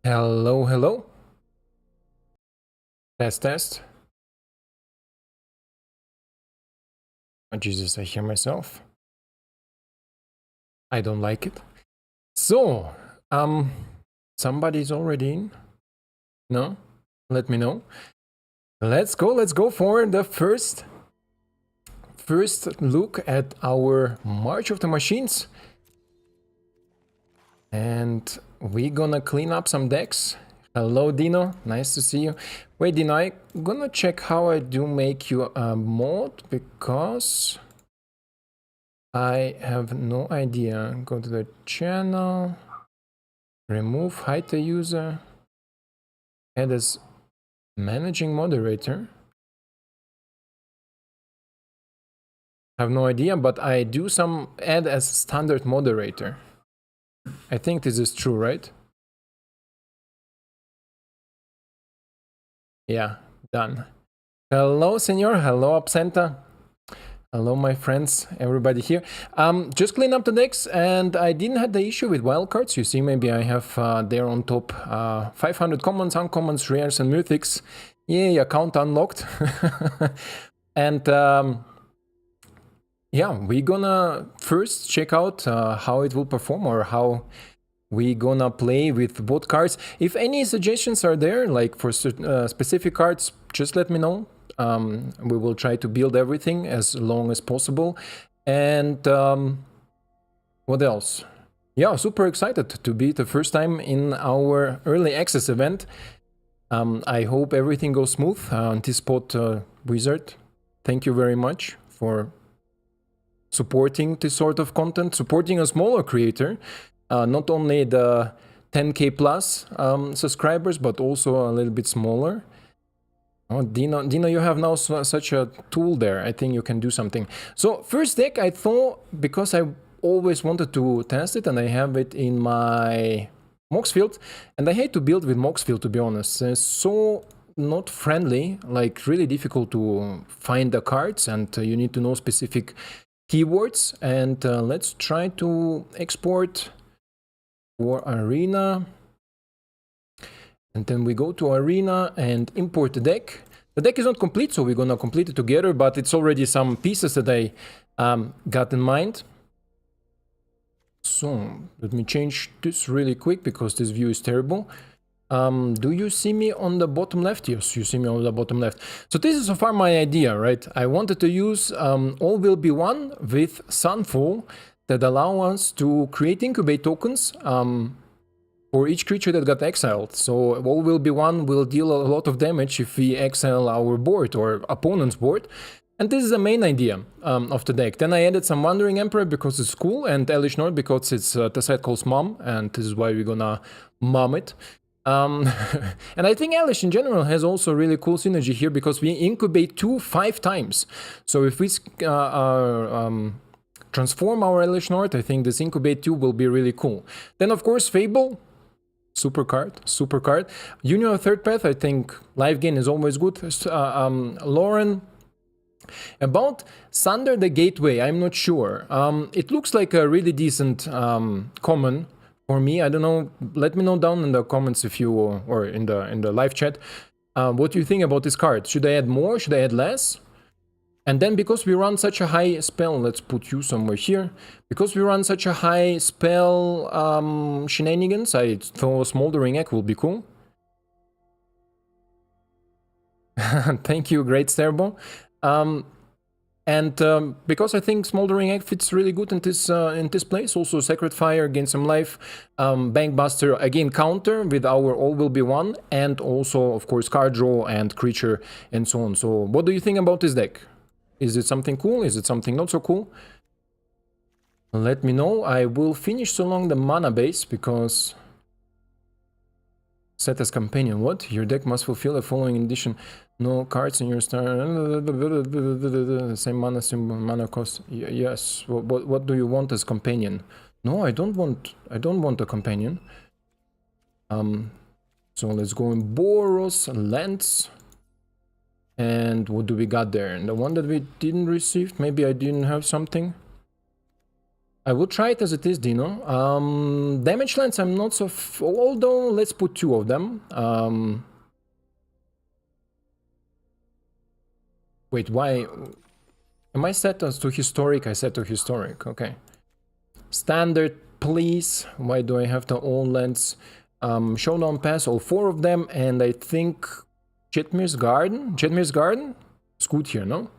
Hello, hello. Test, test. Oh, Jesus, I hear myself. I don't like it. So, somebody's already in? No? Let me know. Let's go for the first look at our March of the Machines. And we're gonna clean up some decks. Hello, Dino. Nice to see you. Wait, Dino, I'm gonna check how I do make you a mod because I have no idea. Go to the channel, remove, hide the user, add as managing moderator. I have no idea, but I do some add as standard moderator. I think this is true, right? Yeah, done. Hello, senor. Hello, Absenta. Hello, my friends, everybody here. Just clean up the decks, and I didn't have the issue with wildcards. You see, maybe I have there on top 500 commons, uncommons, rares, and mythics. Yay, account unlocked. And yeah, we're gonna first check out how it will perform or how we gonna play with both cards. If any suggestions are there, like for specific cards, just let me know. We will try to build everything as long as possible. And what else? Yeah, super excited to be the first time in our early access event. I hope everything goes smooth. Antispot Wizard, thank you very much for supporting this sort of content, supporting a smaller creator, not only the 10k plus subscribers, but also a little bit smaller. Oh, Dino, you have now such a tool there. I think you can do something. So first deck, I thought, because I always wanted to test it and I have it in my Mox field, and I hate to build with Mox field, to be honest. It's so not friendly, like really difficult to find the cards, and you need to know specific keywords. And let's try to export for Arena. And then we go to Arena and import the deck. The deck is not complete, so we're gonna complete it together, but it's already some pieces that I got in mind. So let me change this really quick because this view is terrible. Do you see me on the bottom left? Yes, you see me on the bottom left. So this is so far my idea, right? I wanted to use All Will Be One with Sunfall that allow us to create incubate tokens for each creature that got exiled. So All Will Be One will deal a lot of damage if we exile our board or opponent's board. And this is the main idea of the deck. Then I added some Wandering Emperor because it's cool, and Elish Nord because it's the set calls Mom, and this is why we're gonna mom it. And I think Elish in general has also really cool synergy here because we incubate 5 times. So if we transform our Elish Nord, I think this incubate 2 will be really cool. Then of course Fable. Super card. Union of Third Path, I think live gain is always good. Lauren, about Sunder the Gateway, I'm not sure. It looks like a really decent common for me. I don't know. Let me know down in the comments if you, or in the live chat, what do you think about this card? Should I add more? Should I add less? And then because we run such a high spell, let's put you somewhere here. Because we run such a high spell shenanigans, I thought Smoldering Egg will be cool. Thank you, great Sterbo. And because I think Smoldering Egg fits really good in this place, also Sacred Fire, gain some life, Bankbuster, again counter with our All Will Be One, and also, of course, card draw and creature and so on. So what do you think about this deck? Is it something cool? Is it something not so cool? Let me know. I will finish so long the mana base because... Set as companion. What? Your deck must fulfill the following addition. No cards in your star. Same mana symbol, mana cost. Yes. What do you want as companion? No, I don't want a companion. So let's go in Boros, Lance. And what do we got there? And the one that we didn't receive, maybe I didn't have something. I will try it as it is, Dino. Damage lands, I'm not so... although, let's put 2 of them. Wait, why... Am I set as to historic? I set to historic, okay. Standard, please. Why do I have the all lands? Showdown Pass, all 4 of them, and I think... Jetmir's Garden? Jetmir's Garden? It's good here, no?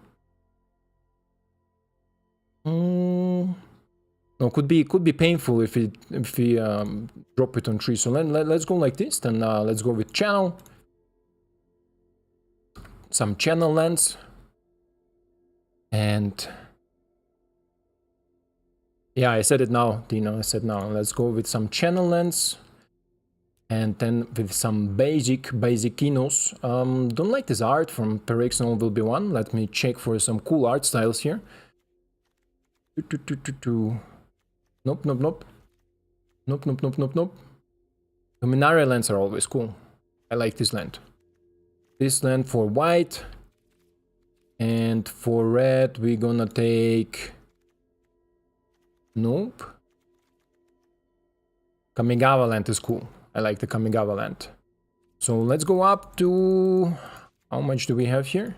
No, could be painful if we drop it on 3. So let's go like this. Then let's go with channel. Some channel lands. And yeah, I said it now, Dino. I said now. Let's go with some channel lands. And then with some basic kinos. Don't like this art from Perexon will be one. Let me check for some cool art styles here. Nope. Nope. The Minari lands are always cool. I like this land. This land for white. And for red, we're gonna take... Nope. Kamigawa land is cool. I like the Kamigawa land. So let's go up to... How much do we have here?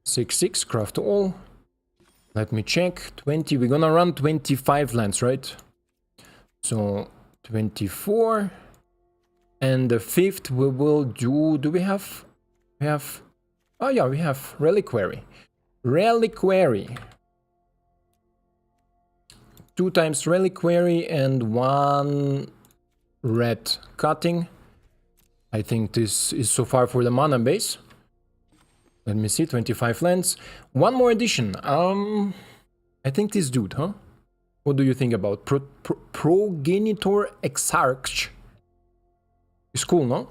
6, craft all. Let me check. 20, we're gonna run 25 lands, right? So 24. And the 5th we will do... Do we have... We have... Oh yeah, we have Reliquary. Reliquary. 2 times Reliquary and 1 red cutting. I think this is so far for the mana base. Let me see, 25 lands. 1 more addition. I think this dude, huh? What do you think about Progenitor Exarch? It's cool, no?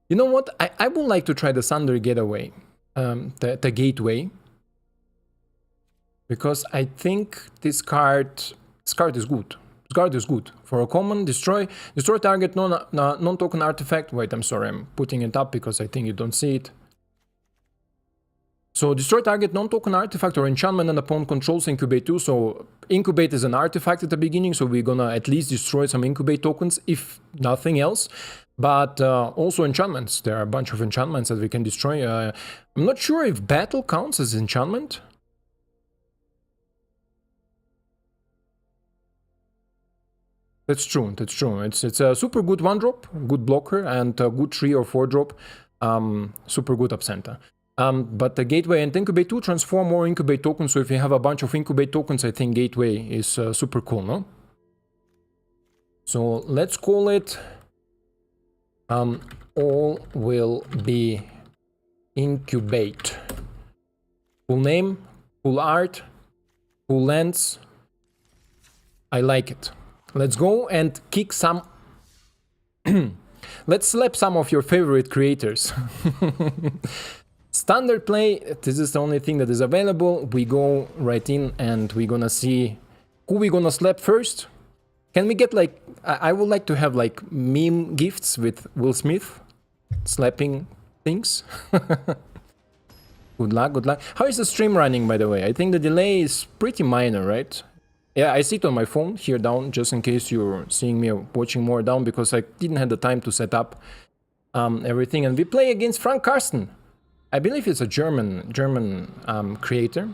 You know what? I would like to try the Thunder Getaway. The Gateway. Because I think this card is good. This card is good. For a common, destroy target non-token artifact. Wait, I'm sorry, I'm putting it up because I think you don't see it. So destroy target non-token artifact or enchantment and opponent controls incubate 2. So incubate is an artifact at the beginning, so we're gonna at least destroy some incubate tokens, if nothing else. But also enchantments. There are a bunch of enchantments that we can destroy. I'm not sure if battle counts as enchantment. That's true. It's a super good 1-drop, good blocker, and a good 3 or 4-drop, super good absenta. But the Gateway and Incubate 2 transform more Incubate tokens, so if you have a bunch of Incubate tokens, I think Gateway is super cool, no? So let's call it all will be Incubate. Cool name, cool art, cool lands. I like it. Let's go and kick some... Let's slap some of your favorite creators. Standard play, this is the only thing that is available. We go right in and we're gonna see who we're gonna slap first. Can we get like... I would like to have like meme gifts with Will Smith slapping things. Good luck. How is the stream running, by the way? I think the delay is pretty minor, right? Yeah, I see it on my phone here down, just in case you're seeing me watching more down, because I didn't have the time to set up everything. And we play against Frank Karsten. I believe it's a German creator.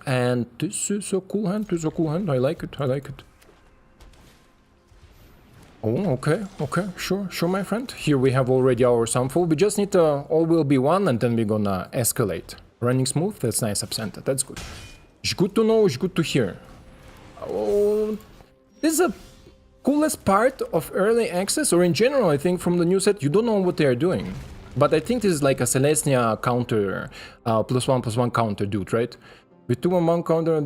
And this is a cool hand. I like it. Oh, okay, sure, my friend. Here we have already our Sunfall. We just need all will be one, and then we're gonna escalate. Running smooth, that's nice, absenta, that's good. It's good to know, it's good to hear. Oh, this is a coolest part of early access, or in general, I think, from the new set. You don't know what they are doing. But I think this is like a Celestia counter, +1/+1 counter dude, right? With 2/1 counter...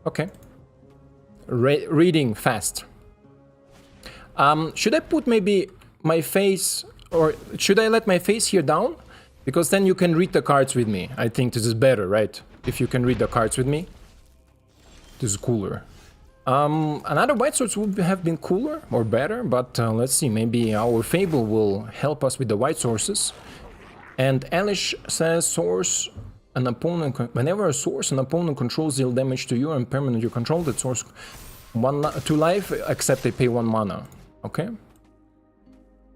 Okay. Reading fast. Should I put maybe my face, or should I let my face here down? Because then you can read the cards with me. I think this is better, right? If you can read the cards with me. This is cooler. Another white source would have been cooler or better, but let's see, maybe our Fable will help us with the white sources. And Elish says source an opponent whenever a source an opponent controls deal damage to you and permanent you control that source 2 life except they pay 1 mana. Okay.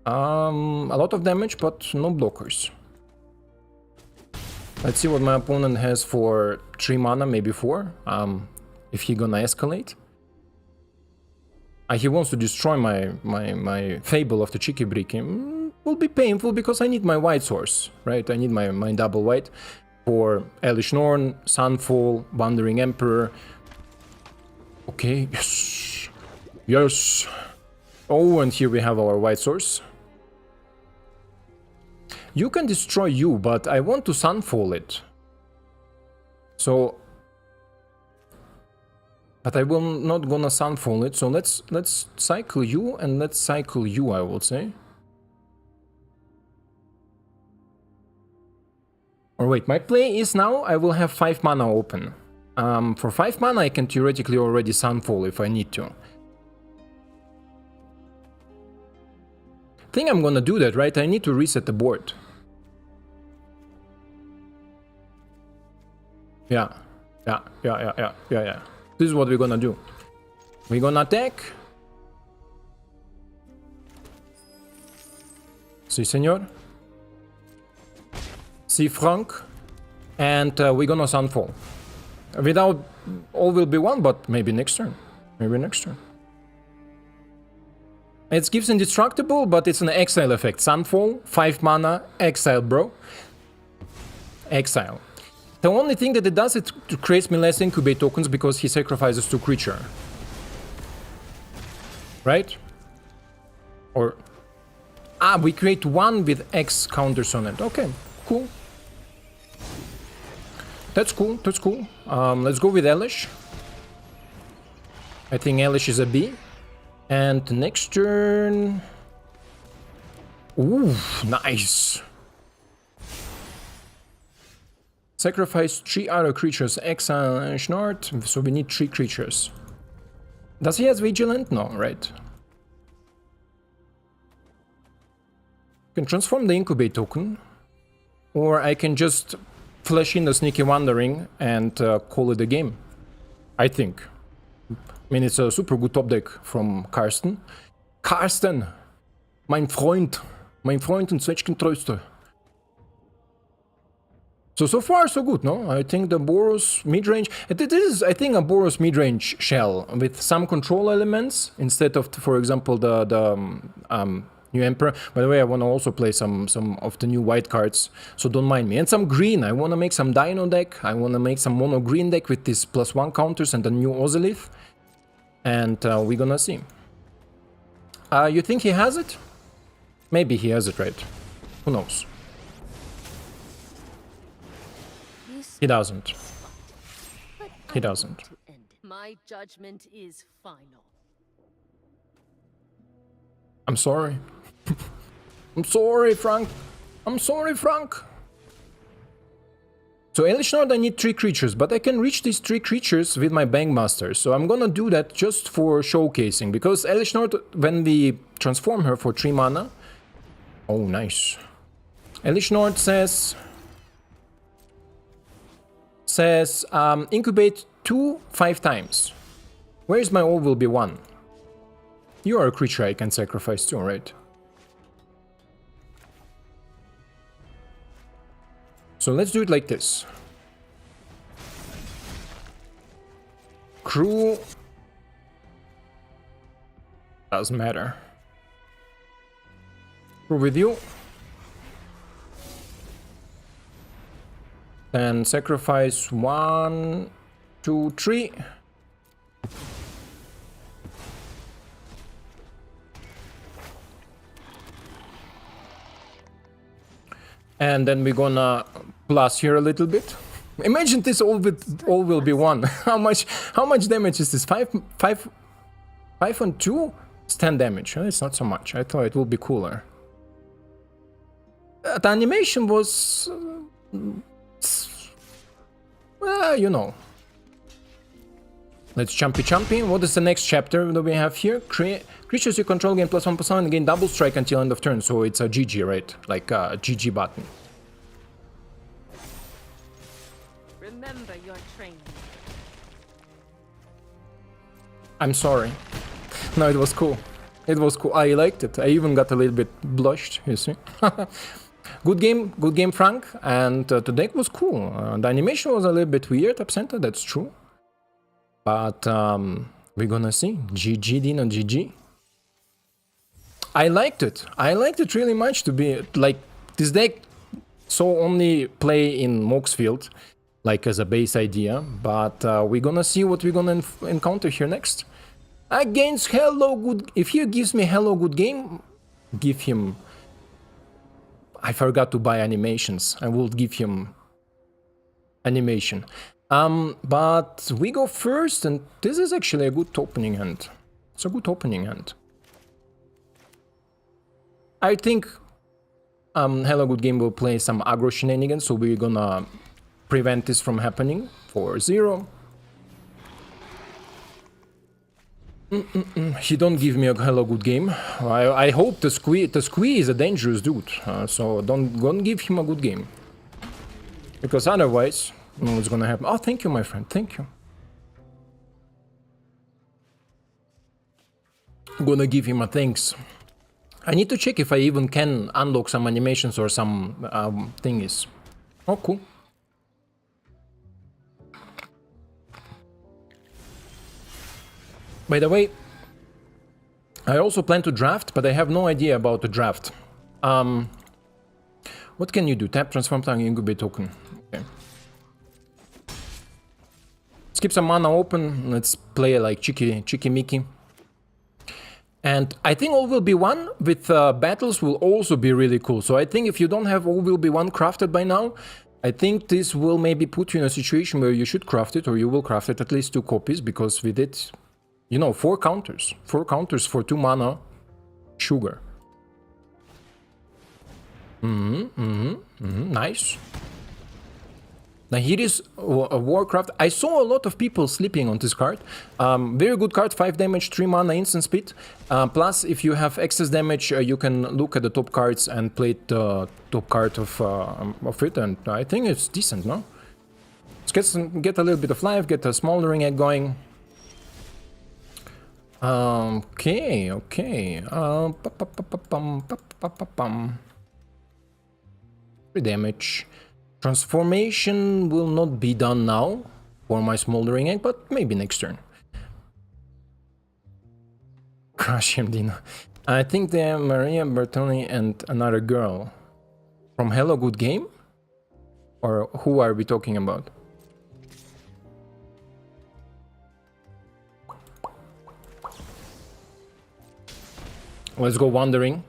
A lot of damage but no blockers. Let's see what my opponent has for 3 mana, maybe 4. If he gonna escalate. He wants to destroy my Fable of the Cheeky Bricky. Will be painful because I need my white source, right? I need my double white for Elish Norn, Sunfall, Wandering Emperor. Okay, yes. Yes. Oh, and here we have our white source. You can destroy you, but I want to Sunfall it. So... But I will not gonna Sunfall it, so let's cycle you and let's cycle you, I would say. Or wait, my play is now I will have 5 mana open. For 5 mana I can theoretically already Sunfall if I need to. I think I'm gonna do that, right? I need to reset the board. Yeah. This is what we're gonna do. We're gonna attack. Si, senor. Si, Frank. And we're gonna Sunfall. Without all will be 1, but maybe next turn. Maybe next turn. It gives indestructible, but it's an exile effect. Sunfall, 5 mana, exile, bro. Exile. The only thing that it does, it creates me less incubate tokens because he sacrifices 2 creature. Right? Or... we create 1 with X counters on it. Okay, cool. That's cool, that's cool. Let's go with Elish. I think Elish is a B. And next turn... Ooh, nice. Sacrifice 3 other creatures, exile and Schnort, so we need 3 creatures. Does he have Vigilant? No, right? I can transform the Incubate token, or I can just flash in the Sneaky Wandering and call it a game. I think. I mean, it's a super good top deck from Karsten. Karsten! Mein Freund und Zwetschgentröster. So far so good, no? I think the Boros midrange... It is, I think, a Boros midrange shell with some control elements instead of, for example, the new Emperor. By the way, I want to also play some of the new white cards, so don't mind me. And some green. I want to make some Dino deck. I want to make some mono green deck with this +1 counters and the new Ozolith. And we're gonna see. You think he has it? Maybe he has it, right? Who knows? He doesn't. He doesn't. My judgment is final. I'm sorry. I'm sorry, Frank. I'm sorry, Frank. So Elish Nord, I need 3 creatures, but I can reach these 3 creatures with my Bankmaster. So I'm gonna do that just for showcasing, because Elish Nord, when we transform her for 3 mana... Oh, nice. Elish Nord says... incubate 2 5 times. Where is my all will be 1? You are a creature I can sacrifice too, right? So let's do it like this. Crew... Doesn't matter. Crew with you. Then sacrifice 1, 2, 3. And then we're gonna plus here a little bit. Imagine this all will be 1. How much damage is this? 5 and 2? It's 10 damage. It's not so much. I thought it would be cooler. The animation was... well, you know. Let's chumpy. What is the next chapter that we have here? Creatures you control gain +1/+1 and gain double strike until end of turn. So it's a GG, right? Like a GG button. Remember your training. I'm sorry. No, it was cool. It was cool. I liked it. I even got a little bit blushed, you see. Good game, Frank. And the deck was cool. The animation was a little bit weird, Absenta, that's true. But we're gonna see. GG, Dino, GG. I liked it. I liked it really much to be like this deck. So only play in Moxfield, like as a base idea. But we're gonna see what we're gonna encounter here next. Against Hello Good. If he gives me Hello Good Game, give him. I forgot to buy animations. I will give him animation. But we go first, and this is actually a good opening hand. It's a good opening hand. I think Hello Good Game will play some aggro shenanigans, so we're gonna prevent this from happening. 4-0. He don't give me a Hello Good Game. I hope the squee is a dangerous dude, so don't give him a good game. Because otherwise, what's gonna happen? Oh, thank you, my friend, thank you. I'm gonna give him a thanks. I need to check if I even can unlock some animations or some thingies. Oh, cool. By the way, I also plan to draft, but I have no idea about the draft. What can you do? Tap, transform, target, incubate token. Okay. Let's keep some mana open. Let's play like Cheeky Mickey. And I think All Will Be One with battles will also be really cool. So I think if you don't have All Will Be One crafted by now, I think this will maybe put you in a situation where you should craft it, or you will craft it at least 2 copies, because with it, you know, 4 counters. 4 counters for 2 mana. Sugar. Nice. Now here is a Warcraft. I saw a lot of people sleeping on this card. Very good card, 5 damage, 3 mana, instant speed. Plus, if you have excess damage, you can look at the top cards and play the top card of it, and I think it's decent, no? Let's get a little bit of life, get a smoldering egg going. Okay. 3 damage. Transformation will not be done now for my smoldering egg, but maybe next turn. Crush him, Dino. I think they're Maria Bertoni and another girl. From Hello Good Game? Or who are we talking about? Let's go wandering.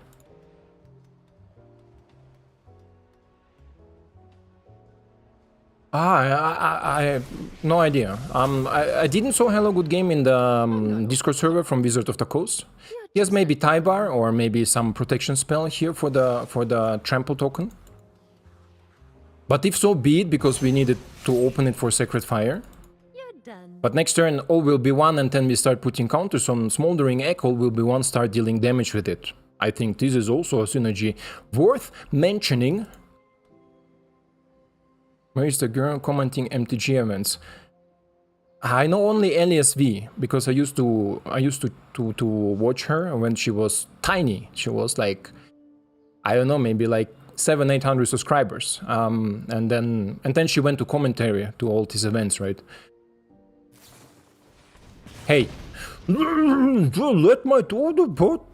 I have no idea. I didn't saw Hello Good Game in the Discord server from Wizard of the Coast. Yes, maybe Tybar or maybe some protection spell here for the trample token. But if so, be it, because we needed to open it for Sacred Fire. But next turn, All Will Be One, and then we start putting counters on Smoldering Egg. All Will Be One, start dealing damage with it. I think this is also a synergy worth mentioning. Where is the girl commenting MTG events? I know only LSV because I used to watch her when she was tiny. She was like, I don't know, maybe like 700-800 subscribers. And then she went to commentary to all these events, right? Hey, let my daughter vote.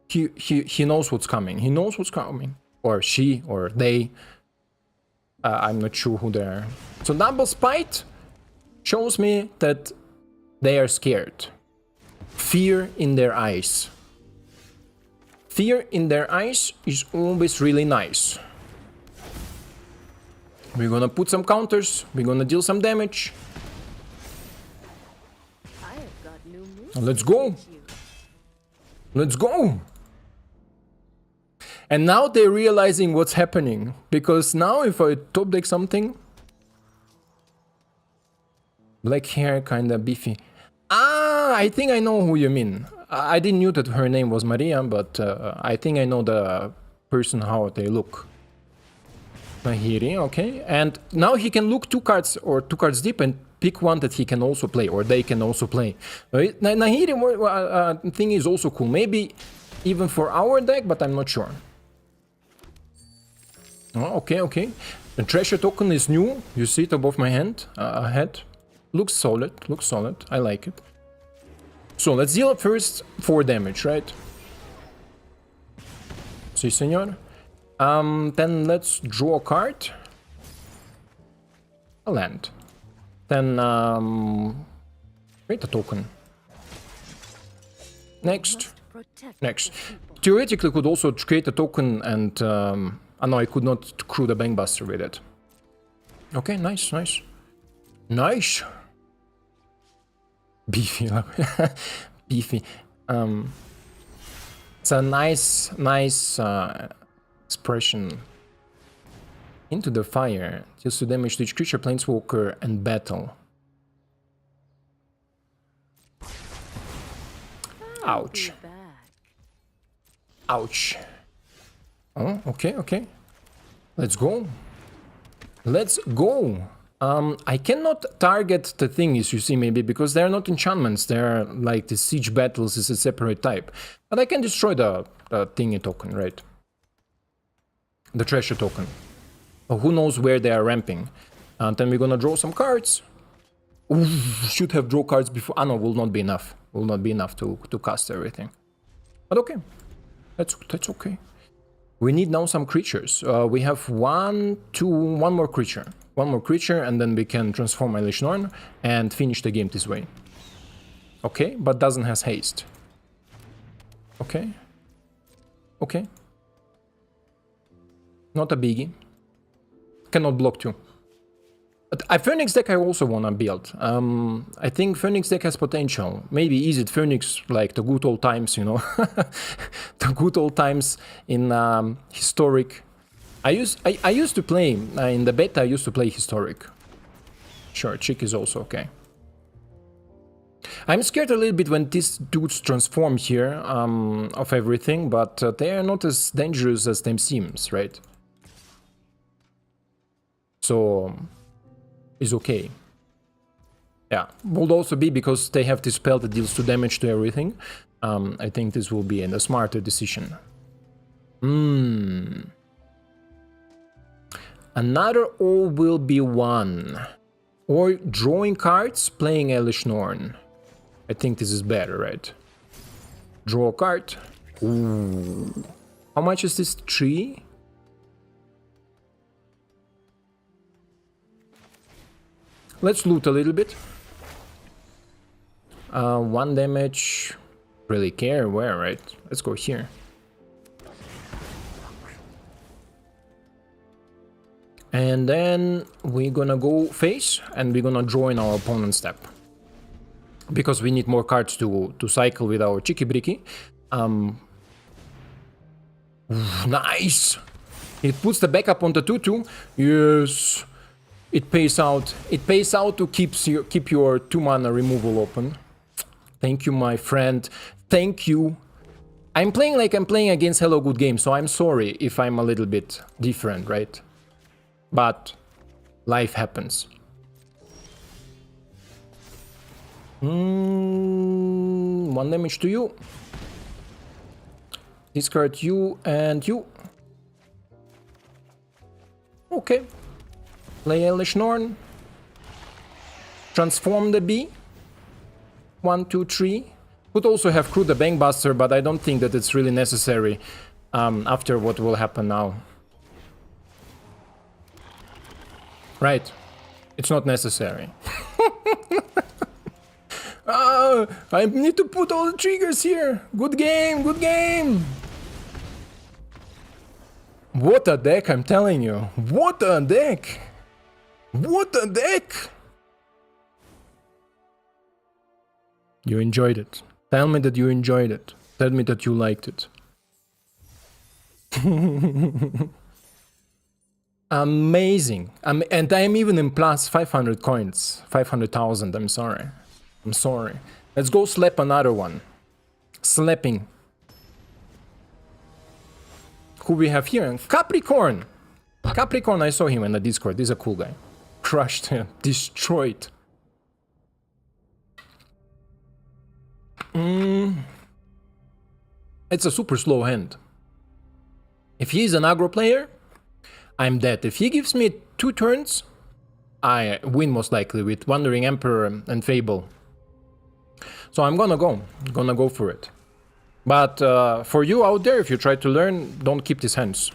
He knows what's coming. He knows what's coming, or she, or they. I'm not sure who they are. So double spite shows me that they are scared. Fear in their eyes. Fear in their eyes is always really nice. We're gonna put some counters. We're gonna deal some damage. Let's go. Let's go. And now they're realizing what's happening. Because now if I top deck something... Black hair, kinda beefy. Ah, I think I know who you mean. I didn't know that her name was Maria, but I think I know the person, how they look. Nahiri, okay. And now he can look 2 cards deep and pick one that he can also play, or they can also play. Nahiri thing is also cool. Maybe even for our deck, but I'm not sure. Oh, okay, okay. The treasure token is new. You see it above my head. Looks solid, looks solid. I like it. So let's deal first 4 damage, right? Si, senor. Then let's draw a card. A land. Then create a token. Next. Next. Theoretically could also create a token and no, I could not crew the Bankbuster with it. Okay, nice, nice. Nice. Beefy. Beefy. It's a nice expression. Into the fire. Deals to damage to each creature, planeswalker, and battle. Ouch. Ouch. Oh, okay, okay. Let's go. Let's go. I cannot target the thingies, you see, maybe, because they're not enchantments. They're like the siege battles is a separate type. But I can destroy the thingy token, right? The treasure token. Oh, who knows where they are ramping. And then we're gonna draw some cards. Ooh, should have draw cards before. Ah, no, will not be enough. Will not be enough to cast everything. But okay. That's okay. We need now some creatures. We have one more creature. One more creature, and then we can transform Eilish Norn and finish the game this way. Okay, but doesn't has haste. Okay. Okay. Not a biggie. Cannot block too. But a Phoenix deck I also wanna build. I think Phoenix deck has potential. Maybe is it Phoenix like the good old times, you know? The good old times in historic. I used to play in the beta. I used to play historic. Sure, Chick is also okay. I'm scared a little bit when these dudes transform here of everything, but they are not as dangerous as them seems, right? So is okay. Yeah, would also be because they have this spell that deals 2 damage to everything. I think this will be a smarter decision. Another all will be 1. Or drawing cards, playing Eilish Norn. I think this is better, right? Draw a card. Ooh. How much is this? 3? Let's loot a little bit. 1 damage. Really care where, right? Let's go here. And then we're gonna go face, and we're gonna draw in our opponent's step. Because we need more cards to cycle with our Chicky Bricky. Nice! It puts the backup on the 2-2. Yes! It pays out. It pays out to keep your 2-mana removal open. Thank you, my friend. Thank you. I'm playing like I'm playing against Hello Good Game, so I'm sorry if I'm a little bit different, right? But life happens. 1 damage to you. Discard you and you. Okay. Play Eilish Norn. Transform the bee. 1, 2, 3. Could also have crewed the Bankbuster, but I don't think that it's really necessary after what will happen now. Right. It's not necessary. I need to put all the triggers here. Good game, good game. What a deck, I'm telling you. What a deck. What a deck. You enjoyed it. Tell me that you enjoyed it. Tell me that you liked it. Amazing. And I am even in plus 500 coins. 500,000, I'm sorry. I'm sorry. Let's go slap another one. Slapping. Who we have here? Capricorn. Capricorn, I saw him in the Discord. He's a cool guy. Crushed him. Destroyed. It's a super slow hand. If he's an aggro player, I'm dead. If he gives me 2 turns, I win most likely with Wandering Emperor and Fable. So I'm gonna go for it. But for you out there, if you try to learn, don't keep these hands.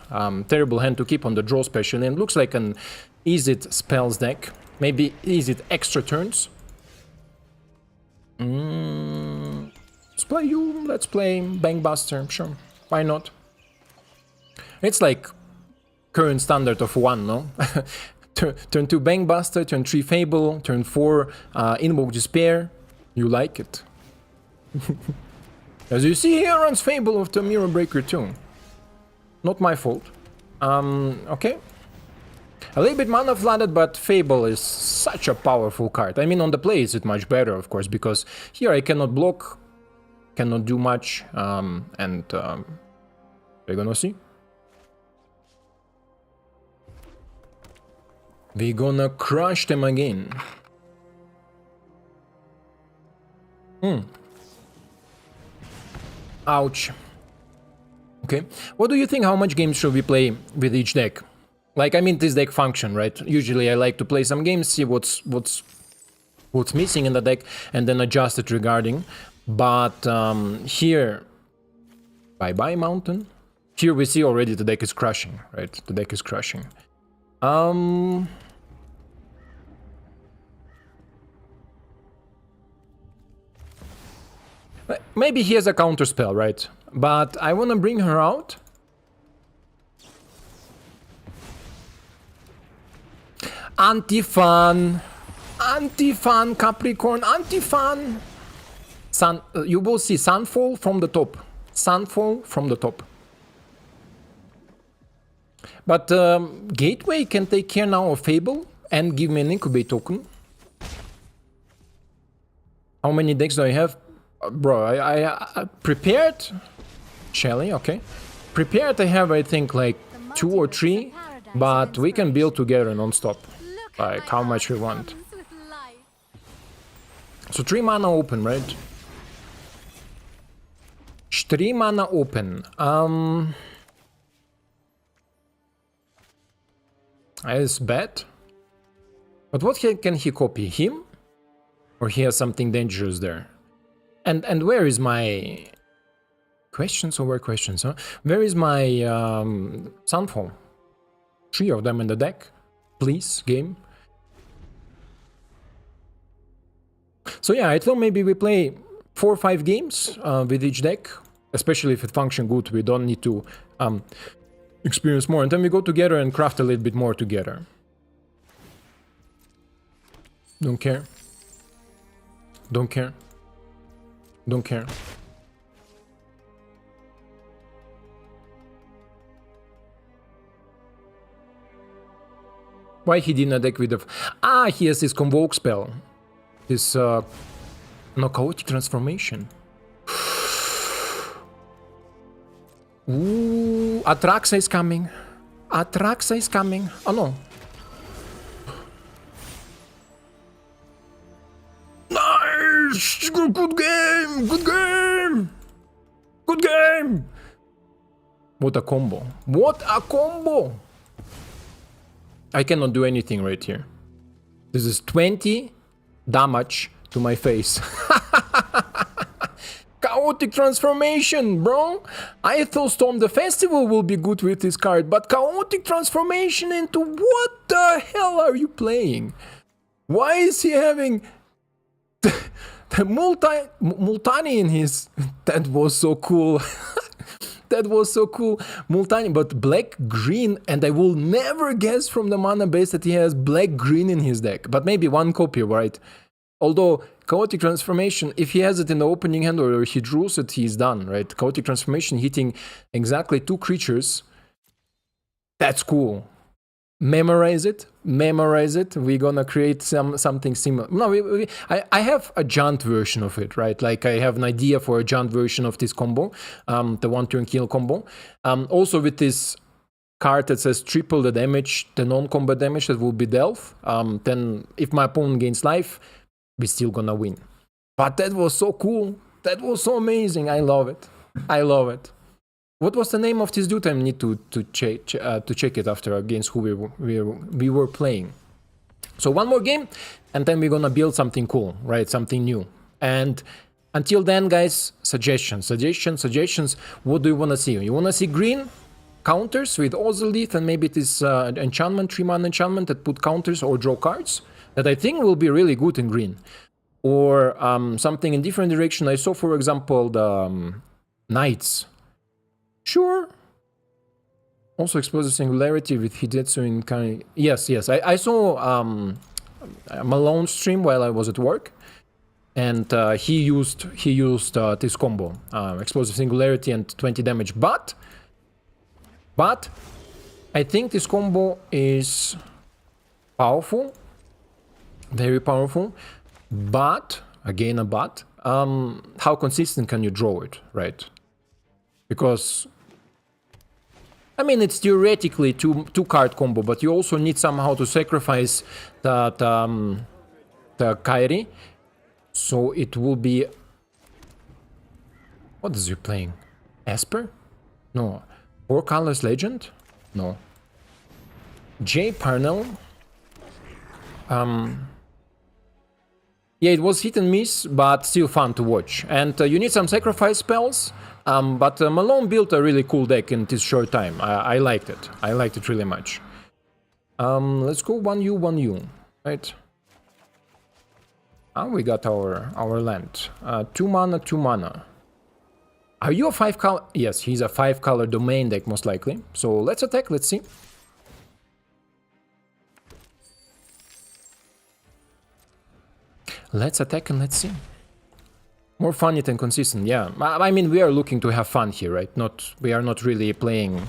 Terrible hand to keep on the draw especially, and looks like an Easy spells deck. Maybe Easy extra turns. Let's play Bankbuster, sure. Why not? It's like current standard of 1, no? Turn 2 Bankbuster, turn 3 Fable, turn 4 Invoke Despair. You like it. As you see, he runs Fable of the Mirror Breaker too. Not my fault. Okay. A little bit mana flooded, but Fable is such a powerful card. I mean, on the play it's much better, of course, because here I cannot block, cannot do much, and we're gonna see. We're gonna crush them again. Ouch. Okay. What do you think? How much games should we play with each deck? Like, I mean, this deck function, right? Usually I like to play some games, see what's missing in the deck, and then adjust it regarding. But here, bye-bye mountain. Here we see already the deck is crushing, right? The deck is crushing. Maybe he has a counter spell, right? But I wanna bring her out. Anti-fan, anti-fan, Capricorn, anti-fan. Sun, you will see Sunfall from the top. Sunfall from the top. But Gateway can take care now of Fable and give me an Incubate token. How many decks do I have? Bro, I prepared. Shelly, okay. Prepared I have, I think, like 2 or 3. But we can build together non-stop. Like how much we want. So 3 mana open, right? 3 mana open. Is bad. But what can he copy? Him? Or he has something dangerous there? And where is my questions over questions, huh? Where is my Sunfall? 3 of them in the deck. Please, game. So yeah, I thought maybe we play 4 or 5 games with each deck. Especially if it functions good, we don't need to experience more. And then we go together and craft a little bit more together. Don't care. Don't care. Don't care. Why he didn't deck with the... Ah, he has his Convoke spell. His, no, Chaotic Transformation. Ooh, Atraxa is coming. Atraxa is coming. Oh, no. Nice! Good game! Good game! Good game! What a combo. What a combo! I cannot do anything right here. This is 20 damage to my face. Chaotic Transformation, bro! I thought Storm the Festival will be good with this card, but Chaotic Transformation into what the hell are you playing? Why is he having the Multani in his... That was so cool. That was so cool. Multani, but black-green, and I will never guess from the mana base that he has black-green in his deck. But maybe 1 copy, right? Although, Chaotic Transformation, if he has it in the opening hand or he draws it, he's done, right? Chaotic Transformation hitting exactly 2 creatures. That's cool. Memorize it. Memorize it. We're gonna create something similar. No, I have a Jaunt version of it, right? Like I have an idea for a Jaunt version of this combo, the 1-turn kill combo. Also with this card that says triple the damage, the non-combat damage that will be dealt, then if my opponent gains life, we're still gonna win. But that was so cool. That was so amazing. I love it. I love it. What was the name of this dude? I need to check it after against who we were playing. So one more game, and then we're gonna build something cool, right? Something new. And until then, guys, suggestions. What do you wanna see? You wanna see green counters with Ozolith, and maybe it is enchantment, 3-mana enchantment that put counters or draw cards that I think will be really good in green. Or something in different direction. I saw, for example, the Knights. Sure. Also explosive singularity with Hidetsu in kind. Yes. I saw Malone stream while I was at work, and he used this combo, explosive singularity and 20 damage. But I think this combo is powerful, very powerful. But again, how consistent can you draw it, right? Because I mean, it's theoretically two card combo, but you also need somehow to sacrifice the Kairi. So it will be. What is he playing? Esper? No. 4 colors legend? No. J Parnell. Yeah, it was hit and miss, but still fun to watch. And you need some sacrifice spells. But Malone built a really cool deck in this short time. I liked it. I liked it really much. Let's go 1U, 1U. Right? We got our land. 2 mana, 2 mana. Are you a 5 color? Yes, he's a 5 color domain deck, most likely. So let's attack, let's see. Let's attack and let's see. More funny than consistent, yeah. I mean, we are looking to have fun here, right? We are not really playing.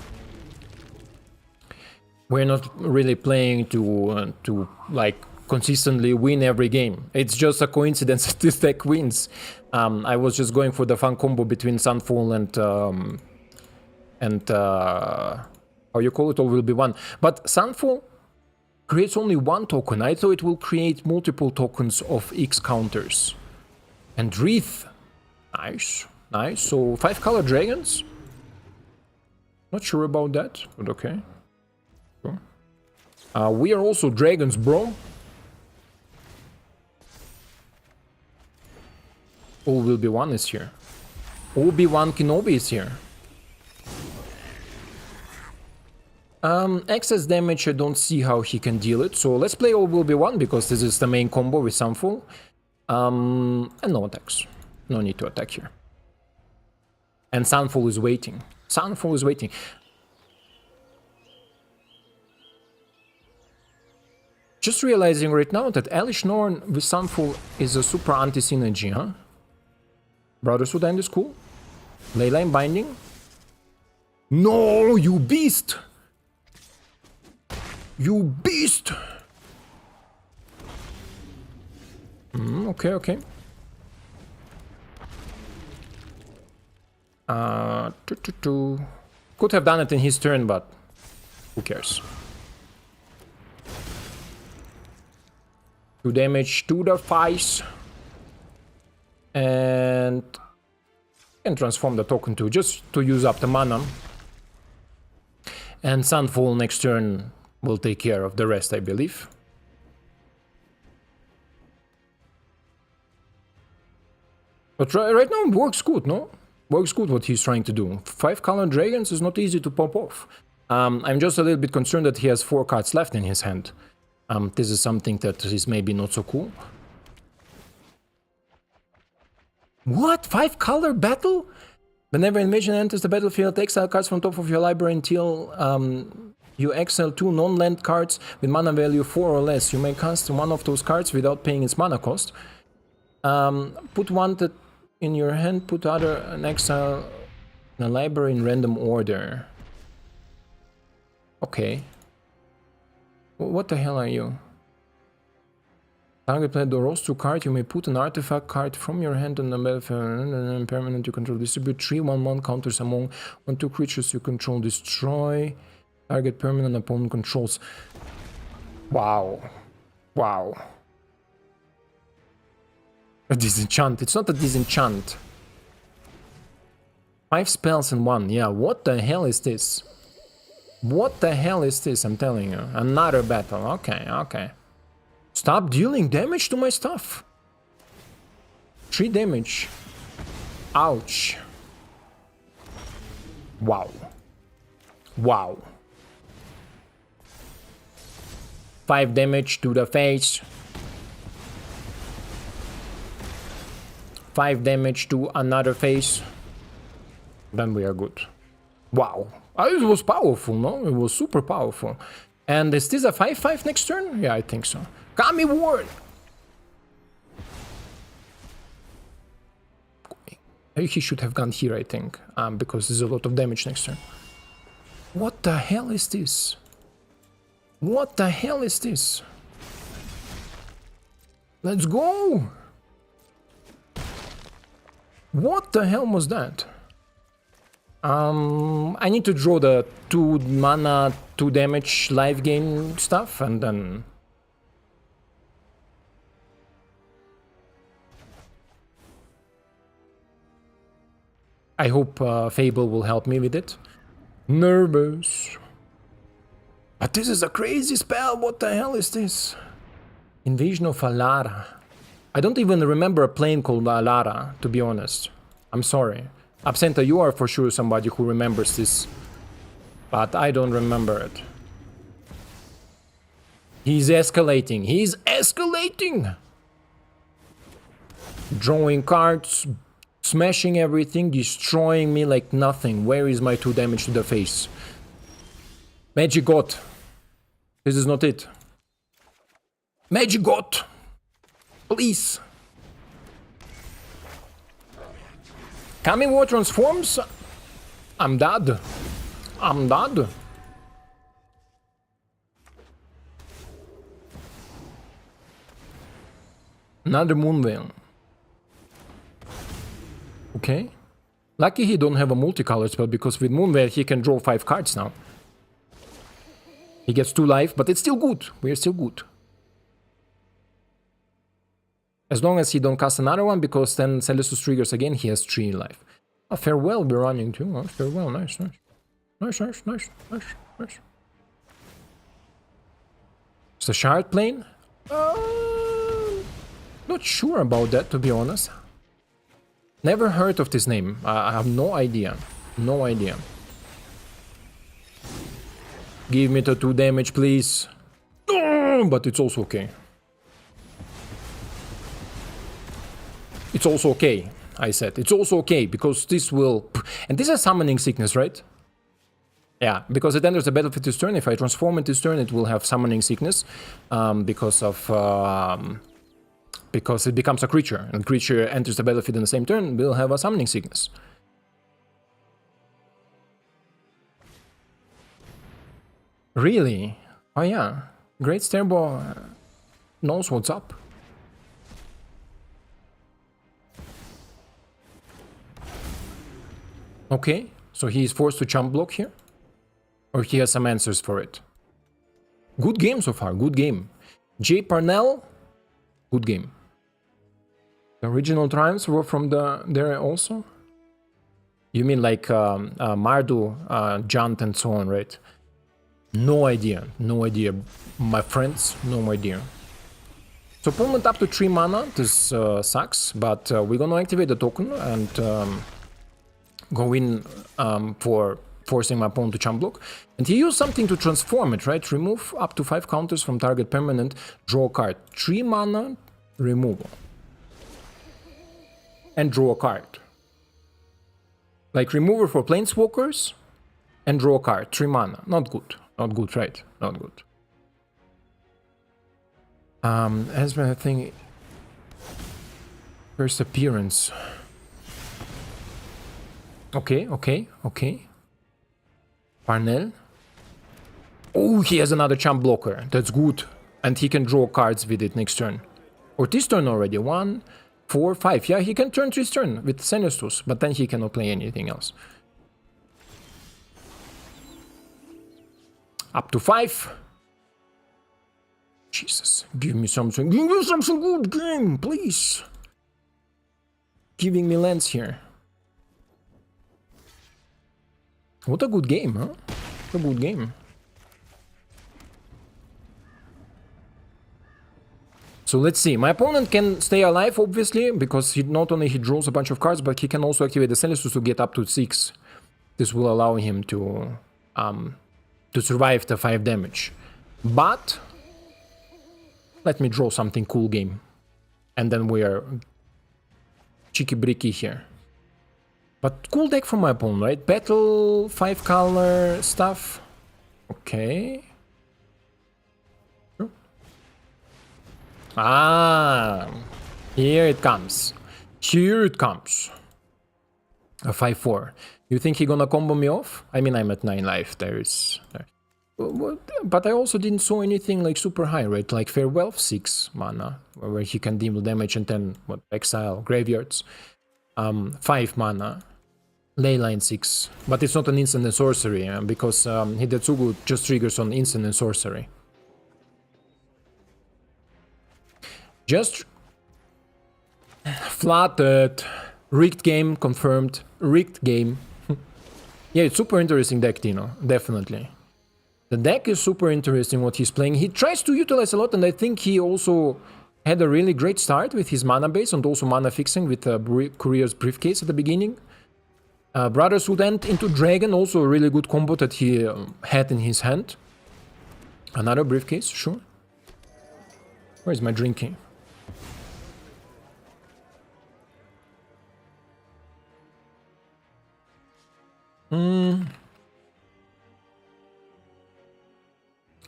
We're not really playing to like consistently win every game. It's just a coincidence that this deck wins. I was just going for the fun combo between Sunfall and how you call it, all will be one. But Sunfall creates only 1 token. I thought it will create multiple tokens of X counters. And Wreath. Nice. So 5 color dragons. Not sure about that, but okay. Sure. We are also dragons, bro. All will be one is here. Obi-Wan Kenobi is here. Excess damage, I don't see how he can deal it. So let's play All Will Be One, because this is the main combo with Sunfall. And no attacks. No need to attack here. And Sunfall is waiting. Sunfall is waiting. Just realizing right now that Elish Norn with Sunfall is a super anti-synergy, huh? Brotherhood End is cool. Leyline Binding. No, you beast! You beast! Okay. Could have done it in his turn, but who cares? 2 damage to the face. And can transform the token too, just to use up the mana. And Sunfall next turn will take care of the rest, I believe. But right now it works good, no? Works good what he's trying to do. 5 color dragons is not easy to pop off. I'm just a little bit concerned that he has 4 cards left in his hand. This is something that is maybe not so cool. What? 5 color battle? Whenever invasion enters the battlefield, exile cards from top of your library until you exile 2 non-land cards with mana value 4 or less. You may cast one of those cards without paying its mana cost. Put one that in your hand, put other and exile in a library in random order. Okay. What the hell are you? Target player draws 2 cards. You may put an artifact card from your hand on the battlefield and permanent you control. Distribute 3 1/1 counters among 1/2 creatures you control. Destroy Target permanent opponent controls. Wow. Wow. A disenchant. It's not a disenchant. 5 spells in one. Yeah, what the hell is this? What the hell is this? I'm telling you. Another battle. Okay, okay. Stop dealing damage to my stuff. 3 damage. Ouch. Wow. Wow. 5 damage to the face. 5 damage to another face. Then we are good. Wow. It was powerful, no? It was super powerful. And is this a 5-5 next turn? Yeah, I think so. Kami Ward! He should have gone here, I think. Because there's a lot of damage next turn. What the hell is this? What the hell is this? Let's go! What the hell was that? I need to draw the 2 mana, 2 damage life gain stuff, and then... I hope Fable will help me with it. Nervous. But this is a crazy spell, what the hell is this? Invasion of Alara. I don't even remember a plane called Alara, to be honest. I'm sorry. Absenta, you are for sure somebody who remembers this. But I don't remember it. He's escalating. He's escalating! Drawing cards, smashing everything, destroying me like nothing. Where is my 2 damage to the face? Magic God. This is not it. Magic God! Please! Coming War transforms? I'm dead. I'm dead. Another Moonveil. Okay. Lucky he don't have a multicolored spell, because with Moonveil he can draw 5 cards now. He gets 2 life, but it's still good. We're still good. As long as he don't cast another one, because then Celestus triggers again, he has 3 life. Oh, Farewell we're running too. Oh, Farewell, nice, nice. Nice, nice, nice, nice, nice. Is the Shard plane? Not sure about that, to be honest. Never heard of this name. I have no idea. No idea. Give me the 2 damage, please. But it's also okay. It's also okay, I said. It's also okay, because this will... And this is Summoning Sickness, right? Yeah, because it enters the battlefield this turn. If I transform it this turn, it will have Summoning Sickness. Because it becomes a creature. And creature enters the battlefield in the same turn, will have a Summoning Sickness. Really? Oh yeah. Great Stairbow knows what's up. Okay, so he is forced to jump block here? Or he has some answers for it? Good game so far, good game. J. Parnell, good game. The original triumphs were from there also? You mean like Mardu, Jant and so on, right? No idea, my friends, no idea. So opponent up to 3 mana, this sucks, but we're gonna activate the token and go in for forcing my opponent to jump block. And he used something to transform it, right? Remove up to 5 counters from target permanent, draw a card. 3 mana, removal. And draw a card. Like remover for planeswalkers and draw a card. 3 mana. Not good. Not good, right? Not good. As I think... First appearance. Okay. Parnell. Oh, he has another champ blocker. That's good. And he can draw cards with it next turn. Or this turn already. 1, 4, 5. Yeah, he can turn this turn with Celestus, but then he cannot play anything else. Up to 5. Jesus, give me something. Give me something good game, please. Giving me lands here. What a good game, huh? What a good game. So let's see. My opponent can stay alive, obviously, because not only he draws a bunch of cards, but he can also activate the Celestus to get up to 6. This will allow him to survive the 5 damage. But let me draw something cool game. And then we are cheeky-bricky here. But cool deck from my opponent, right? Battle, 5 color stuff. Okay. Ah, here it comes. Here it comes. A 5-4. You think he gonna combo me off? I mean, I'm at 9 life. But I also didn't saw anything like super high, right? Like Farewell 6 mana, where he can deal damage and then what? Exile, graveyards. 5 mana. Leyline 6. But it's not an instant and sorcery, because Hidetsugu just triggers on instant and sorcery. Just flattered. Rigged game confirmed. Rigged game. Yeah, it's super interesting deck, Tino. Definitely. The deck is super interesting what he's playing. He tries to utilize a lot, and I think he also had a really great start with his mana base and also mana fixing with Courier's Briefcase at the beginning. Brotherhood End into Dragon, also a really good combo that he had in his hand. Another Briefcase, sure. Where is my drinking?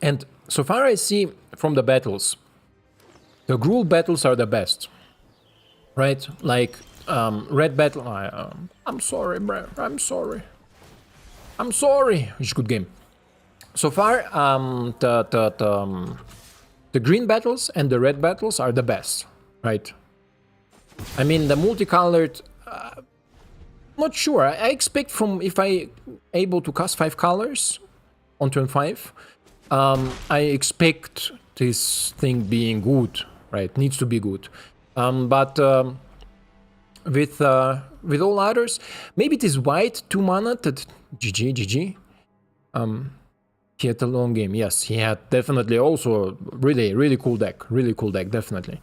And so far I see from the battles, the Gruul battles are the best, right? Like Red battle. I'm sorry, bro. I'm sorry. I'm sorry. It's a good game. So far, the green battles and the red battles are the best, right? I mean, the multicolored. Not sure. I expect from if I able to cast 5 colors on turn 5, I expect this thing being good, right? Needs to be good. But with all others, maybe it is white 2 mana that GG. He had a long game. Yes, he had definitely also really cool deck. Really cool deck, definitely.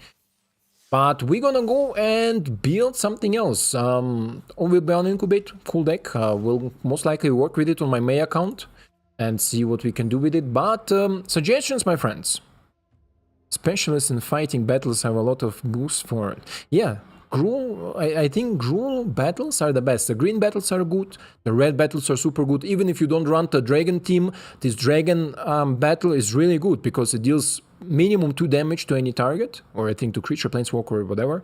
But we're gonna go and build something else. We'll be on Incubate, cool deck. We'll most likely work with it on my May account and see what we can do with it. But suggestions, my friends. Specialists in fighting battles have a lot of boosts for it. Yeah, Gruul, I think Gruul battles are the best. The green battles are good, the red battles are super good. Even if you don't run the dragon team, this dragon battle is really good because it deals minimum 2 damage to any target, or I think to creature, planeswalker, or whatever.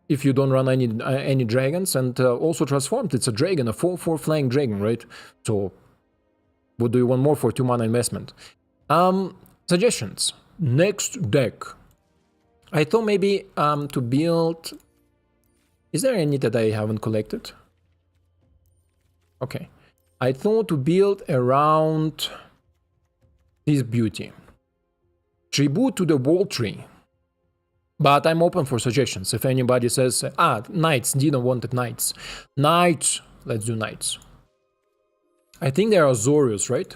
If you don't run any dragons, and also transformed, it's a dragon, a 4/4 flying dragon, right? So what do you want more for 2 mana investment? Suggestions. Next deck. I thought maybe to build... Is there any that I haven't collected? Okay. I thought to build around this beauty. Tribute to the Wall Tree. But I'm open for suggestions. If anybody says, Knights, didn't want Knights. Knights, let's do Knights. I think there are Azorius, right?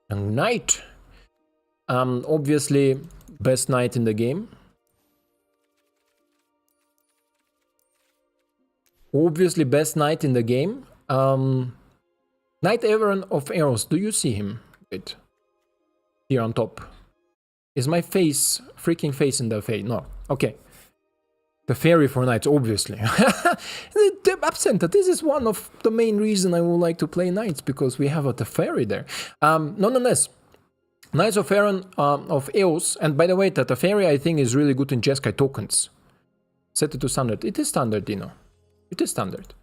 A Knight. Obviously, best Knight in the game. Obviously, best Knight in the game. Knight Everon of Eros, do you see him? Wait. Here on top. Is my face, freaking face in the face? No. Okay. The fairy for knights, obviously. Absenta, this is one of the main reason I would like to play knights, because we have a Teferi there. Nonetheless, Knights of Aaron of Eos, and by the way, the Teferi I think is really good in Jeskai tokens. Set it to standard. It is standard, Dino. It is standard.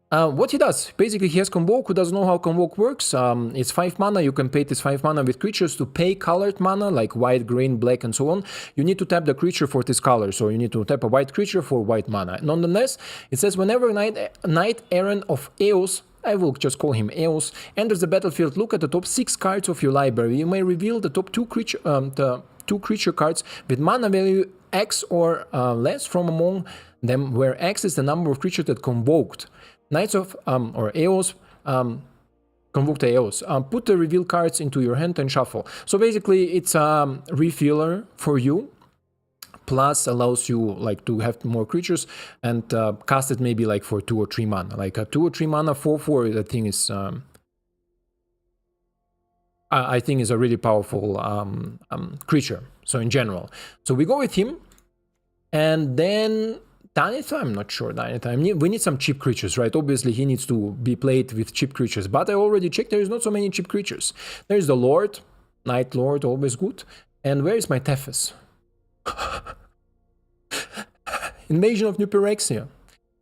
What he does, basically he has Convoke. Who doesn't know how Convoke works? It's 5 mana, you can pay this 5 mana with creatures to pay colored mana, like white, green, black, and so on. You need to tap the creature for this color, so you need to tap a white creature for white mana. Nonetheless, it says whenever Knight Errant of Eos I will just call him Eos. Enters the battlefield, look at the top 6 cards of your library. You may reveal the top 2 creature cards with mana value X or less from among them, where X is the number of creatures that convoked. Knights of or Eos convoked Eos. Put the reveal cards into your hand and shuffle. So basically, it's a refiller for you. Plus allows you like to have more creatures and cast it maybe like for 2 or 3 mana. Like a 2 or 3 mana 4/4, I think is a really powerful creature. So in general, so we go with him, and then Danitha, I'm not sure. Danitha, we need some cheap creatures, right? Obviously, he needs to be played with cheap creatures, but I already checked. There is not so many cheap creatures. There is the Lord, Night Lord, always good. And where is my Tethys? Invasion of New Pyrexia.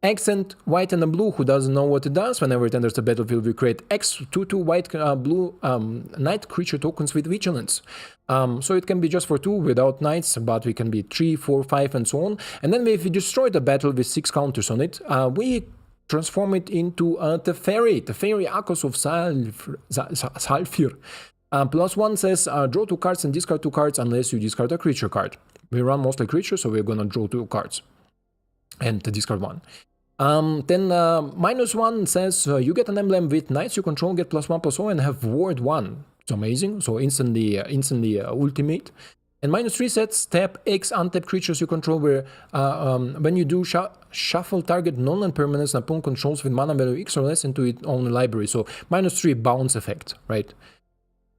Accent white and a blue who doesn't know what it does. Whenever it enters the battlefield, we create X 2/2 white blue night creature tokens with vigilance. So it can be just for 2 without knights, but we can be 3, 4, 5, and so on. And then if we destroy the battle with 6 counters on it, we transform it into the fairy Akos of Salfir. +1 says draw 2 cards and discard 2 cards unless you discard a creature card. We run mostly creatures, so we're gonna draw 2 cards and discard 1. Then -1 says you get an emblem with knights you control, get +1/+0 and have ward 1. It's amazing, so instantly ultimate. And -3 says tap X untap creatures you control, where when you do shuffle target non-land permanents and opponent controls with mana value X or less into its own library. So -3 bounce effect, right?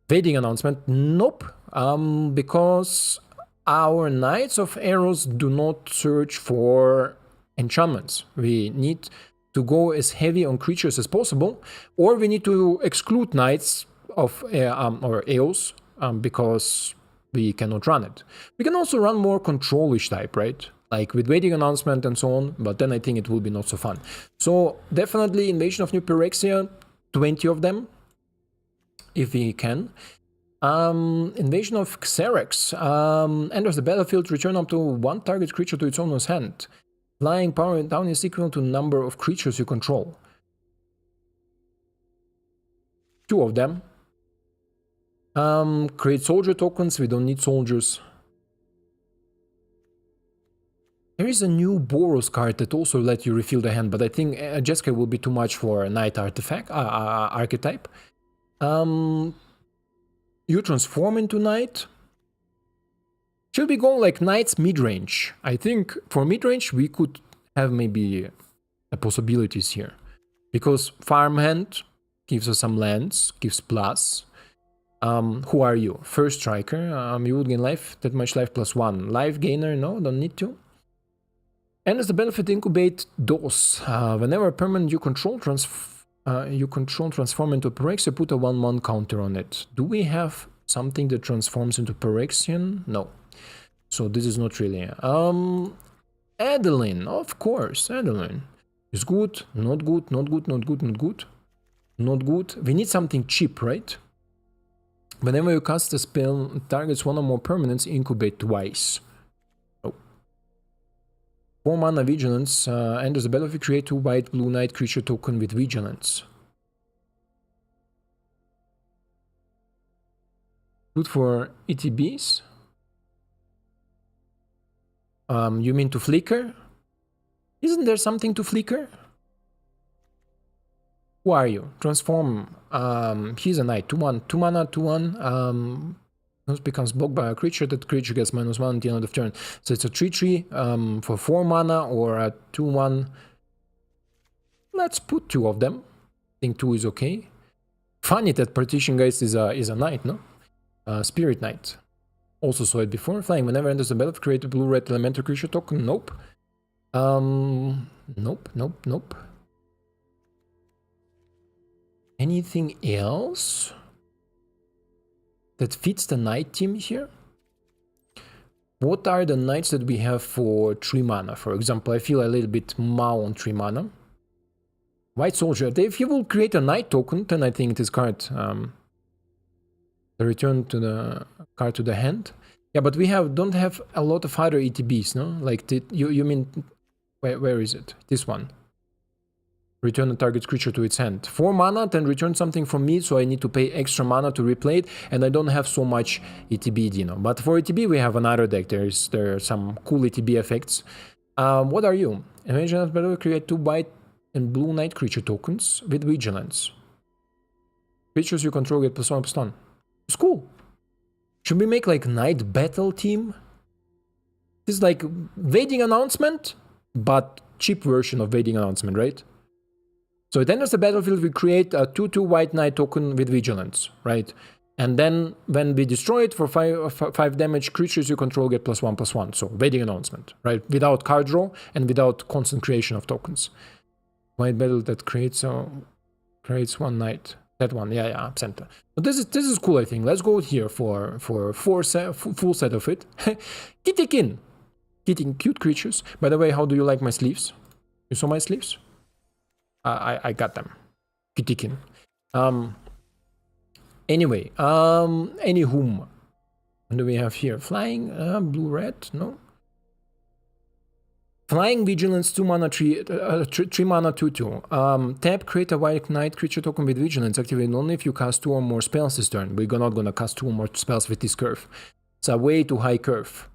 Fading announcement, nope, because our Knights of Eros do not search for enchantments. We need to go as heavy on creatures as possible, or we need to exclude Knights of or Eos because we cannot run it. We can also run more control-ish type, right? Like with Waiting Announcement and so on, but then I think it will be not so fun. So definitely Invasion of New Pyrexia, 20 of them, if we can. Invasion of Xerax. Enters the battlefield, return up to 1 target creature to its owner's hand. Flying power down is equal to number of creatures you control. 2 of them. Create soldier tokens, we don't need soldiers. There is a new Boros card that also let you refill the hand, but I think Jessica will be too much for a Knight artifact, archetype. You transform into Knight. Should we go like Knights mid-range? I think for mid-range we could have maybe possibilities here. Because Farmhand gives us some lands, gives plus. Who are you? First striker. You would gain life, that much life +1. Life gainer, no, don't need to. And as the benefit, incubate DOS. Whenever a permanent you control transform into Pyrexia, put a 1/1 counter on it. Do we have something that transforms into Pyrexian? No. So this is not really. Adeline, of course, Adeline. Is good, not good, not good, not good, not good. Not good. We need something cheap, right? Whenever you cast a spell, it targets 1 or more permanents, incubate twice. 4 mana vigilance, enters the battlefield, create 2 white blue knight creature token with vigilance. Good for ETBs. You mean to flicker? Isn't there something to flicker? Who are you? Transform. He's a knight. 2/1. 2 mana, 2/1. Becomes blocked by a creature. That creature gets -1 at the end of the turn. So it's a 3/3 for 4 mana or a 2/1. Let's put 2 of them. I think 2 is okay. Funny that Partition Geist is a knight, no? Spirit Knight. Also saw it before. Flying whenever enters the battlefield, create a blue-red elemental creature token. Nope. Nope, nope, nope. Anything else that fits the knight team here? What are the knights that we have for 3 mana? For example, I feel a little bit mau on 3 mana. White Soldier. If you will create a knight token, then I think it is card. The return to the card to the hand. Yeah, but we don't have a lot of other ETBs, no? Like you mean where is it? This one. Return a target creature to its hand. 4 mana, then return something from me, so I need to pay extra mana to replay it, and I don't have so much ETB, you know. But for ETB, we have another deck. There are some cool ETB effects. What are you? Imagine that better create 2 white and blue night creature tokens with vigilance. Creatures you control get +1/+1. It's cool. Should we make like night battle team? This is like Vading Announcement, but cheap version of Vading Announcement, right? So it enters the battlefield, we create a 2/2 white knight token with vigilance, right? And then when we destroy it for 5 damage, creatures you control get +1/+1. So Vading Announcement, right? Without card draw and without constant creation of tokens. White battle that creates 1 knight. That one, yeah, center. But this is cool, I think. Let's go here for full set of it. Kittykin. Kitting cute creatures. By the way, how do you like my sleeves? You saw my sleeves? I got them. Kittykin. Anyway, anywhom. What do we have here? Flying, blue, red, no? Flying Vigilance, 2 mana, 3 mana, 2/2. Tap, create a white knight creature token with Vigilance. Activate only if you cast 2 or more spells this turn. We're not gonna cast 2 or more spells with this curve. It's a way too high curve.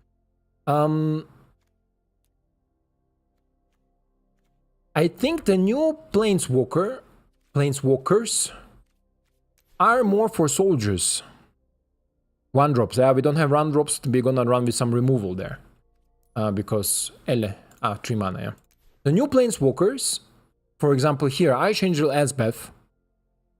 I think the new planeswalkers are more for soldiers. 1-drops. Yeah, we don't have 1-drops. We're gonna run with some removal there. Because 3 mana, yeah. The new planeswalkers, for example here, Archangel Asbeth,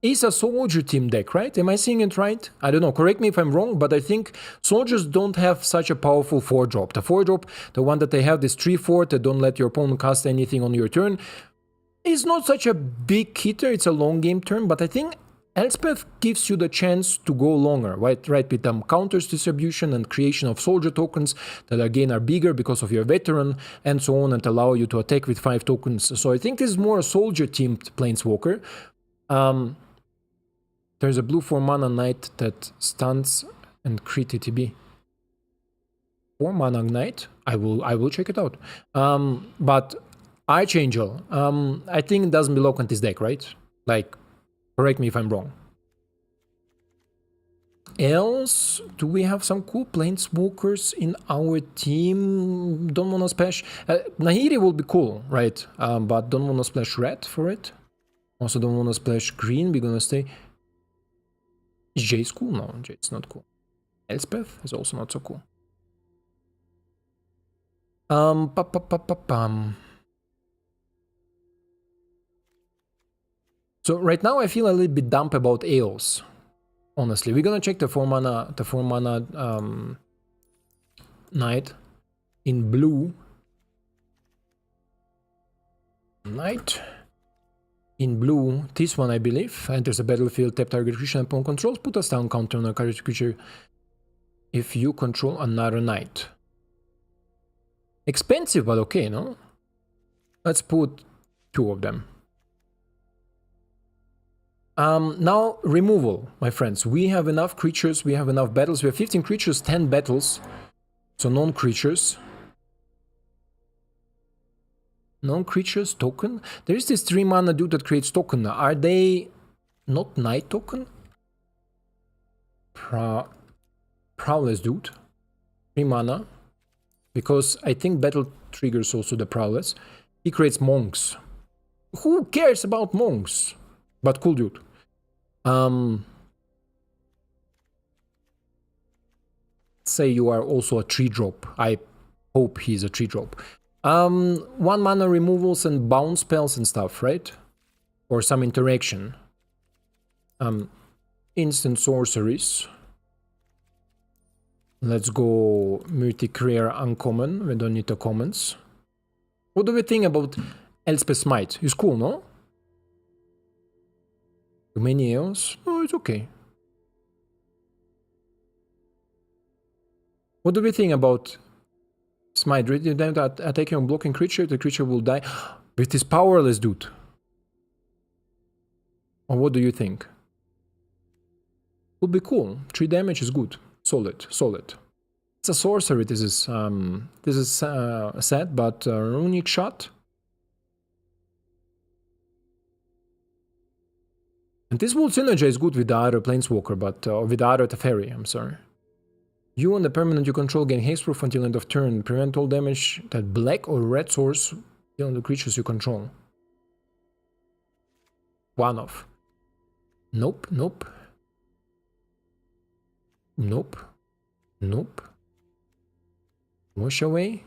is a soldier team deck, right? Am I seeing it right? I don't know, correct me if I'm wrong, but I think soldiers don't have such a powerful 4-drop. The 4-drop, the one that they have, this 3/4 that don't let your opponent cast anything on your turn, is not such a big hitter. It's a long game turn, but I think Elspeth gives you the chance to go longer, right? With counters distribution and creation of soldier tokens that again are bigger because of your veteran and so on, and allow you to attack with 5 tokens. So I think this is more a soldier teamed planeswalker. There's a blue 4 mana knight that stuns and crit TTB. 4 mana knight. I will check it out. But Archangel, I think it doesn't belong in this deck, right? Like, correct me if I'm wrong. Else, do we have some cool planeswalkers in our team? Don't wanna splash. Nahiri will be cool, right? But don't wanna splash red for it. Also don't wanna splash green. We're gonna stay. Is Jace cool? No, Jace's not cool. Elspeth is also not so cool. So right now I feel a little bit dumb about Eos. Honestly, we're gonna check the 4 mana knight in blue. Knight in blue, this one I believe, enters the battlefield, tap target creature and opponent controls, put a down counter on a target creature if you control another knight. Expensive, but okay, no? Let's put 2 of them. Now, removal, my friends. We have enough creatures, we have enough battles. We have 15 creatures, 10 battles. So non-creatures. Non-creatures, token. There is this 3 mana dude that creates token. Are they not knight token? Prowless dude. 3 mana. Because I think battle triggers also the prowless. He creates monks. Who cares about monks? But cool dude. Say you are also a 3-drop. I hope he's a 3-drop. 1 mana removals and bounce spells and stuff, right? Or some interaction. Instant sorceries. Let's go mythic rare uncommon. We don't need the commons. What do we think about Elspeth Smite? It's cool, no? Too many Eos? Oh, it's okay. What do we think about Smite? Attacking or blocking creature, the creature will die with this powerless dude. Or what do you think? Would be cool. 3 damage is good. Solid. It's a sorcery. This is sad, but runic shot. And this will synergize good with the other Planeswalker, but with the other Teferi, I'm sorry. You and the permanent you control gain hasteproof until end of turn. Prevent all damage that black or red source deal on the creatures you control. One off. Nope, nope. Nope. Nope. Wash away.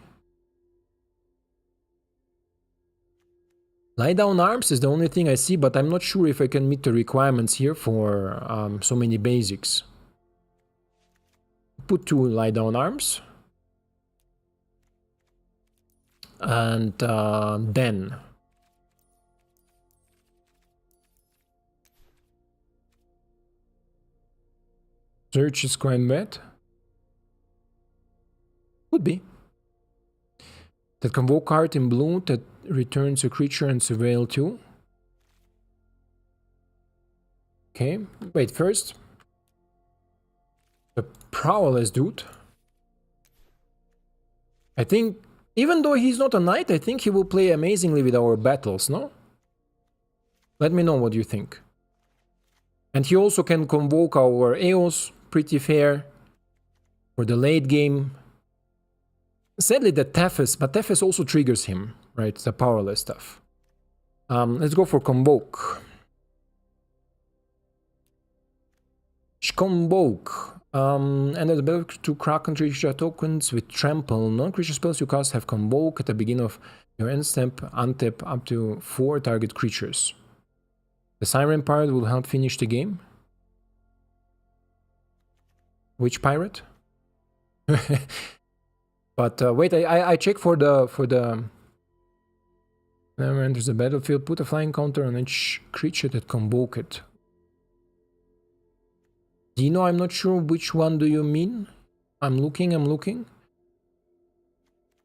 Lie down arms is the only thing I see, but I'm not sure if I can meet the requirements here for so many basics. Put 2 lie down arms. And then... Search is quite bad. Could be. That convoke card in blue that returns a creature and surveil 2. Okay, wait, first. The Prowless dude. I think, even though he's not a knight, I think he will play amazingly with our battles, no? Let me know what you think. And he also can convoke our Eos, pretty fair, for the late game. Sadly, the Tefes, but Tefes also triggers him, right? The powerless stuff. Let's go for Convoke. Convoke. And the ability to crack creature tokens with Trample. Non-creature spells you cast have Convoke at the beginning of your end step, untap up to 4 target creatures. The Siren Pirate will help finish the game. Which pirate? But wait, I check for the never enters the battlefield. Put a flying counter on each creature that convoke it. Dino, I'm not sure which one do you mean. I'm looking.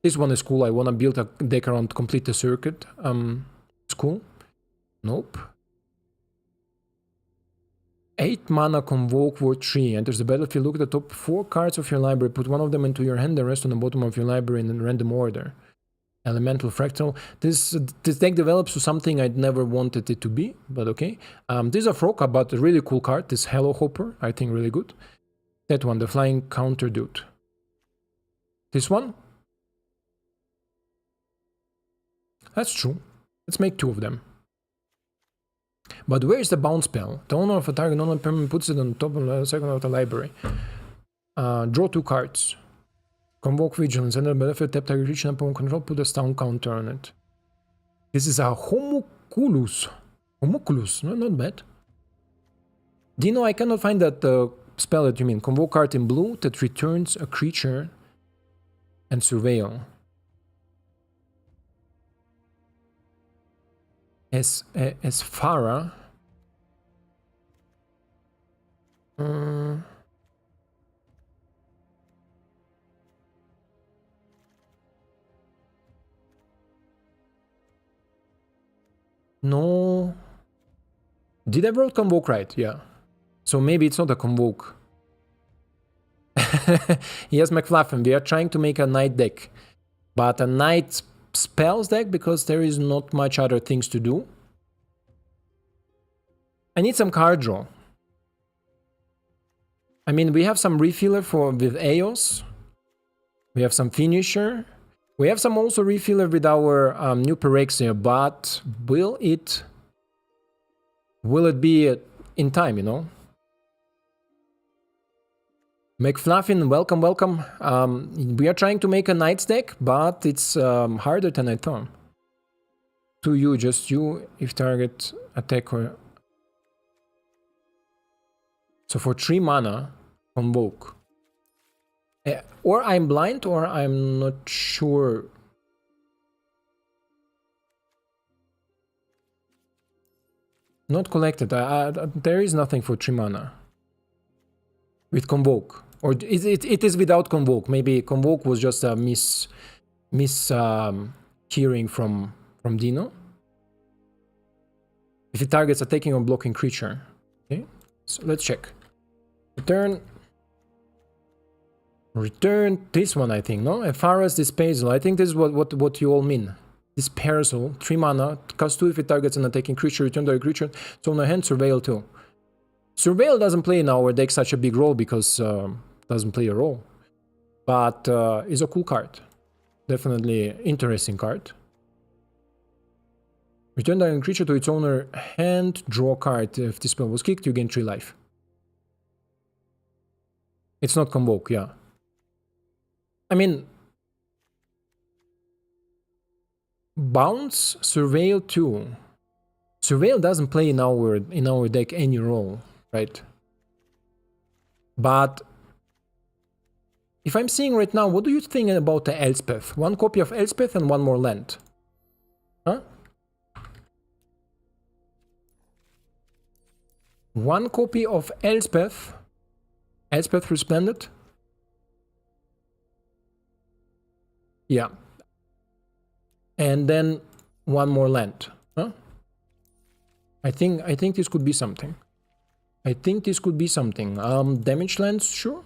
This one is cool. I wanna build a deck around complete the circuit. It's cool. Nope. 8 mana convoke worth 3. Enters the battlefield. Look at the top 4 cards of your library. Put one of them into your hand, the rest on the bottom of your library in random order. Elemental Fractal. This deck develops to something I'd never wanted it to be, but okay. This is a Froka, but a really cool card. This Hello Hopper, I think really good. That one, the Flying Counter Dude. This one? That's true. Let's make 2 of them. But where is the bounce spell? The owner of a target non-permanent puts it on top of the second of the library. Draw 2 cards. Convoke Vigilance. Enter the battlefield, tap target creature upon control, put a stun counter on it. This is a Homunculus. Homunculus, no, not bad. Dino, I cannot find that spell that you mean. Convoke card in blue that returns a creature and surveil. As Farah. No. Did I wrote convoke right? Yeah. So maybe it's not a convoke. Yes, McFluffin, we are trying to make a knight deck. But a knight spells deck because there is not much other things to do. I need some card draw. I mean, we have some refiller with Eos. We have some finisher. We have some also refiller with our new Pyrexia, but will it be in time, you know? McFluffin, welcome, welcome. We are trying to make a Knights deck, but it's harder than I thought. To you, just you, if target attack or... So for 3 mana, convoke. Or I'm blind, or I'm not sure. Not collected. There is nothing for 3 mana. With convoke. Or it is without convoke. Maybe convoke was just a hearing from Dino. If it targets attacking or blocking creature. Okay, so let's check. Return this one, I think, no? Farah's Disposal. I think this is what you all mean. This Parasol, 3 mana, cost 2 if it targets an attacking creature, return to a creature, so on the hand, Surveil too. Surveil doesn't play in our deck such a big role because doesn't play a role. But is a cool card. Definitely interesting card. Return target creature to its owner hand, draw a card. If this spell was kicked, you gain 3 life. It's not Convoke, yeah. I mean, Bounce, Surveil 2. Surveil doesn't play in our deck any role, right? But if I'm seeing right now, what do you think about the Elspeth? 1 copy of Elspeth and 1 more land. Huh? 1 copy of Elspeth. Elspeth Resplendent. Yeah. And then 1 more land. Huh? I think this could be something. I think this could be something. Damage lands, sure.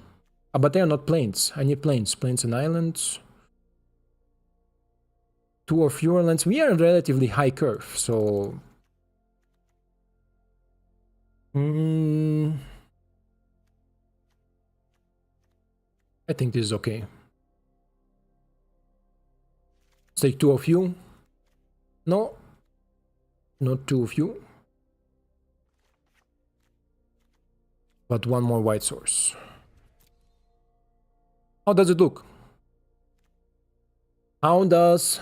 But they are not plains. I need plains. Plains and islands. 2 or fewer lands. We are a relatively high curve, so... I think this is okay. Let's take 2 of you. No. Not 2 of you. But 1 more white source. How does it look? How does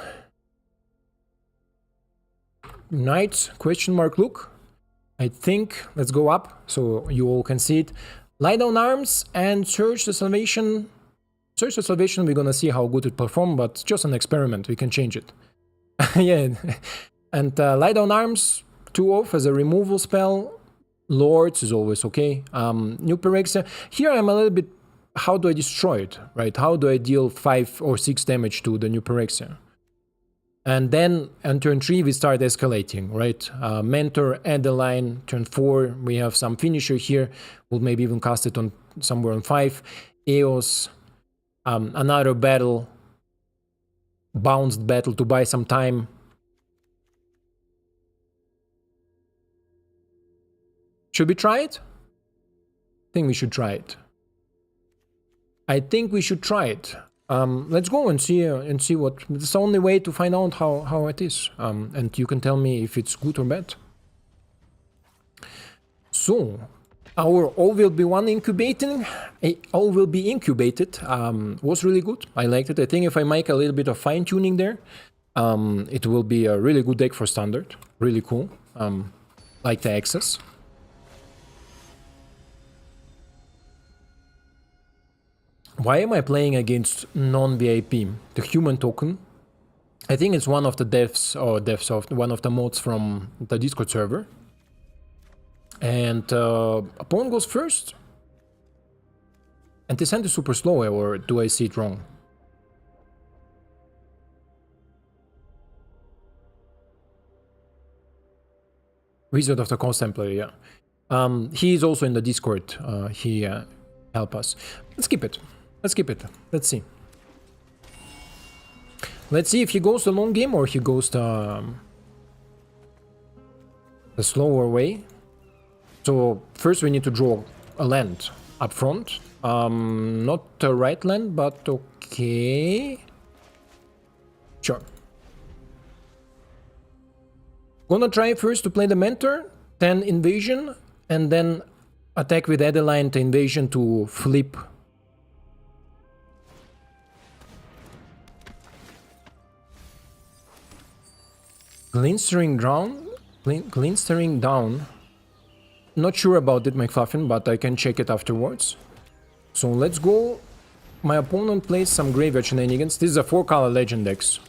Knights question mark look? I think, let's go up so you all can see it. Lie down arms and search the salvation. Search the salvation, we're gonna see how good it performs, but just an experiment, we can change it. Yeah, and lie down arms, 2 off as a removal spell. Lords is always okay. New Pyrexia. Here I'm a little bit, how do I destroy it, right? How do I deal 5 or 6 damage to the New Pyrexia? And then on turn 3 we start escalating, right? Mentor, Adeline, turn 4 we have some finisher here. We'll maybe even cast it on somewhere on 5. Eos, another battle, bounced battle to buy some time. Should we try it? I think we should try it. I think we should try it. Let's go and see what. It's the only way to find out how it is. And you can tell me if it's good or bad. So, our all will be incubated. Was really good. I liked it. I think if I make a little bit of fine tuning there, it will be a really good deck for standard. Really cool. Like the access. Why am I playing against non-VIP? The human token. I think it's one of the devs of one of the mods from the Discord server. And opponent goes first. And this hand is super slow, or do I see it wrong? Wizard of the Constantler, yeah. He is also in the Discord. He help us. Let's keep it. Let's keep it. Let's see. Let's see if he goes the long game or he goes the slower way. So first we need to draw a land up front. Not the right land, but okay. Sure. Gonna try first to play the Mentor, then Invasion, and then attack with Adeline the Invasion to flip. Glintering down. Not sure about it, McFuffin, but I can check it afterwards. So let's go. My opponent plays some graveyard shenanigans. This is a 4-color legend decks.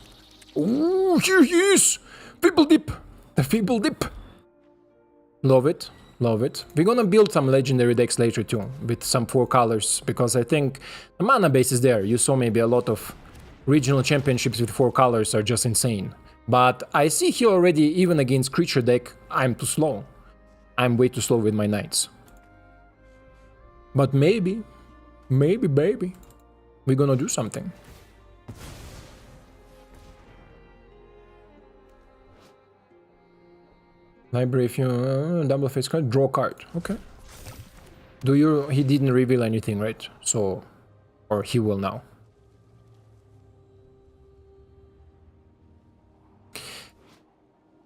Ooh, here he is! Feeble Dip! The Feeble Dip! Love it. Love it. We're gonna build some legendary decks later too, with some 4 colors, because I think the mana base is there. You saw maybe a lot of regional championships with 4 colors are just insane. But I see here already, even against creature deck, I'm too slow. I'm way too slow with my knights. But maybe, baby, we're gonna do something. Library, if you double face card, draw card. Okay. He didn't reveal anything, right? So, or he will now.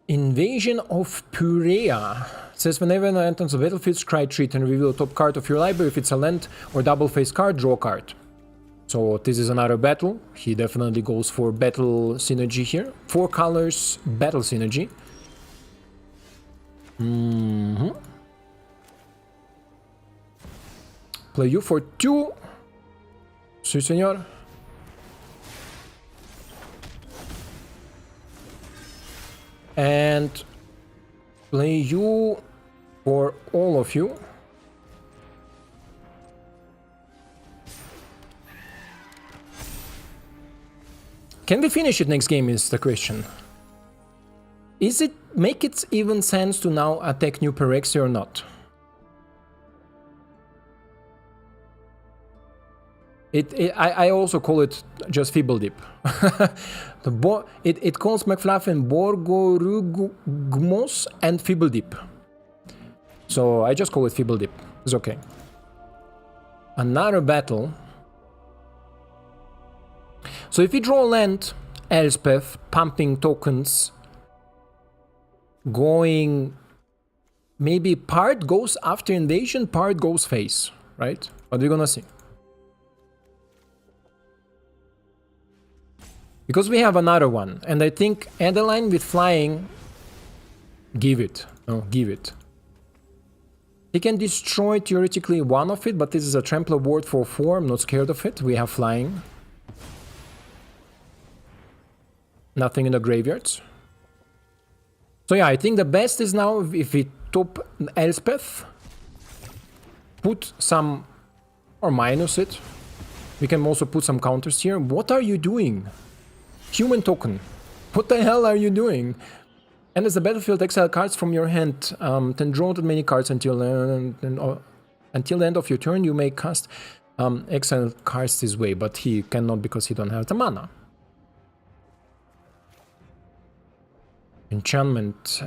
Invasion of Purea. It says whenever an enters the battlefield, scry treat and reveal top card of your library. If it's a land or double face card, draw card. So this is another battle. He definitely goes for battle synergy here. 4 colors, battle synergy. Play you for 2. Si, senor. And play you for all of you. Can we finish it next game is the question. Is it make it even sense to now attack New Perexia or not? I also call it just Feeble Dip. It calls McFluffin Borgorugmos and Feeble Dip. So I just call it Feeble Dip. It's okay. Another battle. So if we draw land, Elspeth, pumping tokens, going... Maybe part goes after invasion, part goes face, right? What are we gonna see? Because we have another one, and I think Adeline with flying, give it. No, give it. He can destroy theoretically one of it, but this is a trampler ward for 4, I'm not scared of it. We have flying. Nothing in the graveyards. So yeah, I think the best is now if we top Elspeth, put some, or minus it. We can also put some counters here. What are you doing? Human token. What the hell are you doing? And as the battlefield, exile cards from your hand. Then draw that many cards until the end of your turn. You may cast exile cards this way, but he cannot because he don't have the mana. Enchantment.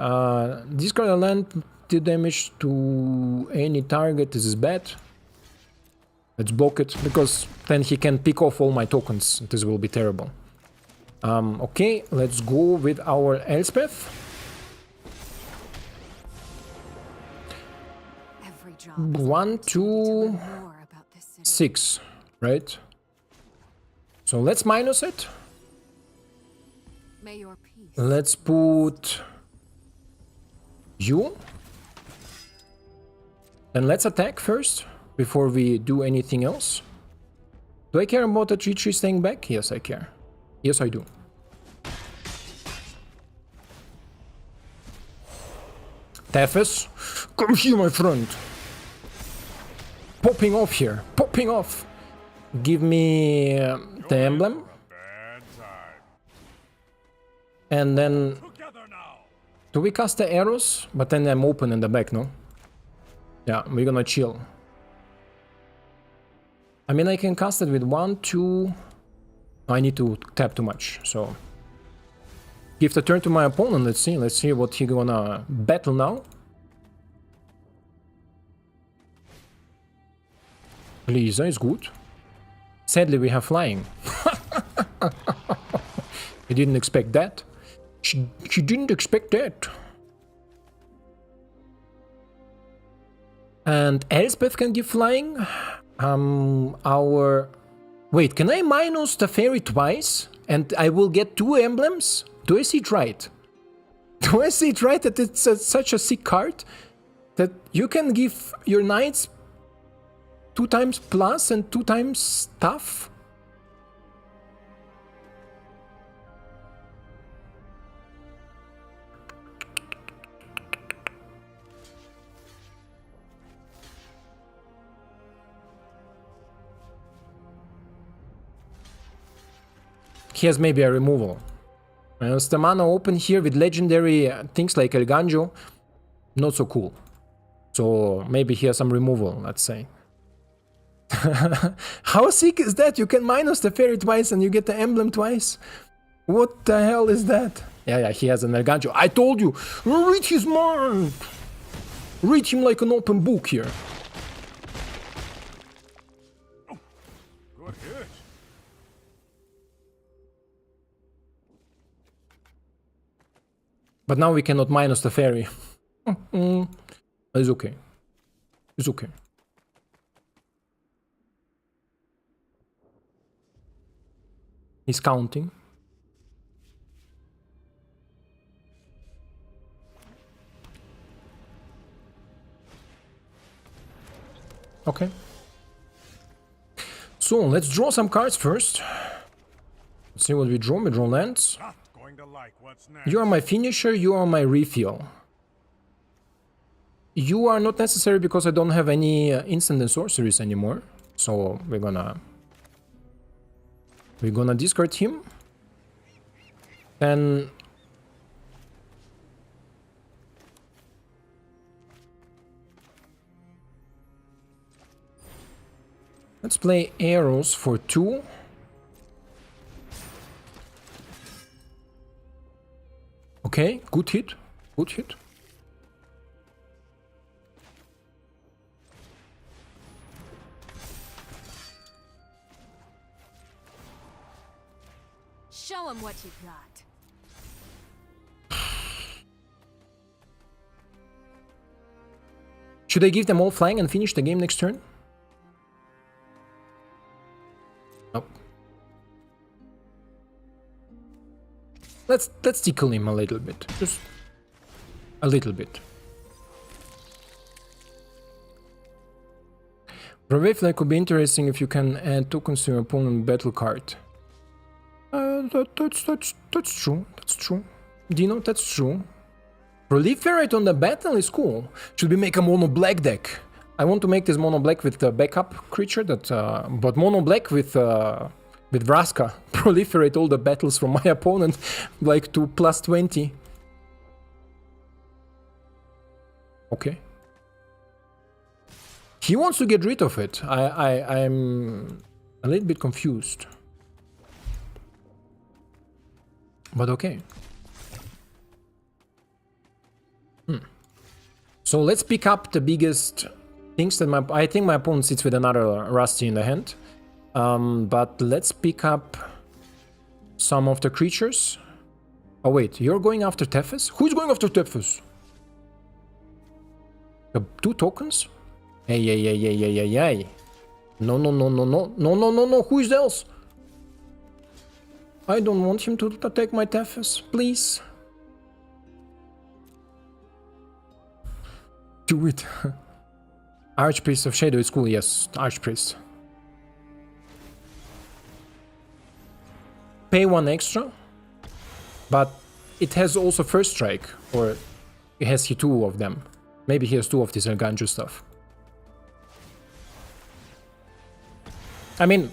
Discard a land, deal damage to any target. This is bad. Let's block it, because then he can pick off all my tokens. This will be terrible. Okay, let's go with our Elspeth. 1, 2, 6, right? So let's minus it. Let's put you. And let's attack first, before we do anything else. Do I care about the 3/3 staying back? Yes, I care. Yes, I do. Tethys, come here, my friend. Popping off here. Popping off. Give me the emblem. And then... Do we cast the arrows? But then I'm open in the back, no? Yeah, we're gonna chill. I mean, I can cast it with 1, 2... I need to tap too much, so... Give the turn to my opponent, let's see what he gonna battle now. Lisa is good. Sadly, we have flying. I didn't expect that. She didn't expect that. And Elspeth can give flying. Wait, can I minus the fairy twice? And I will get 2 emblems? Do I see it right? Do I see it right that it's such a sick card? That you can give your knights 2 times plus and 2 times stuff? He has maybe a removal. The mana open here with legendary things like El Ganjo, not so cool. So maybe he has some removal, let's say. How sick is that? You can minus the fairy twice and you get the emblem twice? What the hell is that? Yeah, he has an Gargantua. I told you, read his mind. Read him like an open book here. Good hit. But now we cannot minus the fairy. It's okay. It's okay. He's counting. Okay. So let's draw some cards first. Let's see what we draw. We draw lands. Not going to like what's next. You are my finisher, you are my refill. You are not necessary because I don't have any instant and sorceries anymore. So we're gonna discard him. Then let's play arrows for 2. Okay, good hit. Good hit. Show him what you got. Should I give them all flying and finish the game next turn? Nope. Let's tickle him a little bit. Just a little bit. Brave Flag could be interesting if you can add tokens to your opponent battle card. That's true. That's true. Dino, that's true. Proliferate on the battle is cool. Should we make a mono black deck? I want to make this mono black with the backup creature that, but mono black with Vraska. Proliferate all the battles from my opponent, like to +20. Okay. He wants to get rid of it. I'm a little bit confused. But okay. So let's pick up the biggest things that I think my opponent sits with another Rusty in the hand. But let's pick up some of the creatures. Oh wait, you're going after Tethys? Who's going after Tethys? The 2 tokens? Hey. No. Who is else? I don't want him to attack my Tethys, please. Do it. Archpriest of Shadow is cool, yes, Archpriest. Pay 1 extra, but it has also first strike, or has he 2 of them? Maybe he has 2 of this Gargantua stuff. I mean,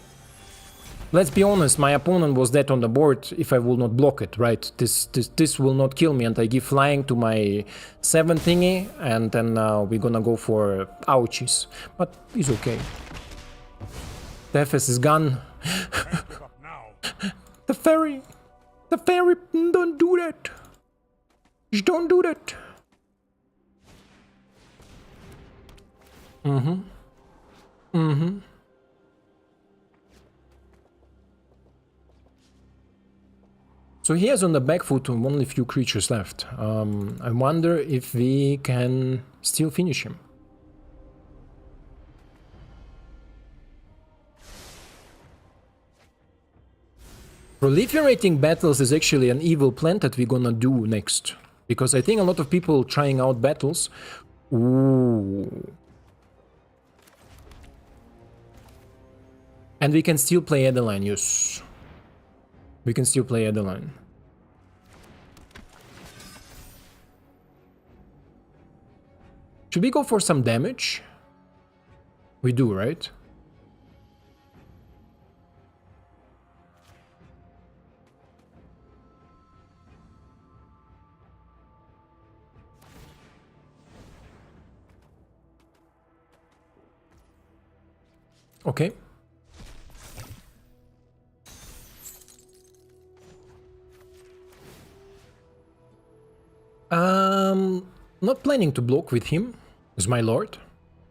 let's be honest, my opponent was dead on the board if I will not block it, right? This will not kill me, and I give flying to my 7 thingy, and then we're gonna go for ouchies. But it's okay. Tethys is gone. The fairy! The fairy! Don't do that! Just don't do that! So he has on the back foot only a few creatures left. I wonder if we can still finish him. Proliferating battles is actually an evil plan that we're gonna do next. Because I think a lot of people trying out battles. Ooh. And we can still play Adeline, yes. We can still play Adeline. Should we go for some damage? We do, right? Okay. Not planning to block with him as my lord.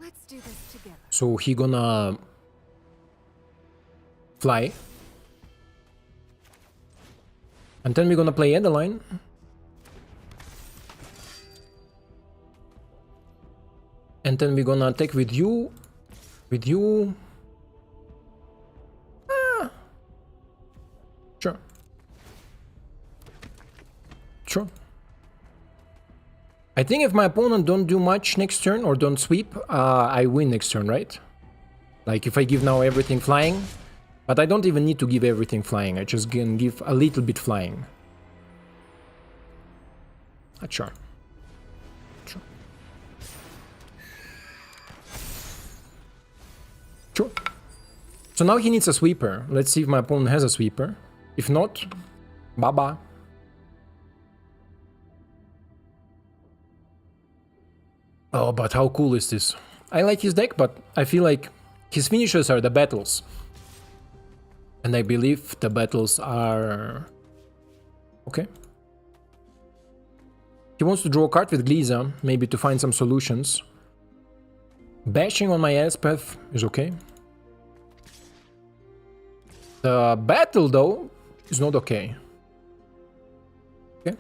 Let's do this together. So he gonna fly. And then we're gonna play Adeline. And then we're gonna attack with you. With you. Sure. Sure. I think if my opponent don't do much next turn or don't sweep, I win next turn, right? Like if I give now everything flying. But I don't even need to give everything flying. I just can give a little bit flying. Sure. Sure. Sure. So now he needs a sweeper. Let's see if my opponent has a sweeper. If not, bye-bye. Oh, but how cool is this? I like his deck, but I feel like his finishers are the battles. And I believe the battles are... Okay. He wants to draw a card with Gliza, maybe to find some solutions. Bashing on my Elspeth is okay. The battle, though, is not okay. Okay.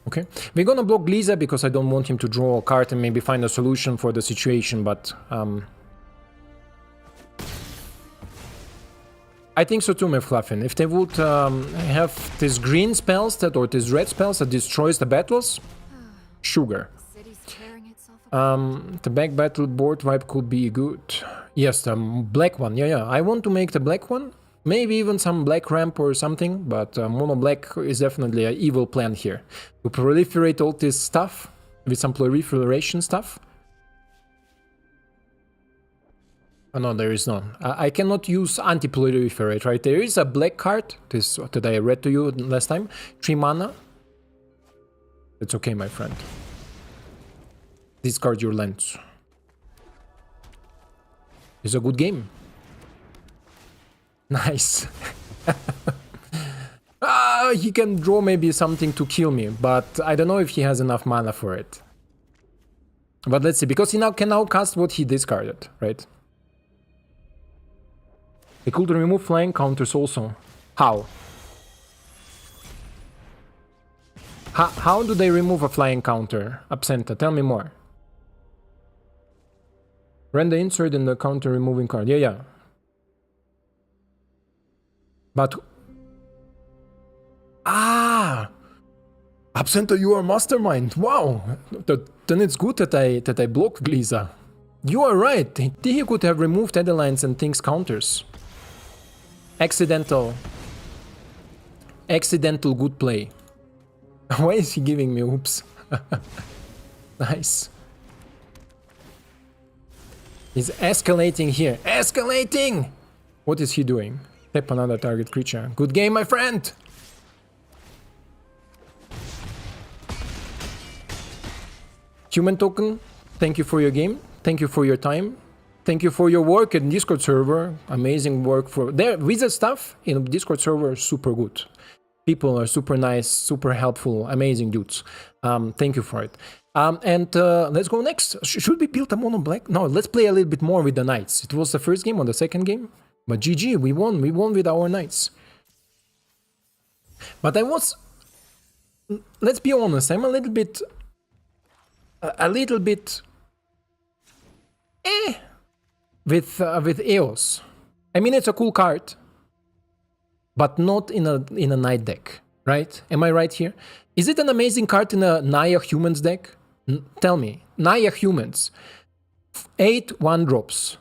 Okay, we're gonna block Gliza because I don't want him to draw a card and maybe find a solution for the situation, but I think so too, McFluffin. If they would have these green spells that or these red spells that destroys the battles, sugar. City's tearing itself apart. The back battle board vibe could be good. Yes, the black one. Yeah. I want to make the black one. Maybe even some black ramp or something, but mono black is definitely an evil plan here. To proliferate all this stuff with some proliferation stuff. Oh no, there is none. I cannot use anti-proliferate, right? There is a black card, this that I read to you last time. 3 mana. It's okay, my friend. Discard your lands. It's a good game. Nice. He can draw maybe something to kill me, but I don't know if he has enough mana for it. But let's see, because he can now cast what he discarded, right? He could remove flying counters also. How? How do they remove a flying counter? Absenta, tell me more. Render insert in the counter removing card. Yeah. But... Absenta, you are mastermind. Wow! Then it's good that I blocked Gliza. You are right. He could have removed Adelines and things counters. Accidental good play. Why is he giving me oops? Nice. He's escalating here. Escalating! What is he doing? Tap another target creature. Good game, my friend! Human token, thank you for your game. Thank you for your time. Thank you for your work in Discord server. Amazing work for... There, wizard stuff in Discord server, super good. People are super nice, super helpful, amazing dudes. Thank you for it. Let's go next. Should we build a mono black? No, let's play a little bit more with the knights. It was the first game or the second game. But GG, we won with our knights. But I was... Let's be honest, I'm a little bit with EOS. I mean, it's a cool card, but not in a knight deck, right? Am I right here? Is it an amazing card in a Naya Humans deck? Tell me. Naya Humans. 8 1-drops.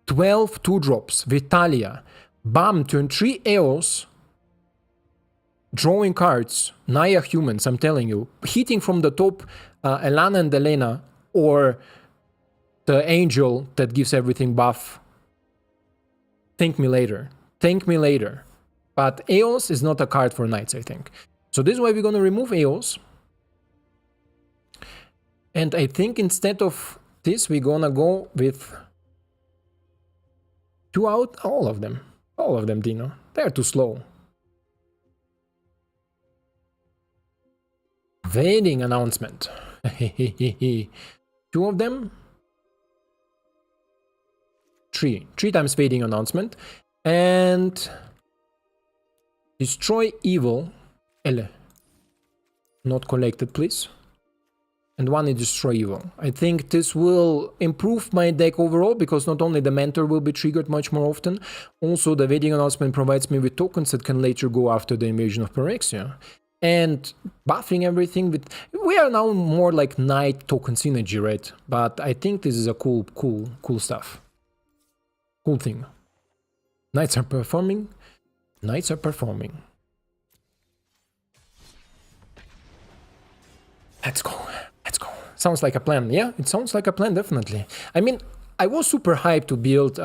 12 2-drops. Vitalia. Bam, turn 3 EOS. Drawing cards. Naya Humans, I'm telling you. Hitting from the top Elana and Elena, or the angel that gives everything buff. Thank me later. Thank me later. But EOS is not a card for knights, I think. So this is why we're gonna remove EOS. And I think instead of this, we're gonna go with all of them. All of them, Dino. They're too slow. Wedding announcement. 2 of them? 3. 3 times wedding announcement. And destroy evil. L. Not collected, please. And 1 is destroy evil. I think this will improve my deck overall, because not only the mentor will be triggered much more often, also the wedding announcement provides me with tokens that can later go after the invasion of Pyrexia. And buffing everything with... We are now more like knight token synergy, right? But I think this is a cool stuff. Cool thing. Knights are performing. Knights are performing. Let's go. Let's go. Sounds like a plan. Yeah, it sounds like a plan, definitely. I mean, I was super hyped to build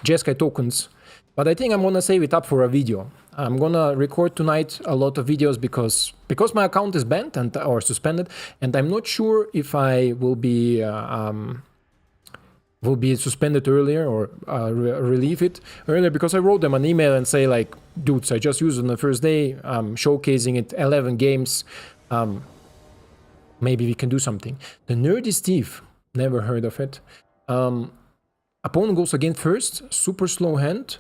Jeskai tokens, but I think I'm gonna save it up for a video. I'm gonna record tonight a lot of videos because my account is banned or suspended, and I'm not sure if I will be suspended earlier or relieve it earlier, because I wrote them an email and say like, dudes, I just used it on the first day, showcasing it 11 games. Maybe we can do something. The Nerdy Steve, never heard of it. Opponent goes again first, super slow hand.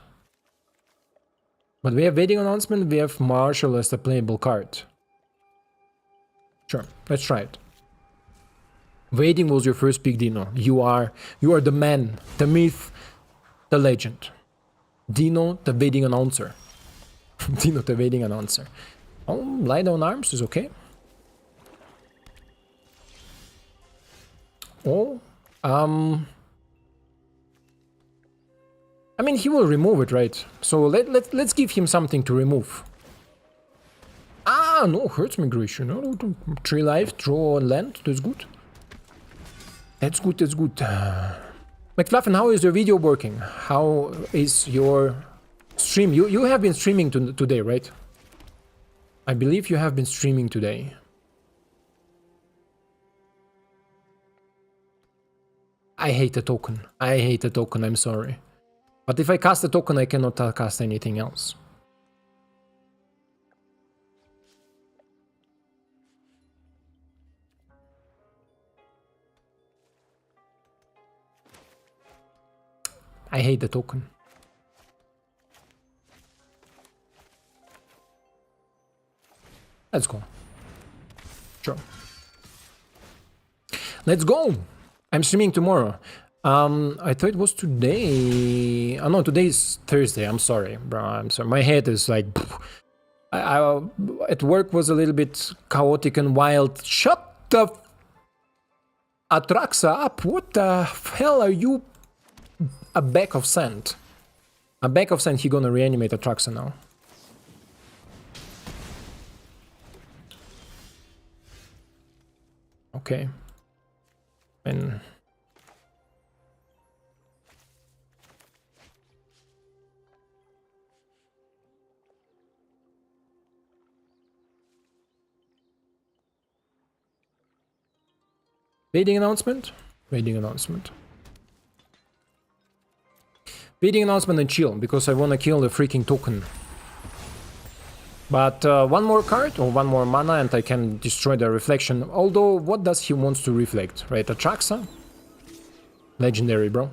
But we have wedding announcement, we have Marshall as the playable card. Sure, let's try it. Wedding was your first pick, Dino. You are the man, the myth, the legend. Dino, the wedding announcer. Dino, the wedding announcer. Oh, lie down arms is okay. Oh, I mean, he will remove it, right? So let's give him something to remove. Ah, no, Hurts Migration. No, 3 life, draw land. That's good. That's good, that's good. McFluffin, how is your video working? How is your stream? You have been streaming today, right? I believe you have been streaming today. I hate the token. I hate the token, I'm sorry. But if I cast a token, I cannot cast anything else. I hate the token. Let's go. Sure. Let's go! I'm streaming tomorrow. I thought it was today. Oh no, today is Thursday. I'm sorry, bro. I'm sorry. My head is like... I at work was a little bit chaotic and wild. Shut the... Atraxa up. What the hell are you... A bag of sand. A bag of sand, he gonna reanimate Atraxa now. Okay. And... Wedding announcement? Wedding announcement. Wedding announcement and chill, because I wanna kill the freaking token. But one more card or one more mana and I can destroy the reflection. Although, what does he wants to reflect? Right, Atraxa? Legendary, bro.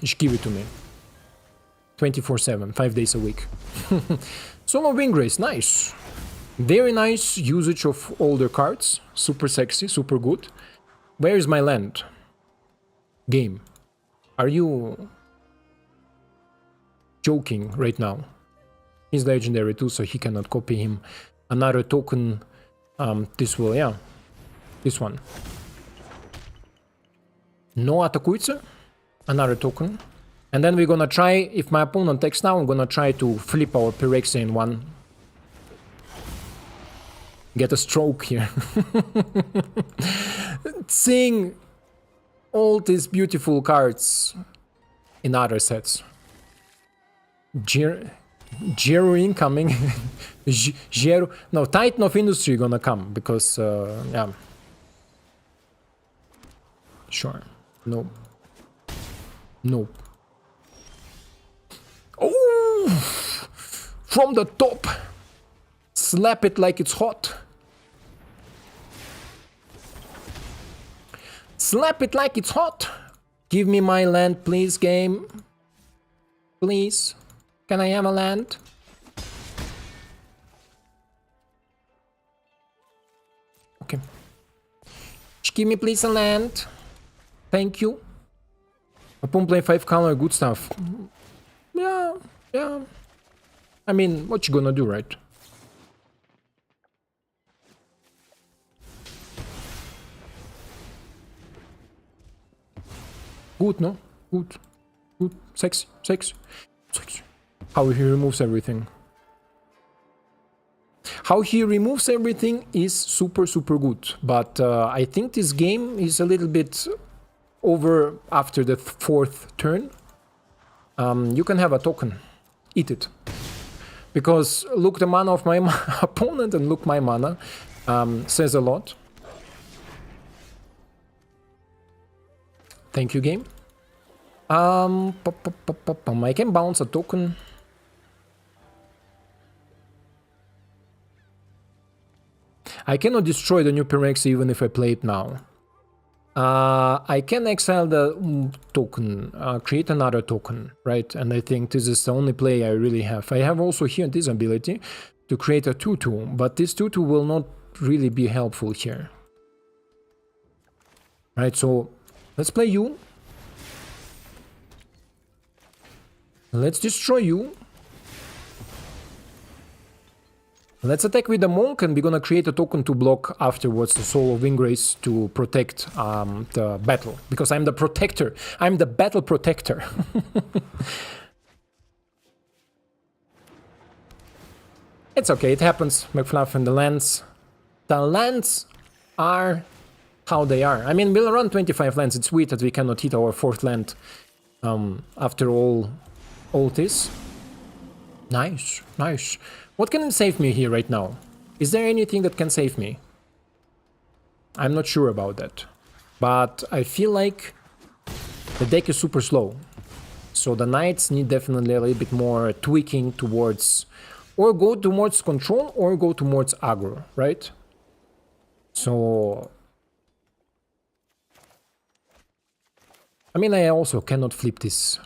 Just give it to me. 24/7, 5 days a week. Solo Winggrace, nice. Very nice usage of older cards. Super sexy, super good. Where is my land? Game. Are you joking right now? He's legendary too, so he cannot copy him. Another token. This will, yeah. This one. No атакуется. Another token. And then we're gonna try, if my opponent takes now, I'm gonna try to flip our Pyrexia in one. Get a stroke here. Seeing all these beautiful cards in other sets. Gero incoming. Gero. No, Titan of Industry gonna come because, yeah. Sure. No. No. Oh! From the top. Slap it like it's hot. Slap it like it's hot. Give me my land, please, game. Please. Can I have a land? Okay. Just give me, please, a land. Thank you. Upon play 5 color, good stuff. Yeah, yeah. I mean, what you gonna do, right? Good, no? Good. Good. Sexy. Sexy. Sexy. How he removes everything. How he removes everything is super, super good. But I think this game is a little bit over after the 4th turn. You can have a token. Eat it. Because look the mana of my opponent and look my mana. Says a lot. Thank you, game. I can bounce a token. I cannot destroy the new Pyrex even if I play it now. I can exile the token, create another token, right? And I think this is the only play I really have. I have also here this ability to create a 2-2, but this 2-2 will not really be helpful here. Right, so let's play you. Let's destroy you. Let's attack with the monk, and we're gonna create a token to block afterwards the Soul of Ingrace to protect the battle. Because I'm the protector. I'm the battle protector. It's okay, it happens, McFluff and the lands. The lands are how they are. I mean, we'll run 25 lands. It's weird that we cannot hit our 4th land after all this. Nice, nice. What can save me here right now? Is there anything that can save me? I'm not sure about that. But I feel like the deck is super slow. So the knights need definitely a little bit more tweaking towards... Or go towards control or go towards aggro, right? So... I mean, I also cannot flip this.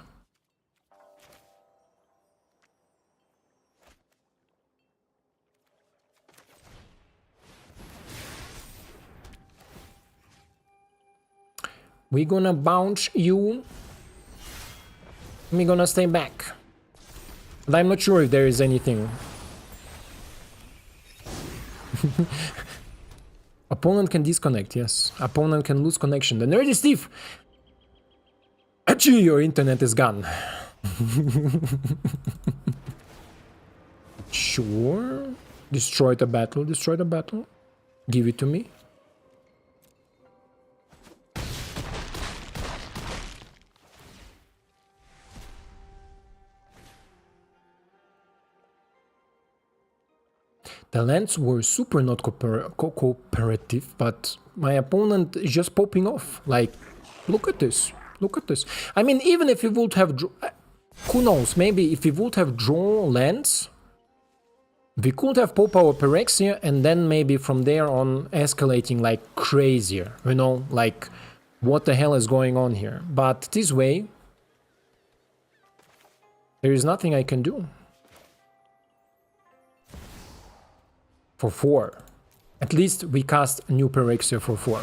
We're gonna bounce you. We're gonna stay back. But I'm not sure if there is anything. Opponent can disconnect, yes. Opponent can lose connection. The nerdy Steve! Achoo, your internet is gone. Sure. Destroy the battle, destroy the battle. Give it to me. The lands were super not cooperative, but my opponent is just popping off. Like, look at this. Look at this. I mean, even if he would have... Who knows? Maybe if he would have drawn lands, we could have pop our Pyrexia and then maybe from there on escalating like crazier. You know, like, what the hell is going on here? But this way, there is nothing I can do. For 4. At least we cast a new Pyrexia for 4.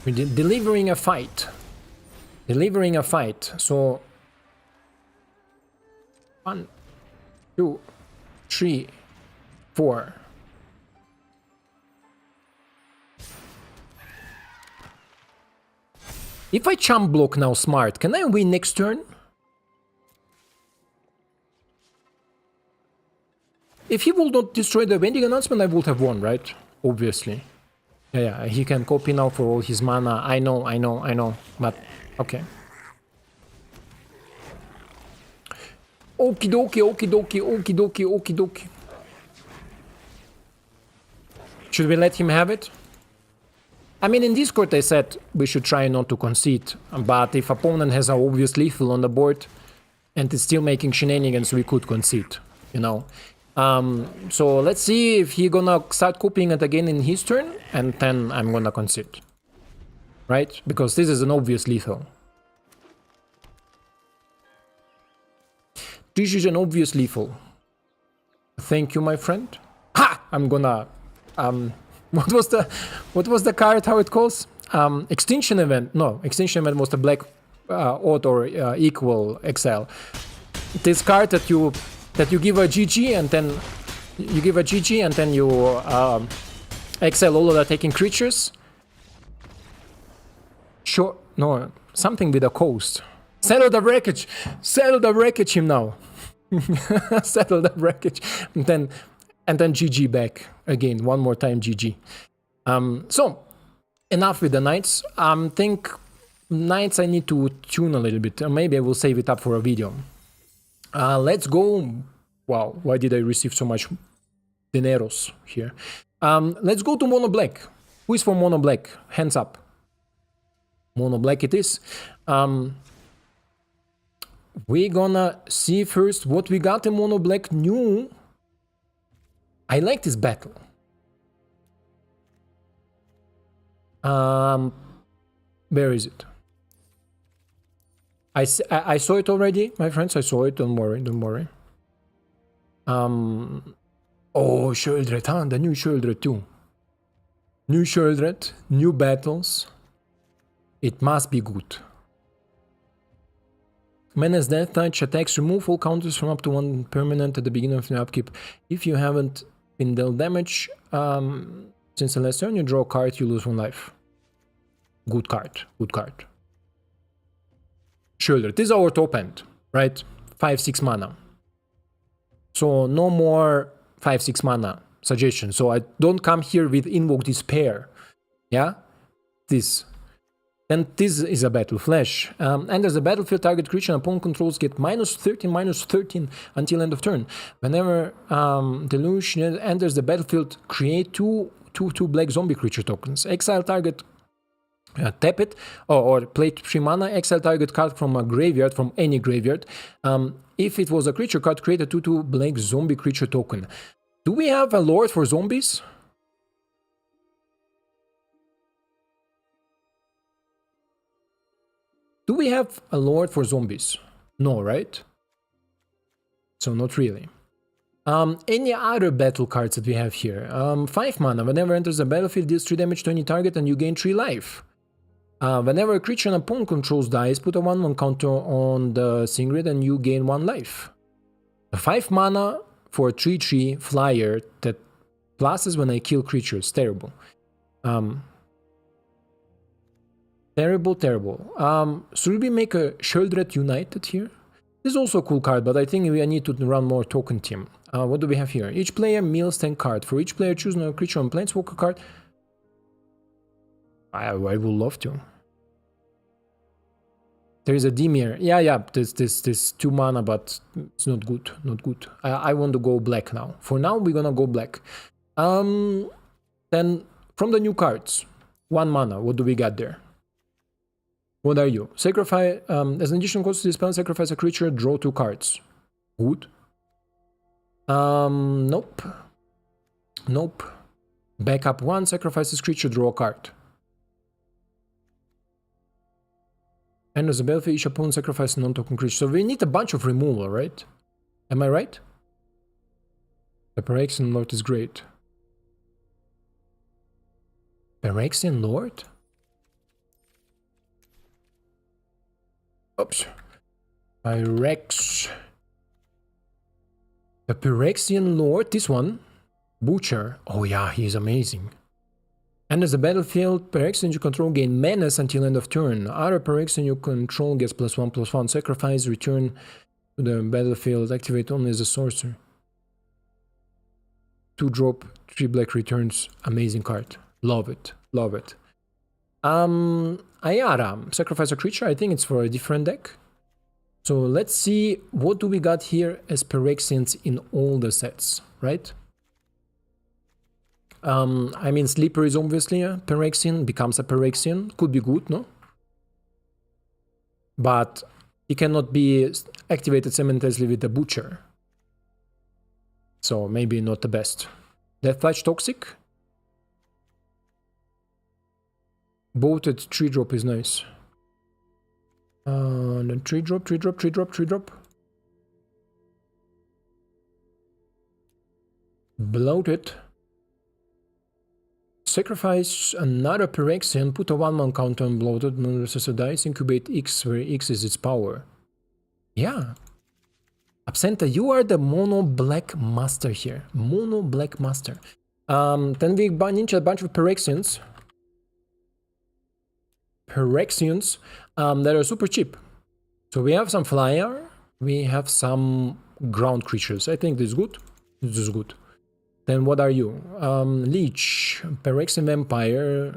We're delivering a fight. Delivering a fight. So 1, 2, 3, 4. If I chump block now smart, can I win next turn? If he will not destroy the vending announcement, I would have won, right? Obviously. Yeah, he can copy now for all his mana. I know. But, okay. Okie dokie. Should we let him have it? I mean, in Discord I said we should try not to concede. But if opponent has an obvious lethal on the board, and it's still making shenanigans, we could concede, you know. So let's see if he gonna start copying it again in his turn, and then I'm gonna concede. Right? Because this is an obvious lethal. This is an obvious lethal. Thank you, my friend. Ha! I'm gonna... what was the card, how it calls? Extinction event. No, extinction event was the black odd or equal exile. This card that you give a GG and then you give a GG and then you exile all of the attacking creatures. Sure, no, something with a coast. Settle the wreckage! Settle the wreckage him now! Settle the wreckage. And then GG back. Again, one more time GG. So, enough with the knights. Think knights I need to tune a little bit. Maybe I will save it up for a video. Let's go... Wow, why did I receive so much dineros here? Let's go to mono black. Who is for mono black? Hands up. Mono black it is. We're gonna see first what we got in mono black new. I like this battle. Where is it? I saw it already, my friends. I saw it. Don't worry, don't worry. Oh, Sheoldred, huh? The new Sheoldred too. New Sheoldred, new battles. It must be good. Menace Death Touch attacks remove all counters from up to one permanent at the beginning of the upkeep. If you haven't been dealt damage since the last turn, you draw a card, you lose 1 life. Good card, good card. Sheoldred, this is our top end, right? 5-6 mana. So no more 5-6 mana suggestion. So I don't come here with Invoke Despair. Yeah? This. And this is a battle flash. Enters the battlefield, target creature and opponent controls get -13 until end of turn. Whenever Delusion enters the battlefield, create two black zombie creature tokens. Exile target, tap it, or play 3 mana, exile target card from a graveyard, from any graveyard. If it was a creature card, create a 2/2 black zombie creature token. Do we have a lord for zombies? Do we have a lord for zombies? No, right? So not really. Any other battle cards that we have here? 5 mana. Whenever enters the battlefield, deals 3 damage to any target and you gain 3 life. Whenever a creature an opponent controls dies, put a 1/1 counter on the Singrid and you gain 1 life. 5 mana for a 3/3 flyer that pluses when I kill creatures. Terrible. Terrible. Should we make a Sheoldred United here? This is also a cool card, but I think we need to run more token team. What do we have here? Each player mills 10 cards. For each player, choose a creature on Planeswalker card. I would love to. There is a Dimir. Yeah. This 2 mana, but it's not good. Not good. I want to go black now. For now, we're gonna go black. Then from the new cards, 1 mana. What do we got there? What are you? Sacrifice. As an additional cost to this spell, sacrifice a creature. Draw 2 cards. Good. Nope. Back up 1. Sacrifice this creature. Draw a card. And as a battlefield, each opponent sacrifices a non-token creature. So we need a bunch of removal, right? Am I right? The Phyrexian Lord is great. Phyrexian Lord? Oops. The Phyrexian Lord, this one. Butcher. Oh yeah, he is amazing. And as a battlefield, Phyrexian you control gain menace until end of turn. Other Phyrexian you control gets +1/+1. Sacrifice, return to the battlefield, activate only as a sorcerer. 2 drop, 3 black returns. Amazing card. Love it. Ayara, sacrifice a creature. I think it's for a different deck. So let's see what do we got here as Phyrexians in all the sets, right? I mean, Sleeper is obviously a Phyrexian, becomes a Phyrexian. Could be good, no? But he cannot be activated simultaneously with the Butcher. So maybe not the best. Death Touch Toxic. Bolted 3-drop is nice. Then 3-drop, 3-drop, 3-drop, 3-drop. Bloated. Sacrifice another Pyrexian, put a 1-man counter on Bloated, versus a dice, incubate X, where X is its power. Yeah. Absenta, you are the mono black master here. Mono black master. Then we ninja a bunch of Pyrexians. That are super cheap. So we have some flyer, we have some ground creatures. I think this is good. This is good. Then what are you? Leech, Pyrexian Vampire,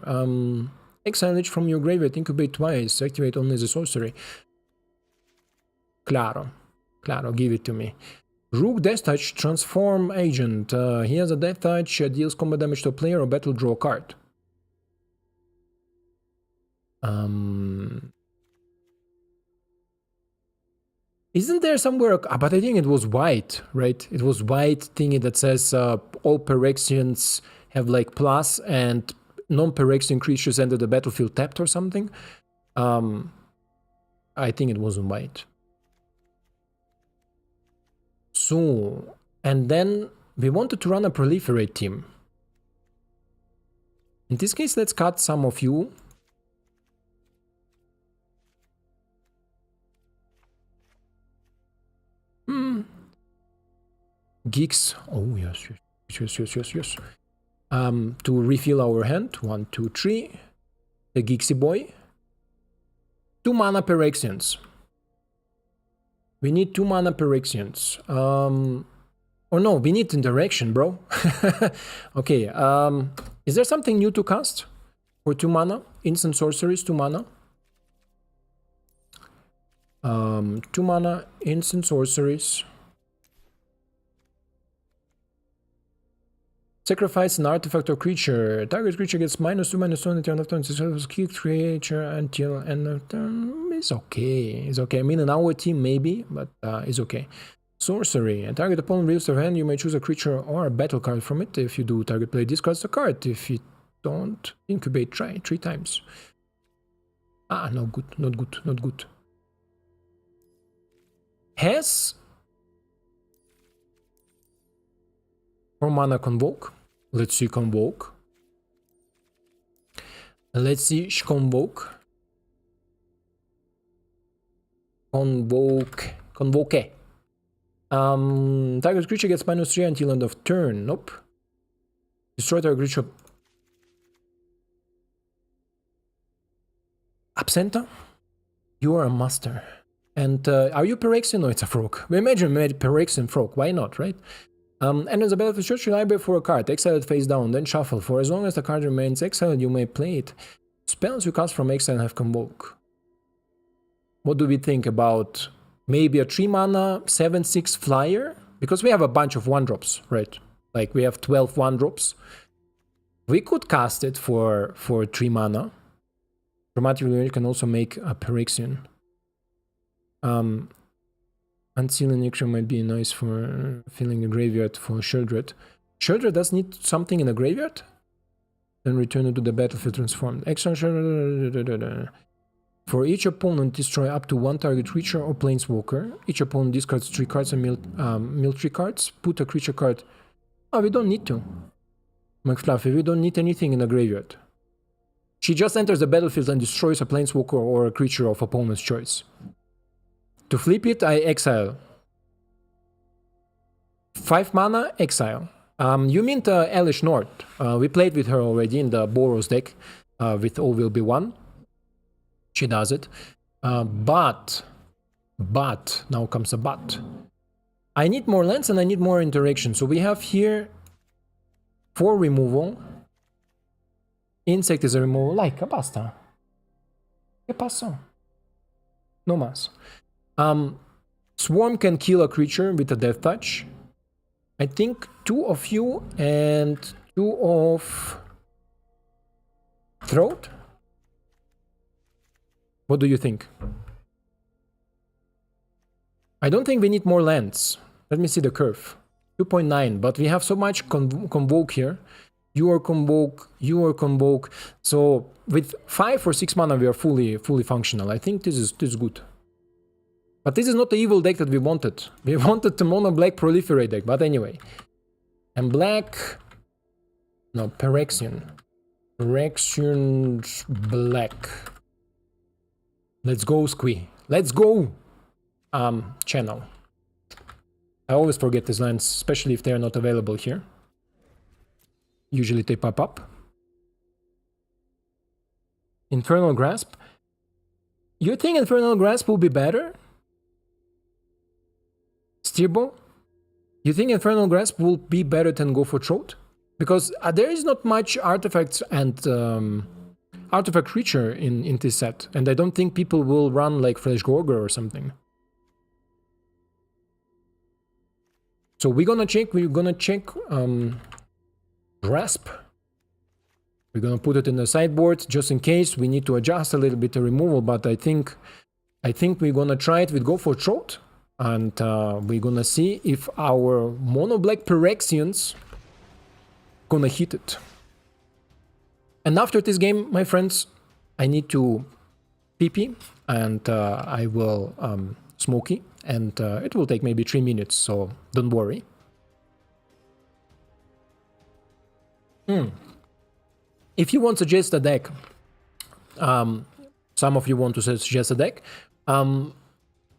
exile Leech from your graveyard, incubate twice, activate only the sorcery. Claro, give it to me. Rook Death Touch, Transform Agent. He has a Death Touch, deals combat damage to a player or battle, draw a card. Isn't there somewhere, but I think it was white, right? It was white thingy that says all Pyrexians have like plus and non-Pyrexian creatures enter the battlefield tapped or something. I think it was in white. So, and then we wanted to run a proliferate team. In this case, let's cut some of you. Geeks. Oh, yes. To refill our hand. 1, 2, 3. The Geeksy boy. 2 mana Pyrexians. We need 2 mana Pyrexians. Or no, we need interaction, bro. Okay. Is there something new to cast? For 2 mana? Instant sorceries, 2 mana. 2 mana, instant sorceries. Sacrifice an artifact or creature. Target creature gets -2/-2 on the turn of turn. Kill creature until end of turn. It's okay. It's okay. I mean, in our team maybe, but it's okay. Sorcery. A target opponent reveals their hand. You may choose a creature or a battle card from it. If you do, target player discards the card. If you don't, incubate try 3 times. No good. Not good. Not good. Has 4 mana Convoke. Let's see Convoke. Let's see Convoke. Convoke. Target creature gets -3 until end of turn. Nope. Destroy target creature. Absenta, you are a master. And are you Pyrexian? No, it's a frog. We imagine Pyrexian frog. Why not, right? And as a battlefield, search your library for a card. Exile it face down, then shuffle. For as long as the card remains exiled, you may play it. Spells you cast from exile have Convoke. What do we think about maybe a 3 mana 7/6 flyer? Because we have a bunch of 1-drops, right? Like we have 12 1-drops. We could cast it for 3 mana. Dramatic Reveal can also make a Pyrexian. Unsealing Nectar might be nice for filling the graveyard for Sheldred. Sheldred does need something in the graveyard? Then return it to the battlefield transformed. Extra Sheldred. For each opponent, destroy up to 1 target creature or planeswalker. Each opponent discards 3 cards and mill 3 cards. Put a creature card. Oh, we don't need to. McFluffy, we don't need anything in the graveyard. She just enters the battlefield and destroys a planeswalker or a creature of opponent's choice. To flip it, I exile. 5 mana, exile. You mean Elish Nord. We played with her already in the Boros deck with All Will Be One. She does it. But, now comes a but. I need more lands and I need more interaction. So we have here 4 removal. Insect is a removal. Like, basta. Che passo? No mas. Swarm can kill a creature with a Death Touch. I think 2 of you and 2 of Throat. What do you think? I don't think we need more lands. Let me see the curve. 2.9, but we have so much convoke here. You are convoke. So with 5 or 6 mana we are fully functional. I think this is good. But this is not the evil deck that we wanted. We wanted the mono black proliferate deck, but anyway. And black, no, Phyrexian black. Let's go, Squee. Let's go. Channel. I always forget these lands, especially if they are not available here. Usually they pop up. Infernal Grasp. You think Infernal Grasp will be better? Steerbo? You think Infernal Grasp will be better than Go for Throat? Because there is not much artifacts and artifact creature in this set, and I don't think people will run like Flesh Gorger or something. So we're gonna check Grasp. We're gonna put it in the sideboard just in case we need to adjust a little bit the removal, but I think we're gonna try it with Go for Throat, and we're gonna see if our mono black Phyrexians gonna hit it. And after this game, my friends, I need to PP, and I will smoky, and it will take maybe 3 minutes, so don't worry. If you want to suggest a deck, some of you want to suggest a deck,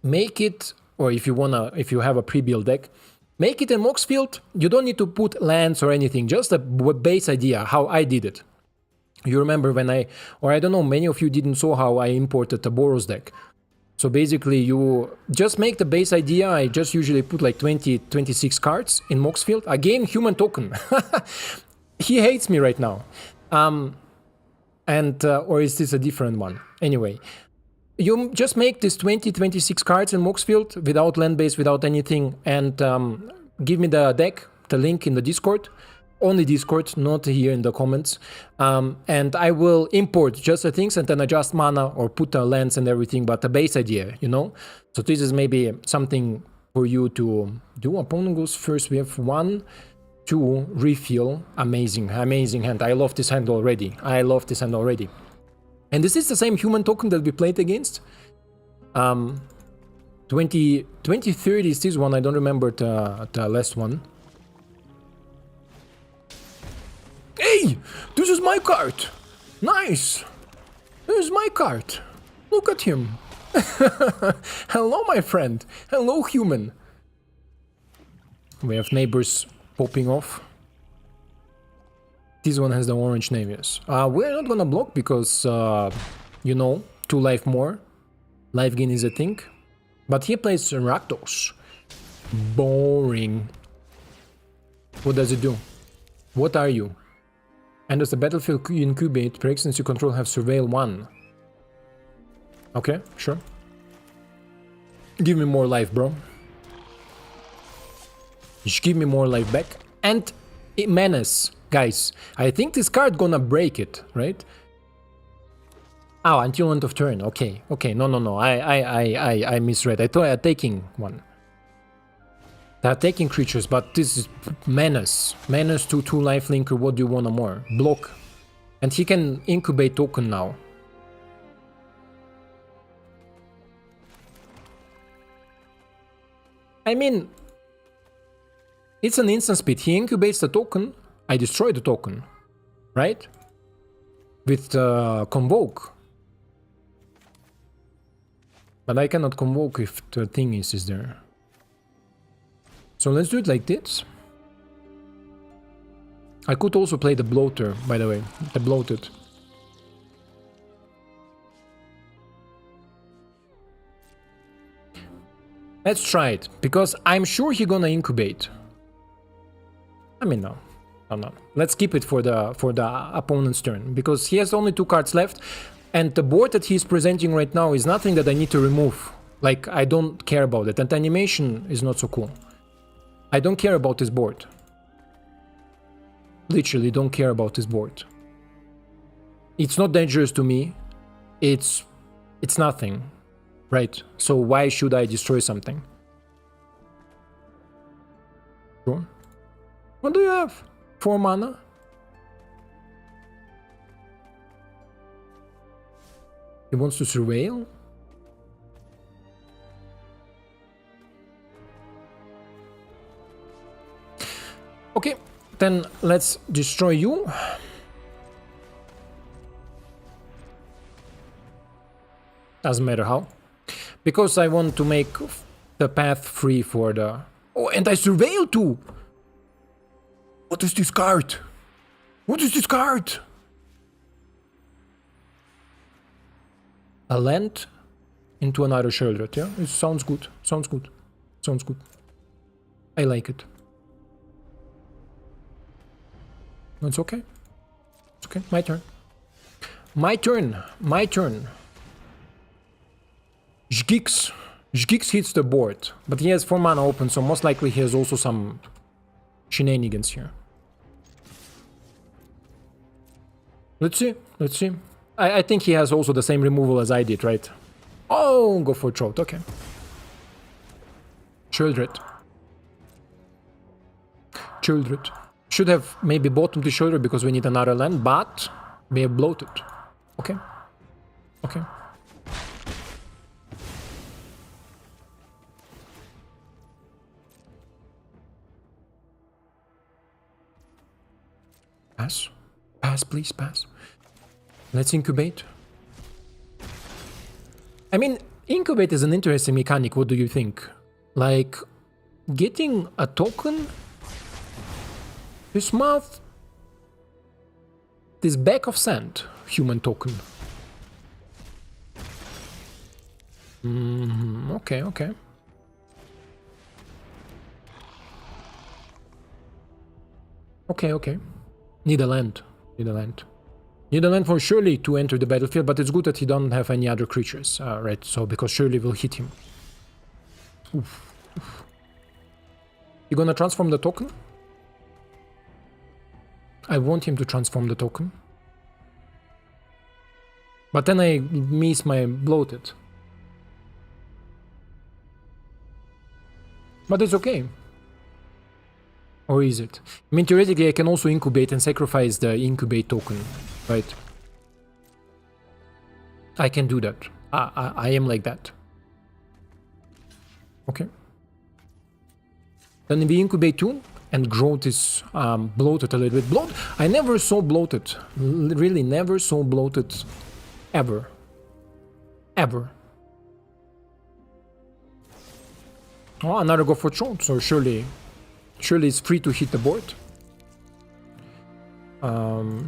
make it, or if you have a pre-built deck, make it in Moxfield. You don't need to put lands or anything, just a base idea, how I did it. You remember when I don't know, many of you didn't saw how I imported the Boros deck. So basically you just make the base idea. I just usually put like 26 cards in Moxfield. Again, human token. He hates me right now. Or is this a different one? Anyway, you just make this 26 cards in Moxfield without land base, without anything, and give me the deck, the link in the Discord. Only Discord, not here in the comments. And I will import just the things and then adjust mana or put the lands and everything, but the base idea, you know? So this is maybe something for you to do. Opponent goes first. We have 1, 2, refill. Amazing hand. I love this hand already. And this is the same human token that we played against. 2030 is this one. I don't remember the last one. Hey, this is my card. Nice. This is my card. Look at him. Hello, my friend. Hello, human. We have neighbors popping off. This one has the orange name, yes. We're not gonna block because, you know, 2 life more. Life gain is a thing. But he plays Rakdos. Boring. What does it do? What are you? And as the battlefield incubate, Phyrexians you control have surveil 1. Okay, sure. Give me more life, bro. Just give me more life back. And menace, guys. I think this card gonna break it, right? Oh, until end of turn. Okay. No. I misread. I thought I had taking one. They are taking creatures, but this is menace. Menace to 2 life linker. What do you want more? Block. And he can incubate token now. I mean, it's an instant speed. He incubates the token. I destroy the token. Right? With convoke. But I cannot convoke if the thing is there. So let's do it like this. I could also play the bloater, by the way. The bloated. Let's try it, because I'm sure he's gonna incubate. I mean, no. Let's keep it for the opponent's turn, because he has only 2 cards left, and the board that he's presenting right now is nothing that I need to remove. Like, I don't care about it, and the animation is not so cool. I don't care about this board. Literally don't care about this board. It's not dangerous to me. It's nothing. Right? So why should I destroy something? Sure. What do you have? 4 mana? He wants to surveil? Okay, then let's destroy you. Doesn't matter how. Because I want to make the path free for the... Oh, and I surveil too! What is this card? What is this card? A land into another Sheldred, yeah? It sounds good. Sounds good. Sounds good. I like it. It's okay. It's okay. My turn. My turn. My turn. Zgix. Zgix hits the board, but he has 4 mana open, so most likely he has also some shenanigans here. Let's see. Let's see. I think he has also the same removal as I did, right? Oh, go for Trout. Okay. Sheldred. Sheldred. Should have maybe bottomed the shoulder because we need another land, but we have bloated. Okay. Okay. Pass. Pass, please, pass. Let's incubate. I mean, incubate is an interesting mechanic. What do you think? Like, getting a token... This mouth... This back of sand human token. Okay, okay. Okay, okay. Need a land. Need a land. Need a land for Shirley to enter the battlefield, but it's good that he don't have any other creatures, right? So, because Shirley will hit him. Oof. Oof. You gonna transform the token? I want him to transform the token. But then I miss my bloated. But it's okay. Or is it? I mean, theoretically I can also incubate and sacrifice the incubate token, right? I can do that. I am like that. Okay. Then we incubate too, and growth is bloated a little bit. Bloat. I never saw bloated. Really, never saw bloated. Ever. Ever. Oh, another go for Tron, so surely it's free to hit the board.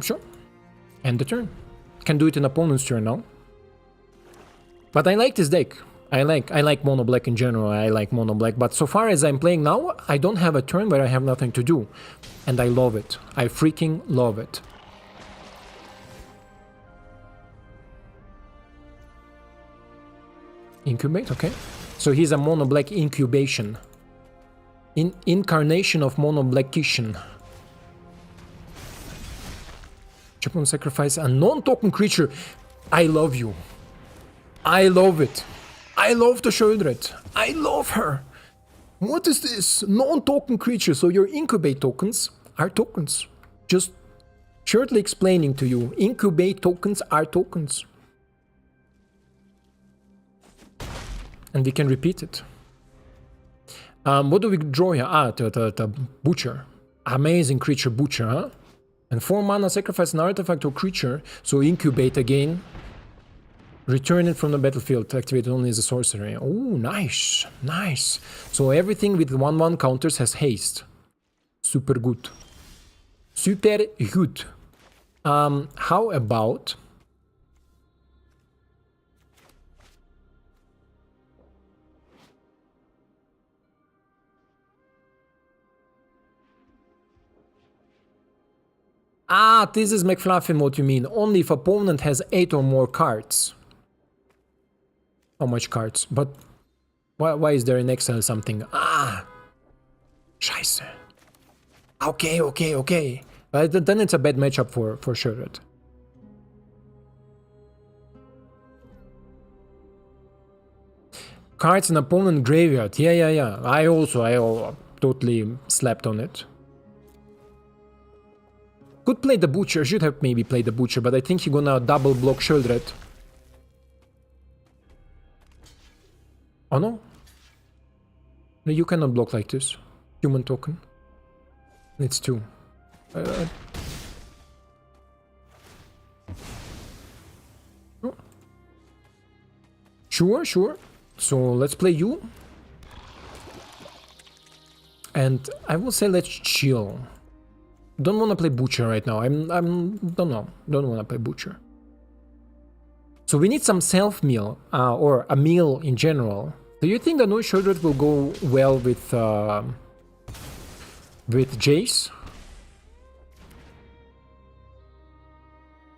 Sure. End the turn. Can do it in opponent's turn now. But I like this deck. I like mono black in general. I like mono black. But so far as I'm playing now, I don't have a turn where I have nothing to do. And I love it. I freaking love it. Incubate, okay. So he's a mono black incubation. Incarnation of mono blackician. Chip on sacrifice a non-token creature. I love you. I love it. I love the Sheldred. I love her. What is this? Non-token creature. So your incubate tokens are tokens. Just shortly explaining to you. Incubate tokens are tokens. And we can repeat it. What do we draw here? The Butcher. Amazing creature, Butcher, huh? And 4 mana, sacrifice an artifact or creature. So incubate again. Return it from the battlefield. Activate it only as a sorcery. Oh, nice. Nice. So everything with 1/1 counters has haste. Super good. Super good. How about... this is McFluffin what you mean. Only if opponent has 8 or more cards. How much cards? But why is there in exile something? Scheiße. Okay. Then it's a bad matchup for Sheldred. Cards in opponent graveyard. Yeah. I totally slept on it. Could play the Butcher, should have maybe played the Butcher, but I think he gonna double block Shieldred. Oh no? No, you cannot block like this. Human token. It's 2. Oh. Sure, sure. So let's play you. And I will say let's chill. Don't wanna play Butcher right now. Don't know. Don't wanna play Butcher. So we need some self-meal, or a meal in general. Do you think the no Shieldred will go well with Jace?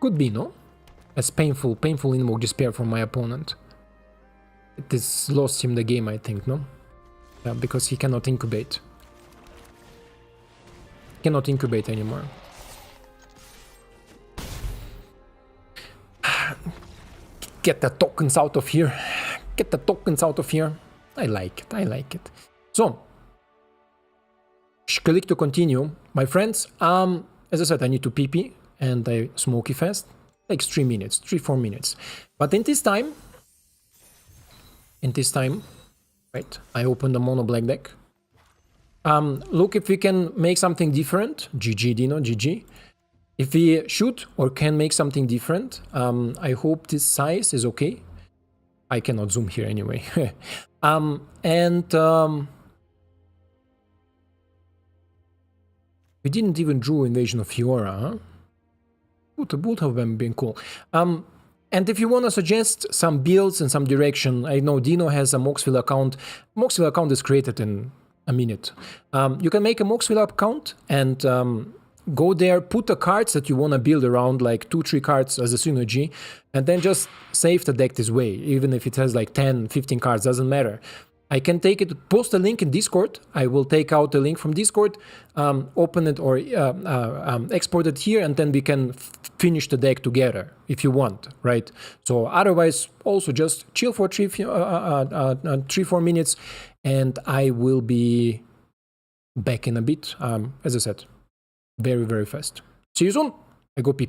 Could be, no? As painful invoke despair from my opponent. It has lost him the game, I think, no? Yeah, because he cannot incubate. Cannot incubate anymore. Get the tokens out of here. Get the tokens out of here. I like it. I like it. So, click to continue. My friends, as I said, I need to PP and I smoky fast. Takes 3 minutes, 3-4 minutes. But in this time, right, I open the mono black deck. Look if we can make something different. GG, Dino, GG. If we should or can make something different, I hope this size is okay. I cannot zoom here anyway. We didn't even draw Invasion of Fiora, huh? Would have been cool. And if you want to suggest some builds and some direction, I know Dino has a Moxville account. Moxville account is created in a minute. You can make a Moxville account and go there, put the cards that you want to build around, like 2-3 cards as a synergy, and then just save the deck this way, even if it has like 10-15 cards, doesn't matter. I can take it, post a link in Discord. I will take out the link from Discord, open it or export it here, and then we can finish the deck together if you want, right? So otherwise, also just chill for 3-4 minutes, and I will be back in a bit. As I said, very, very fast. See you soon. I go pee.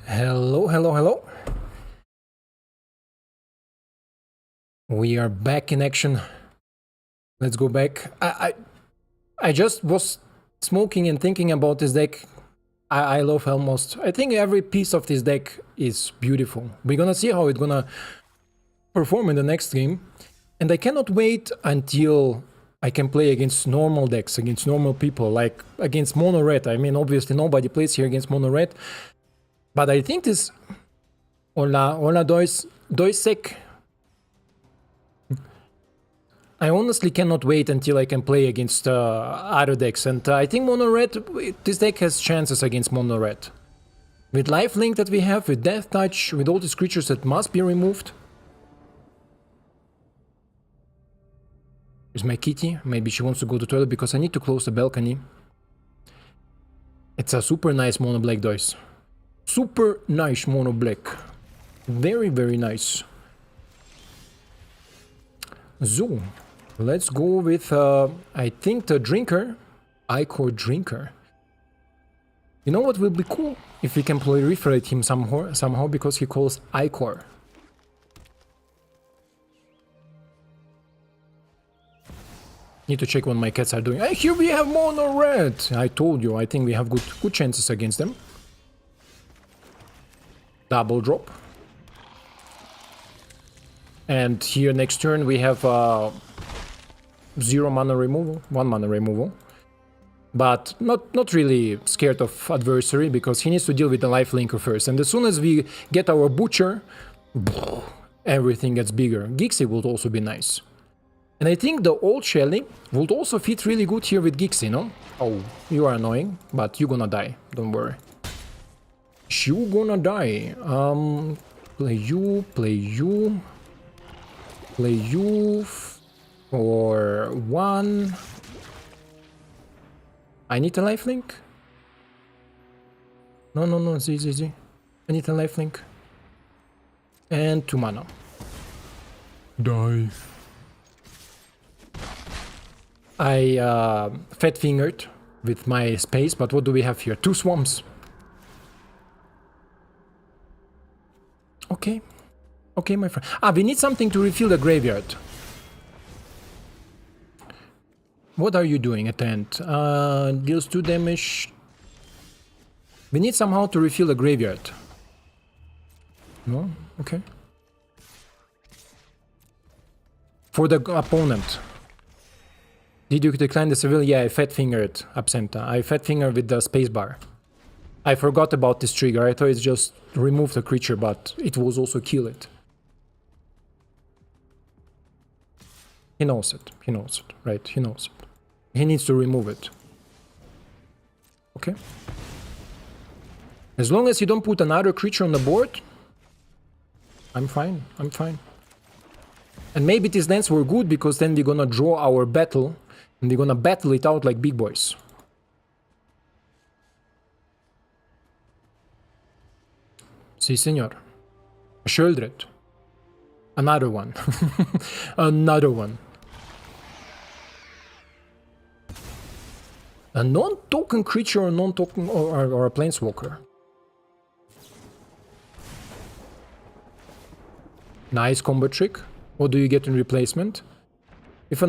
Hello, hello, hello. We are back in action. Let's go back. I just was smoking and thinking about this deck. I love almost. I think every piece of this deck is beautiful. We're gonna see how it's gonna perform in the next game. And I cannot wait until I can play against normal decks, against normal people, like against Mono Red. I mean, obviously nobody plays here against Mono Red. But I think this... Hola, dois sec. I honestly cannot wait until I can play against other decks, and I think Mono Red, this deck has chances against Mono Red. With Lifelink that we have, with Death Touch, with all these creatures that must be removed. Here's my kitty, maybe she wants to go to the toilet because I need to close the balcony. It's a super nice Mono Black dice. Super nice Mono Black. Very, very nice. So, let's go with, I think the Drinker. Ichor Drinker. You know what will be cool? If we can proliferate him somehow because he calls Ichor. Need to check what my cats are doing. Hey, here we have Mono Red! I told you, I think we have good chances against them. Double drop. And here next turn we have 0 mana removal, 1 mana removal. But not really scared of adversary because he needs to deal with the life linker first. And as soon as we get our butcher, everything gets bigger. Gixie would also be nice. And I think the old Shelly would also fit really good here with Gixie, no? Oh, you are annoying, but you're gonna die, don't worry. You gonna die. Play you, play you. Play you for 1. I need a lifelink. No, Z. I need a lifelink. And 2 mana. Die. I fat fingered with my space, but what do we have here? 2 swamps. Okay. Okay, my friend. We need something to refill the graveyard. What are you doing at the end? Deals 2 damage. We need somehow to refill the graveyard. No? Okay. For the opponent. Did you decline the civil? Yeah, I fat fingered Absenta. I fat fingered with the spacebar. I forgot about this trigger. I thought it's just remove the creature, but it was also kill it. He knows it, right? He knows it. He needs to remove it. Okay. As long as you don't put another creature on the board, I'm fine, And maybe these lands were good because then we're gonna draw our battle and we're gonna battle it out like big boys. Si, senor. Sheldred. Another one. Another one. A non-token creature or non-token or a planeswalker. Nice combo trick. What do you get in replacement? If a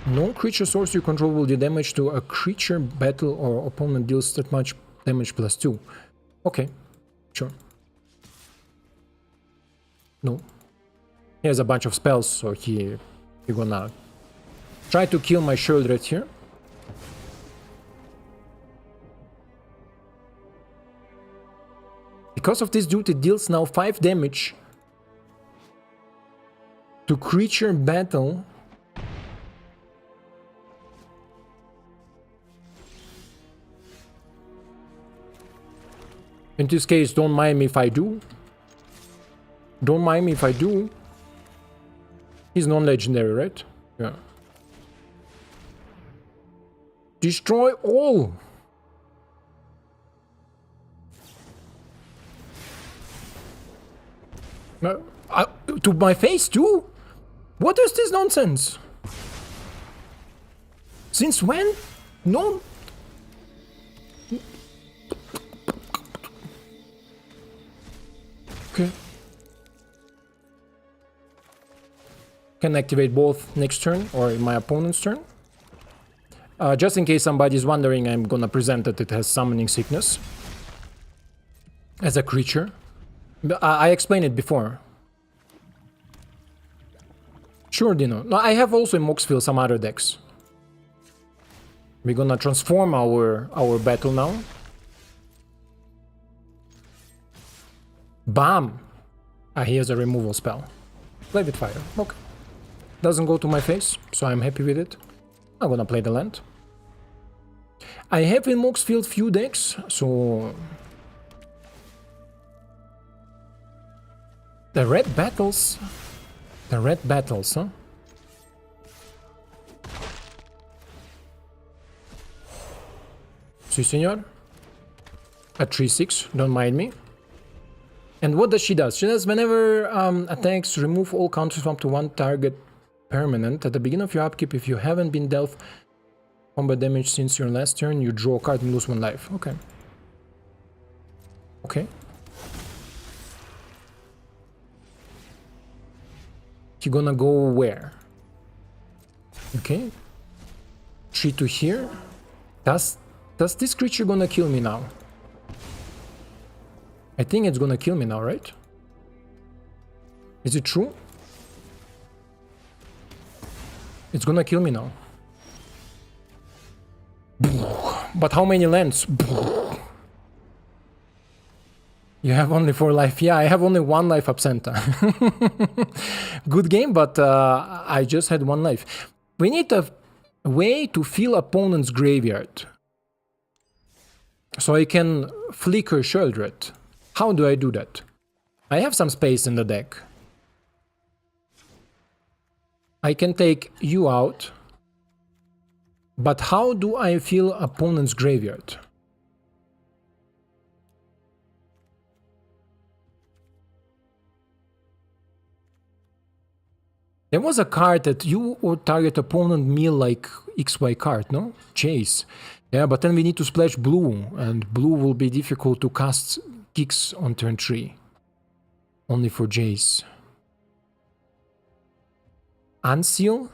non-creature source you control will do damage to a creature, battle, or opponent deals that much damage +2. Okay, sure. No. He has a bunch of spells, so he gonna try to kill my Sheldred here. Because of this dude, it deals now 5 damage to creature battle. In this case, don't mind me if I do. Don't mind me if I do. He's non-legendary, right? Yeah. Destroy all! To my face too? What is this nonsense? Since when? No. Okay. Can activate both next turn or in my opponent's turn. Just in case somebody's wondering, I'm gonna present that it has summoning sickness as a creature. I explained it before. Sure, Dino. No, I have also in Moxfield some other decks. We're gonna transform our battle now. Bam! He has a removal spell. Play with fire. Okay. Doesn't go to my face, so I'm happy with it. I'm gonna play the land. I have in Moxfield few decks, so... The red battles... The red battles, huh? Si, senor. A 3/6, don't mind me. And what does she do? She does whenever attacks, remove all counters from up to one target permanent. At the beginning of your upkeep, if you haven't been dealt combat damage since your last turn, you draw a card and lose 1 life. Okay. Okay. You're gonna go where? Okay. 3 to here. Does this creature gonna kill me now? I think it's gonna kill me now, right? Is it true? It's gonna kill me now. But how many lands? You have only 4 life. Yeah, I have only 1 life absenta. Good game, but I just had 1 life. We need a way to fill opponent's graveyard. So I can flicker Sheldred. How do I do that? I have some space in the deck. I can take you out. But how do I fill opponent's graveyard? There was a card that you or target opponent mill like XY card, no? Chase. Yeah, but then we need to splash blue, and blue will be difficult to cast Kicks on turn 3. Only for Jace. Unseal.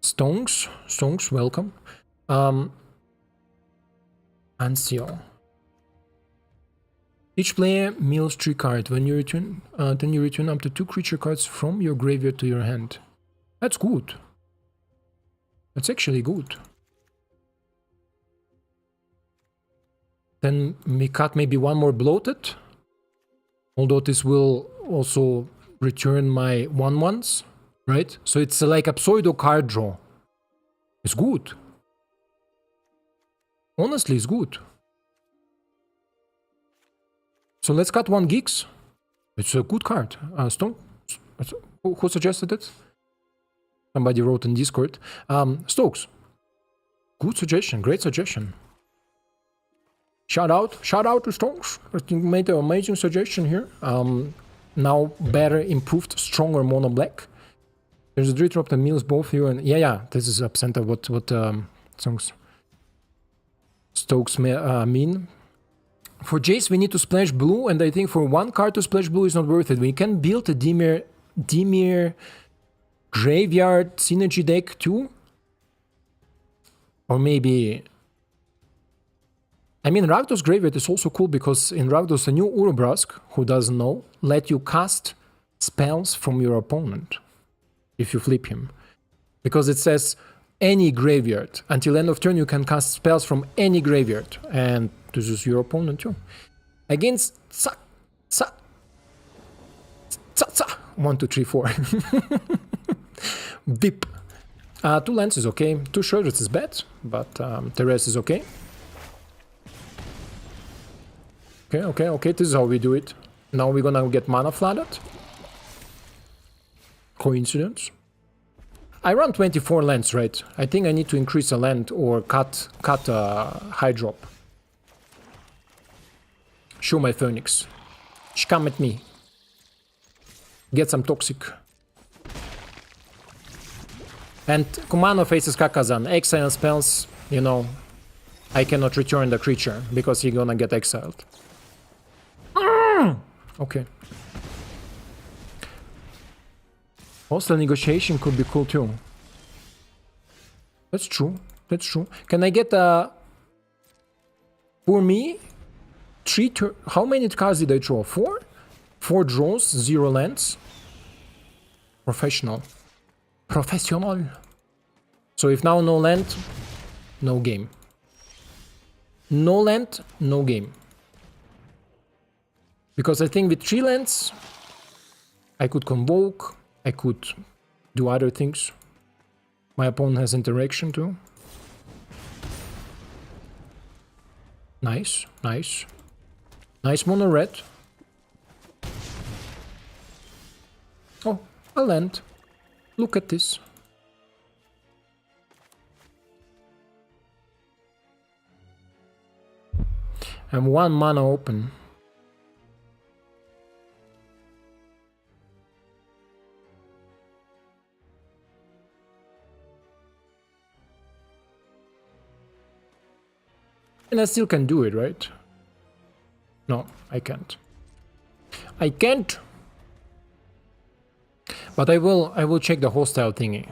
Stonks, welcome. Unseal. Each player mills 3 cards. When you return, then you return up to 2 creature cards from your graveyard to your hand. That's good. That's actually good. Then we cut maybe 1 more bloated. Although this will also return my 1/1s, right? So it's like a pseudo card draw. It's good. Honestly, it's good. So let's cut 1 Geeks. It's a good card. Stone? Who suggested it? Somebody wrote in Discord. Stokes. Good suggestion. Great suggestion. Shout out to Stokes. I think made an amazing suggestion here. Now better, improved, stronger mono black. There's a Dread Drop that mills both you and yeah. This is absent of what Stokes mean. For Jace, we need to splash blue, and I think for 1 card to splash blue is not worth it. We can build a Dimir Graveyard Synergy deck too. Or maybe... I mean, Rakdos Graveyard is also cool because in Rakdos, a new Urobrask, who doesn't know, let you cast spells from your opponent if you flip him. Because it says any graveyard. Until end of turn, you can cast spells from any graveyard. And this is your opponent too. Against 1, 2, 3, 4. Beep. 2 lands is okay. 2 Sheldreds is bad, but the rest is okay. Okay, this is how we do it. Now we're gonna get mana flooded. Coincidence? I run 24 lands, right? I think I need to increase a land or cut a high drop. Show my Phoenix. Come at me. Get some toxic. And Kumano faces Kakazan. Exile spells, you know, I cannot return the creature because he's gonna get exiled. Okay. Also, negotiation could be cool too. That's true. That's true. Can I get a... For me, how many cards did I draw? 4? 4 draws, 0 lands. Professional. Professional. So if now no land, no game. No land, no game. Because I think with 3 lands, I could convoke, I could do other things. My opponent has interaction too. Nice, nice. Nice mono red. Oh, a land. Look at this. And 1 mana open. And I still can do it, right? No, I can't. I can't. But I will check the hostile thingy.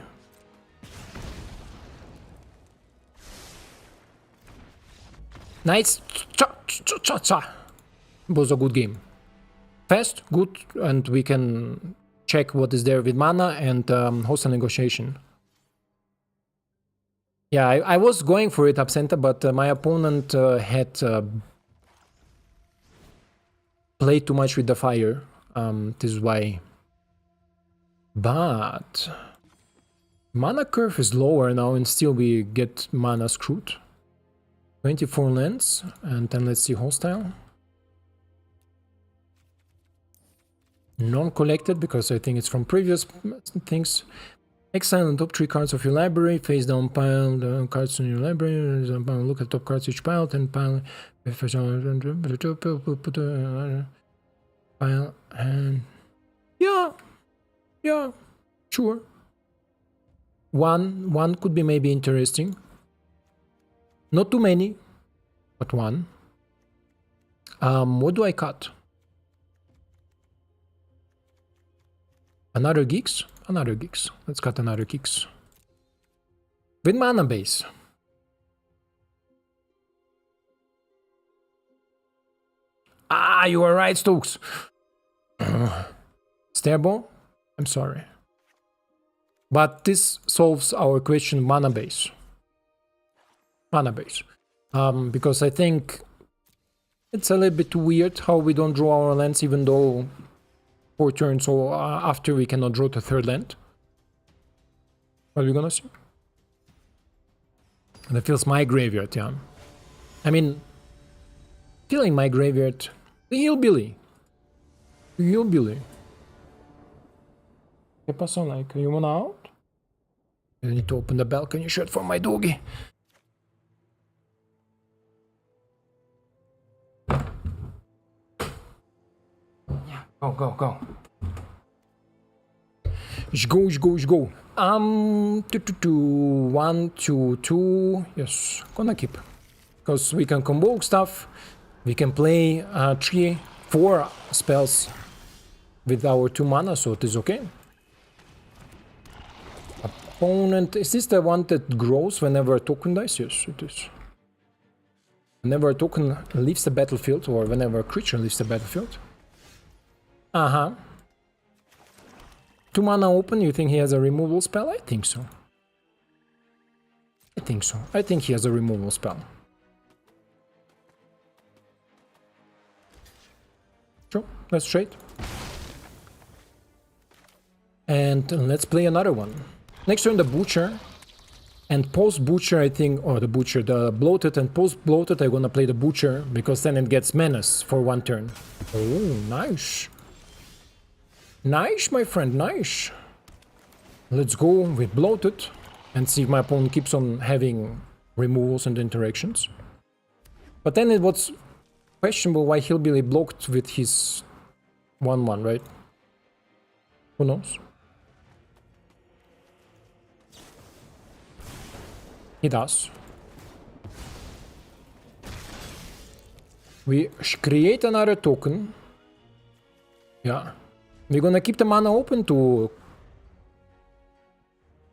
Nice. It was a good game. Fast, good, and we can check what is there with mana and hostile negotiation. Yeah, I was going for it, Absenta, but my opponent had played too much with the fire. This is why. But mana curve is lower now, and still we get mana screwed. 24 lands, and then let's see hostile. Non-collected, because I think it's from previous things. Exile the top 3 cards of your library, face down pile the cards in your library, look at top cards each pile, then pile, pile, and yeah, sure. One could be maybe interesting. Not too many, but 1. What do I cut? Another Geeks? Another Geeks. Let's cut another Geeks. With mana base. Ah, you are right, Stokes. Stairball? I'm sorry. But this solves our question, mana base. Mana base. Because I think it's a little bit weird how we don't draw our lands even though 4 turns, so after we cannot draw the 3rd land. What are we gonna see? That feels my graveyard, yeah. I mean, feeling my graveyard. The hillbilly. The hillbilly. ¿Qué pasó? Like, you wanna out? I need to open the balcony shirt for my doggy. Yeah, go. Go. 1, 2, 2. Yes, gonna keep. Because we can convoke stuff. We can play 3, 4 spells with our 2 mana, so it is okay. Opponent, is this the one that grows whenever a token dies? Yes, it is. Whenever a token leaves the battlefield, or whenever a creature leaves the battlefield. 2 mana open, you think he has a removal spell? I think so. I think he has a removal spell. Sure, let's trade. And let's play another one. Next turn the Butcher. And post-Butcher, I think, or the Butcher, the Bloated and post-Bloated, I'm gonna play the Butcher, because then it gets Menace for 1 turn. Oh, nice. Nice, my friend, nice. Let's go with Bloated and see if my opponent keeps on having removals and interactions. But then it was questionable why Hillbilly blocked with his 1/1, right? Who knows? He does. We create another token. Yeah. We're gonna keep the mana open to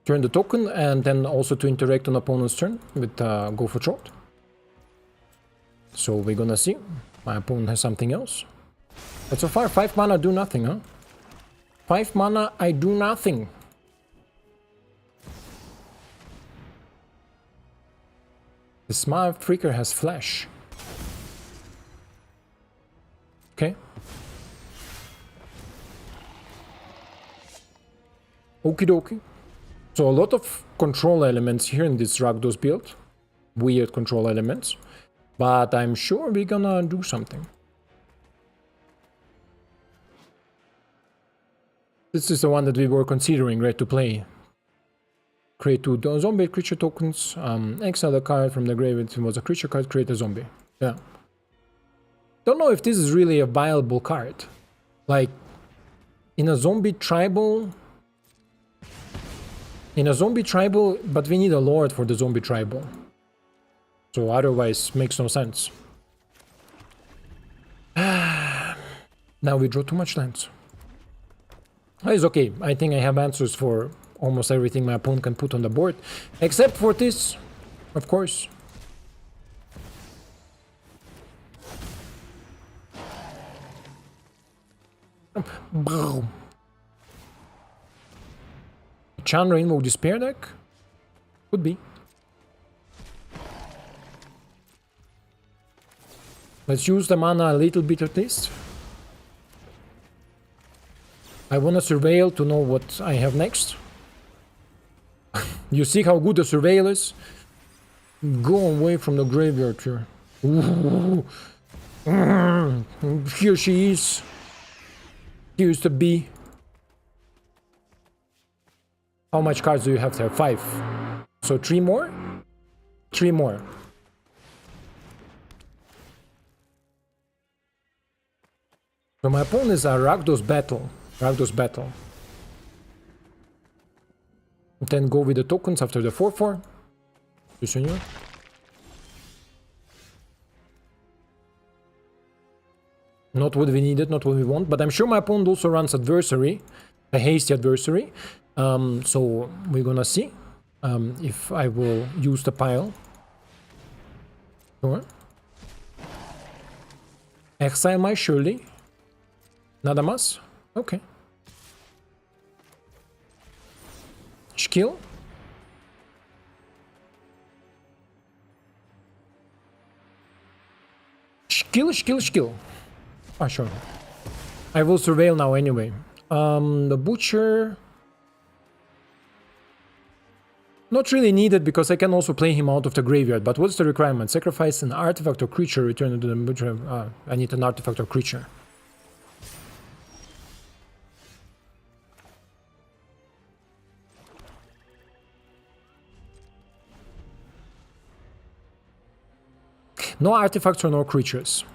turn the token and then also to interact on opponent's turn with go for short. So we're gonna see. My opponent has something else. But so far 5 mana do nothing, huh? 5 mana, I do nothing. The smart freaker has flash. Okay. Okie dokie. So a lot of control elements here in this Rakdos build. Weird control elements. But I'm sure we're gonna do something. This is the one that we were considering, right, to play. Create 2 zombie creature tokens, exile a card from the grave. If it was a creature card, create a zombie. Yeah. Don't know if this is really a viable card. Like, in a zombie tribal... but we need a lord for the zombie tribal. So otherwise, makes no sense. Now we draw too much lands. It's okay. I think I have answers for almost everything my opponent can put on the board. Except for this, of course. Chandra Invoke Despair deck? Could be. Let's use the mana a little bit at least. I want to surveil to know what I have next. You see how good the surveil is? Go away from the graveyard here. Ooh. Here she is. Here's the bee. How much cards do you have there? 5. So 3 more? 3 more. So my opponent is a Rakdos Battle. Rakdos Battle. Then go with the tokens after the 4/4. You senor. Not what we needed, not what we want, but I'm sure my opponent also runs Adversary, a hasty Adversary. So we're gonna see if I will use the pile. Sure. Exile my Shirley. Nada más? Okay. Skill. Skill. Ah, sure. I will surveil now anyway. The Butcher... Not really needed because I can also play him out of the graveyard, but what's the requirement? Sacrifice an artifact or creature, return it to the Butcher. I need an artifact or creature. No artifacts or no creatures.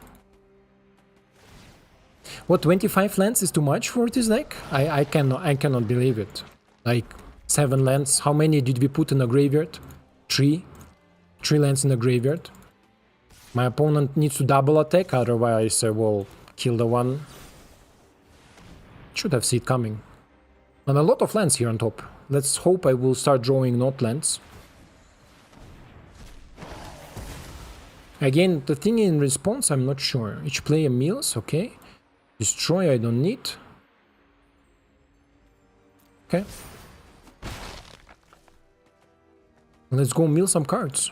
What, 25 lands is too much for this deck? I cannot believe it. Like 7 lands. How many did we put in the graveyard? 3. 3 lands in the graveyard. My opponent needs to double attack, otherwise I will kill the one. Should have seen it coming. And a lot of lands here on top. Let's hope I will start drawing not lands. Again, the thing in response, I'm not sure. Each player mills, okay. Destroy, I don't need. Okay. Let's go mill some cards.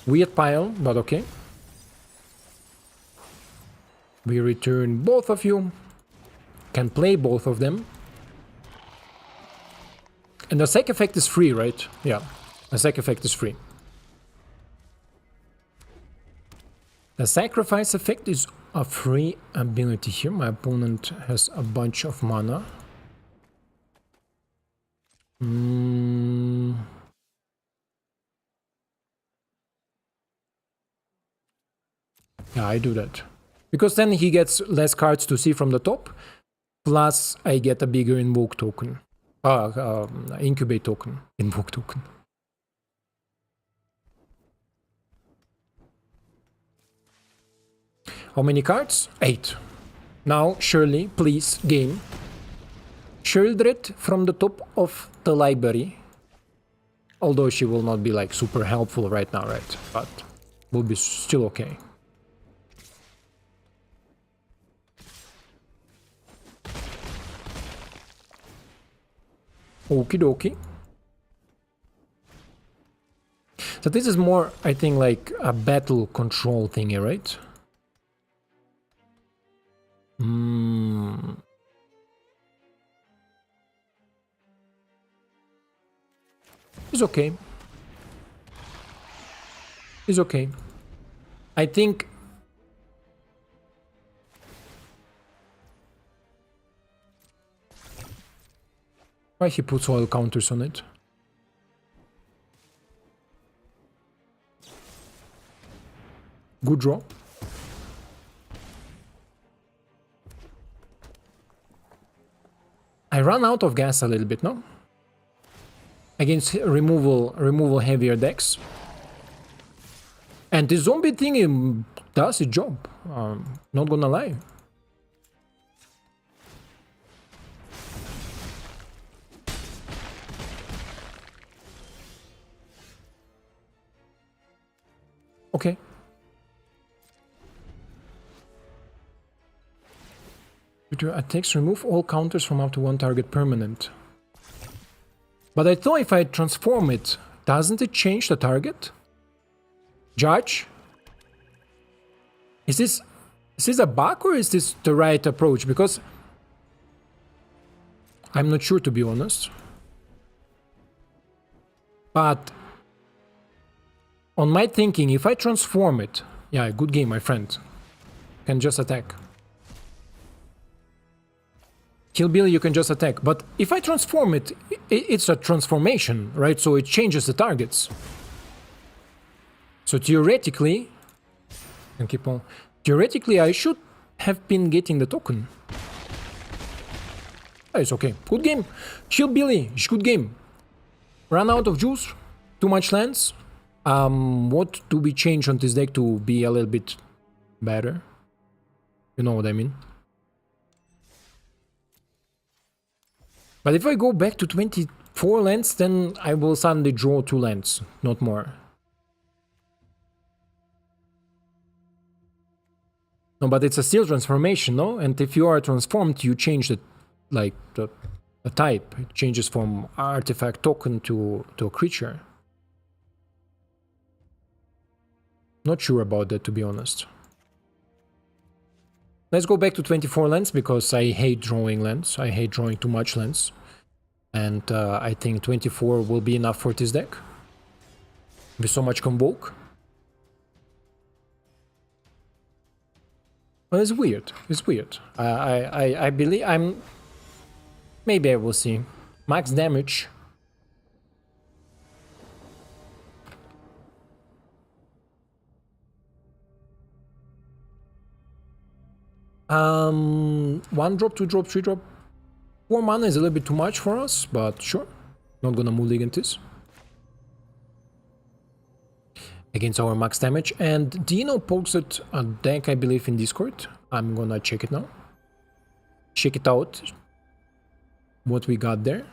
Weird pile, but okay. We return both of you. Can play both of them. And the sack effect is free, right? Yeah, the sack effect is free. The sacrifice effect is a free ability here. My opponent has a bunch of mana. Yeah, I do that. Because then he gets less cards to see from the top. Plus, I get a bigger invoke token. Incubate token. Invoke token. How many cards? 8. Now, Shirley, please, game. Shieldred from the top of the library. Although she will not be like super helpful right now, right? But will be still okay. Okie dokie. So this is more, I think, like a battle control thingy, right? It's okay. It's okay. I think... Why he puts oil counters on it? Good draw. I run out of gas a little bit, no? Against removal heavier decks. And the zombie thing does its job. Not gonna lie. Okay. With your attacks, remove all counters from up to one target permanent. But I thought if I transform it, doesn't it change the target? Judge? Is this a bug or is this the right approach? Because I'm not sure, to be honest. But on my thinking, if I transform it... Yeah, good game, my friend. Can just attack. Hillbilly, you can just attack. But if I transform it, it's a transformation, right? So it changes the targets. So theoretically... And keep on... Theoretically, I should have been getting the token. It's okay. Good game. Hillbilly, good game. Run out of juice. Too much lands. What do we change on this deck to be a little bit better? You know what I mean? But if I go back to 24 lands, then I will suddenly draw 2 lands, not more. No, but it's a steel transformation, no? And if you are transformed, you change the, like, the type. It changes from artifact token to a creature. Not sure about that, to be honest. Let's go back to 24 lands, because I hate drawing lands. I hate drawing too much lands. And I think 24 will be enough for this deck. With so much Convoke. Well, it's weird. It's weird. I believe I'm... Maybe I will see. Max damage. One drop, 2 drop, 3 drop. 4 mana is a little bit too much for us, but sure. Not gonna mulligan this. Against our max damage. And Dino posted a deck, I believe, in Discord. I'm gonna check it now. Check it out. What we got there.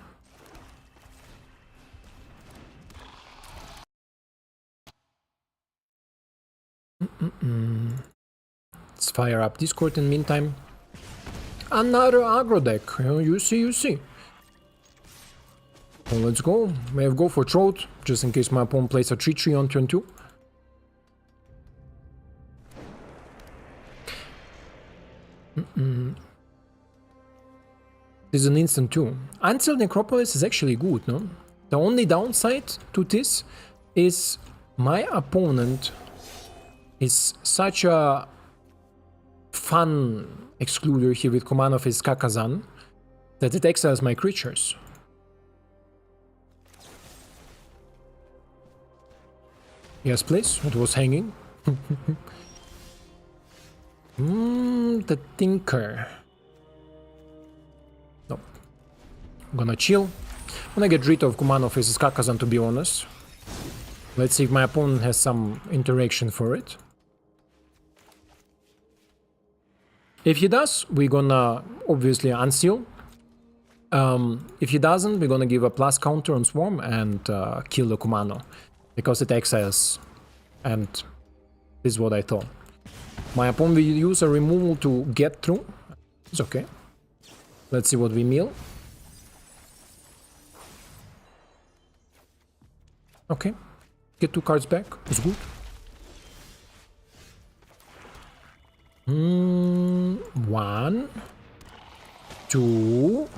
Let's fire up Discord in the meantime. Another aggro deck. You see. So let's go. May have go for Throat, just in case my opponent plays a 3-3 on turn 2. This is an instant too. Until Necropolis is actually good, no? The only downside to this is my opponent is such a fun excluder here with command of his Kakazan that it exiles my creatures. Yes, please. It was hanging. The Tinker. No. I'm gonna chill. I'm gonna get rid of command of his Kakazan, to be honest. Let's see if my opponent has some interaction for it. If he does, we're gonna obviously unseal. If he doesn't, we're gonna give a plus counter on Swarm and kill the Kumano. Because it exiles. And this is what I thought. My opponent will use a removal to get through. It's okay. Let's see what we mill. Okay. Get 2 cards back. It's good. 1, 2,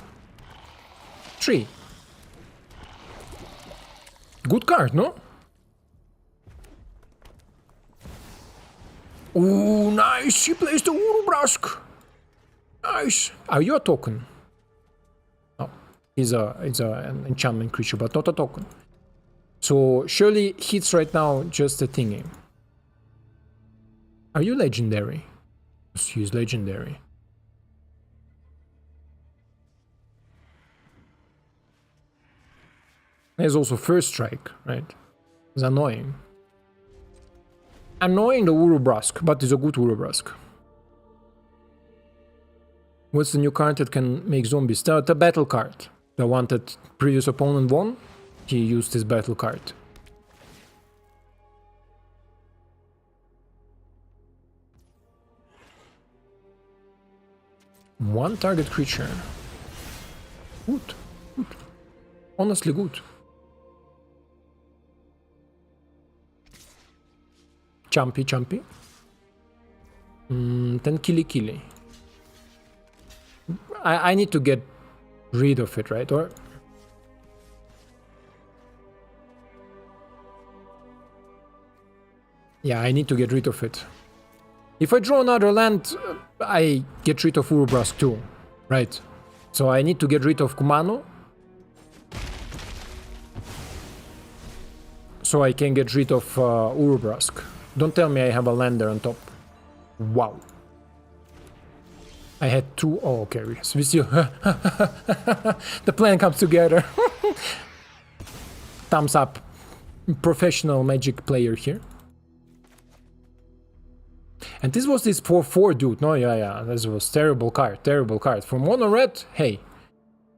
3. Good card, no? Oh, nice! He plays the Urubrask. Nice. Are you a token? No, it's an enchantment creature, but not a token. So surely hits right now just a thingy. Are you legendary? Yes, he's legendary. There's also first strike, right? It's annoying. Annoying the Urubrask, but it's a good Urubrask. What's the new card that can make zombies? The battle card. The one that previous opponent won, he used his battle card. One target creature. Good. Good. Honestly good. Chumpy, chumpy. Then killy. I need to get rid of it, right? Or yeah, I need to get rid of it. If I draw another land, I get rid of Urubrask too, right? So I need to get rid of Kumano. So I can get rid of Urubrask. Don't tell me I have a lander on top. Wow. I had 2. Oh, okay. We still. The plan comes together. Thumbs up. Professional Magic player here. And this was this 4/4 dude. No, yeah. This was terrible card. Terrible card. For mono red, hey.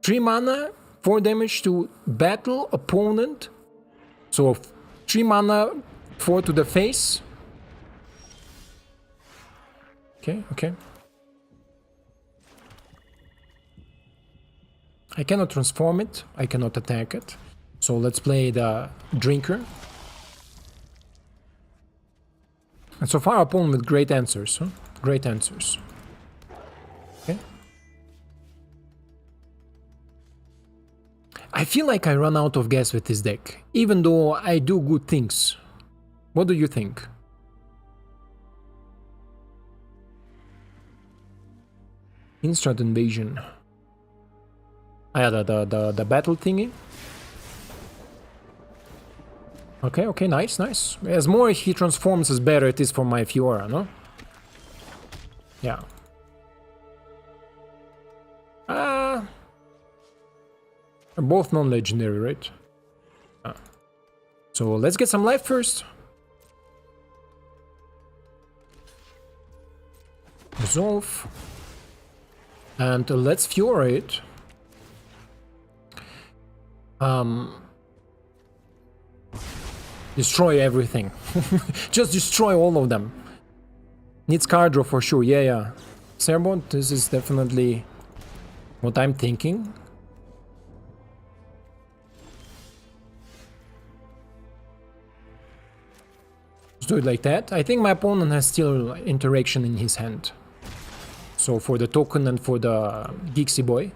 3 mana, 4 damage to battle opponent. So 3 mana, 4 to the face. Okay. I cannot transform it. I cannot attack it. So let's play the Drinker. And so far, opponent with great answers. Huh? Great answers. Okay. I feel like I run out of gas with this deck, even though I do good things. What do you think? Instant invasion. Ah, yeah, the battle thingy. Okay, nice. As more he transforms, as better it is for my Fiora, no? Yeah. They're both non-legendary, right? So let's get some life first. Resolve. And let's Fiora it. Destroy everything. Just destroy all of them. Needs card draw for sure. Yeah. Cerbot, this is definitely what I'm thinking. Let's do it like that. I think my opponent has still interaction in his hand. So for the token and for the Geeksy boy.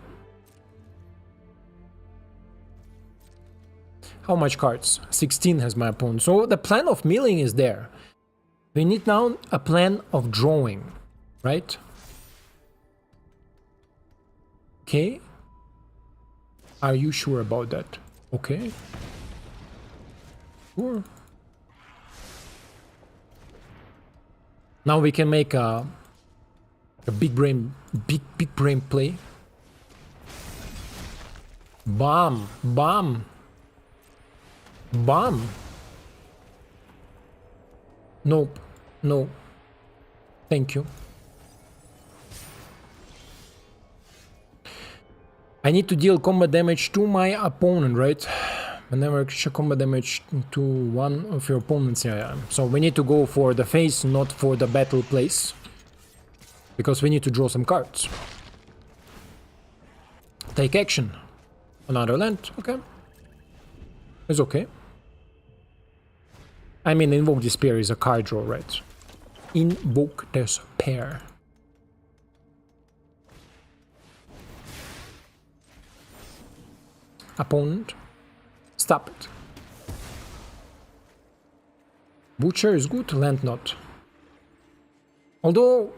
How much cards? 16 has my opponent. So the plan of milling is there. We need now a plan of drawing, right? Okay. Are you sure about that? Okay. Sure. Now we can make a big brain play. Bomb. Nope. No. Thank you. I need to deal combat damage to my opponent, right? Whenever you combat damage to one of your opponents, yeah. So we need to go for the face, not for the battle place. Because we need to draw some cards. Take action. Another land, okay. It's okay. I mean, Invoke Despair is a card draw, right? Invoke Despair. Opponent, stop it. Butcher is good, land not. Although...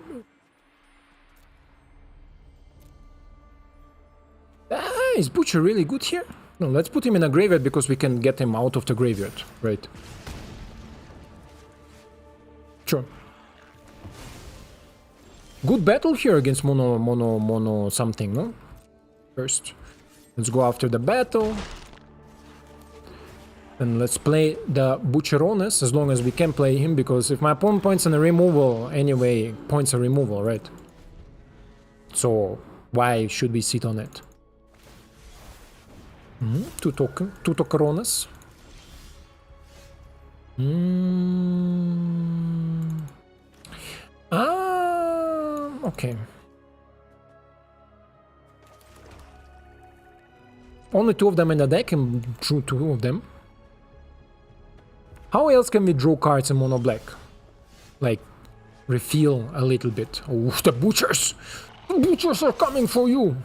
is Butcher really good here? No, let's put him in a graveyard because we can get him out of the graveyard, right? Sure. Good battle here against mono something, no? First. Let's go after the battle. And let's play the Butcherones as long as we can play him, because if my opponent points on a removal, anyway, points a removal, right? So, why should we sit on it? Two Tocarones. Okay. Only two of them in the deck and drew two of them. How else can we draw cards in mono black? Like, refill a little bit. Oh, the butchers! The butchers are coming for you!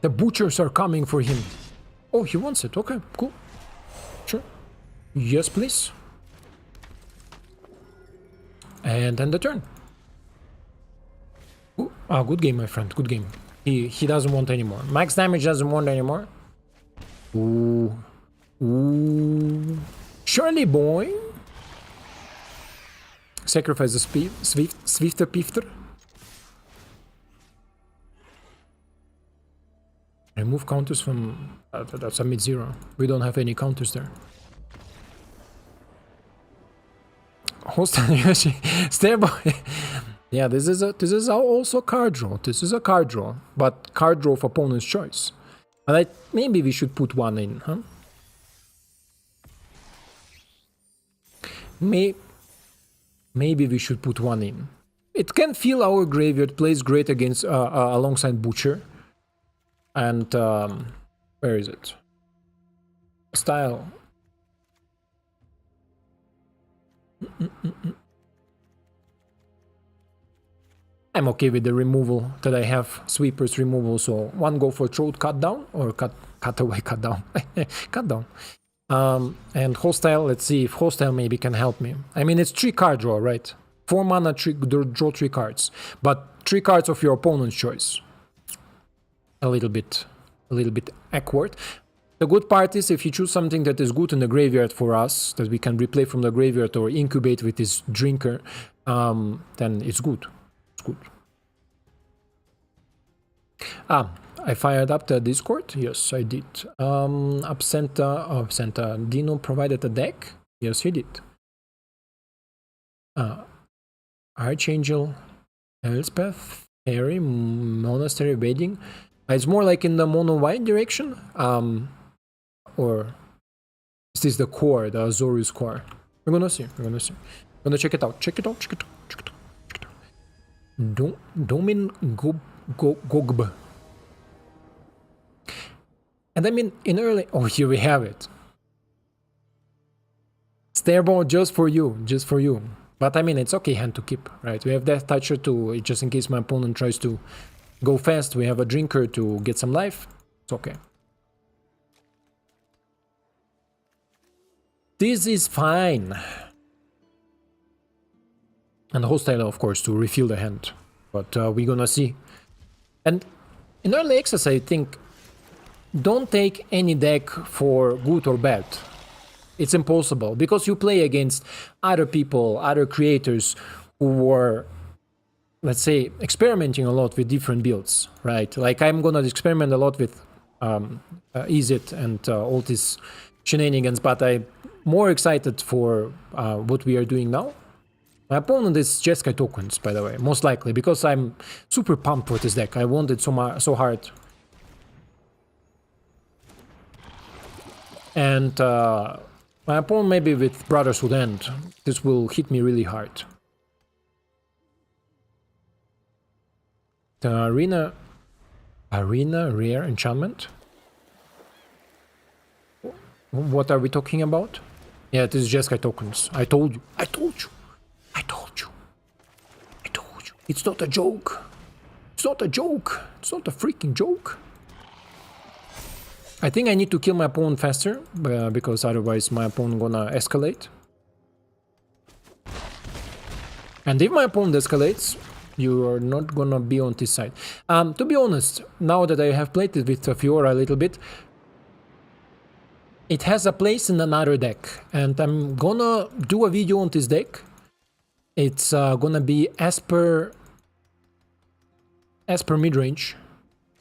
The butchers are coming for him. Oh, he wants it. Okay, cool. Sure. Yes, please. And then the turn. Ooh, good game, my friend. Good game. He doesn't want anymore. Max damage doesn't want anymore. Ooh. Ooh. Surely, boy. Sacrifice the Swifter Pifter. Remove counters from... that's a mid-zero. We don't have any counters there. Hostile Yoshi. Starboy. Yeah, this is also card draw. This is a card draw. But card draw of opponent's choice. But maybe we should put one in, huh? Maybe we should put one in. It can feel our graveyard plays great against alongside Butcher. And where is it? Style. I'm okay with the removal that I have, sweepers removal. So one go for throat cut down or cut away, cut down, cut down. And hostile. Let's see if hostile maybe can help me. I mean, it's 3 card draw, right? 4 mana, draw 3 cards, but 3 cards of your opponent's choice. A little bit awkward. The good part is if you choose something that is good in the graveyard for us, that we can replay from the graveyard or incubate with this drinker, then it's good. It's good. I fired up the Discord? Yes, I did. Absenta Dino provided a deck? Yes, he did. Archangel, Elspeth, Fairy, Monastery, Wedding. It's more like in the mono-white direction, or is this the core, the Azorius core? We're gonna see. We're gonna check it out. Domin Gogb. And I mean, in early... Oh, here we have it. Stairball just for you. But I mean, it's okay hand to keep, right? We have Death Toucher to, just in case my opponent tries to go fast. We have a drinker to get some life. It's okay. This is fine. And hostile, of course, to refill the hand. But we're gonna see. And in early access, I think, don't take any deck for good or bad. It's impossible, because you play against other people, other creators who were, let's say, experimenting a lot with different builds, right? Like I'm gonna experiment a lot with Izzet and all these shenanigans, but I'm more excited for what we are doing now. My opponent is Jeskai tokens, by the way, most likely, because I'm super pumped for this deck. I want it so hard. And my opponent maybe with Brotherhood End. This will hit me really hard. The Arena Rare Enchantment? What are we talking about? Yeah, this is Jeskai tokens. I told you. I told you. I told you. I told you. It's not a joke. It's not a joke. It's not a freaking joke. I think I need to kill my opponent faster, because otherwise my opponent gonna escalate. And if my opponent escalates, you are not gonna be on this side. To be honest, now that I have played it with Fiora a little bit, it has a place in another deck, and I'm gonna do a video on this deck. It's gonna be Esper midrange,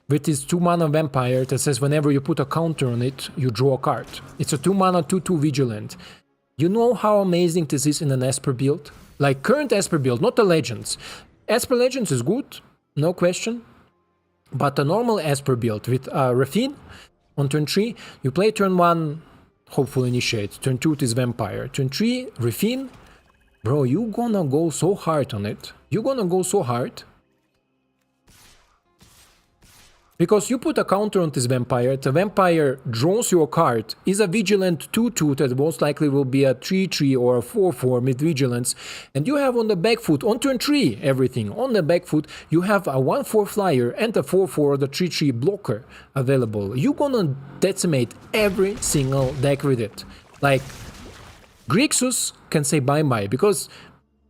with this 2-mana vampire that says whenever you put a counter on it, you draw a card. It's a 2-mana 2/2 vigilant. You know how amazing this is in an Esper build? Like current Esper build, not the Legends. Esper Legends is good, no question. But a normal Esper build with Rafine on turn 3, you play turn 1, hopefully initiate. Turn 2 is Vampire. Turn 3, Rafine. Bro, you gonna go so hard on it. You're gonna go so hard. Because you put a counter on this vampire, the vampire draws you a card, is a vigilant 2/2 that most likely will be a 3/3 or a 4/4 mid vigilance, and you have on the back foot, on turn 3, everything. On the back foot, you have a 1/4 flyer and a 4/4 or the 3/3 blocker available. You're gonna decimate every single deck with it. Like, Grixis can say bye-bye, because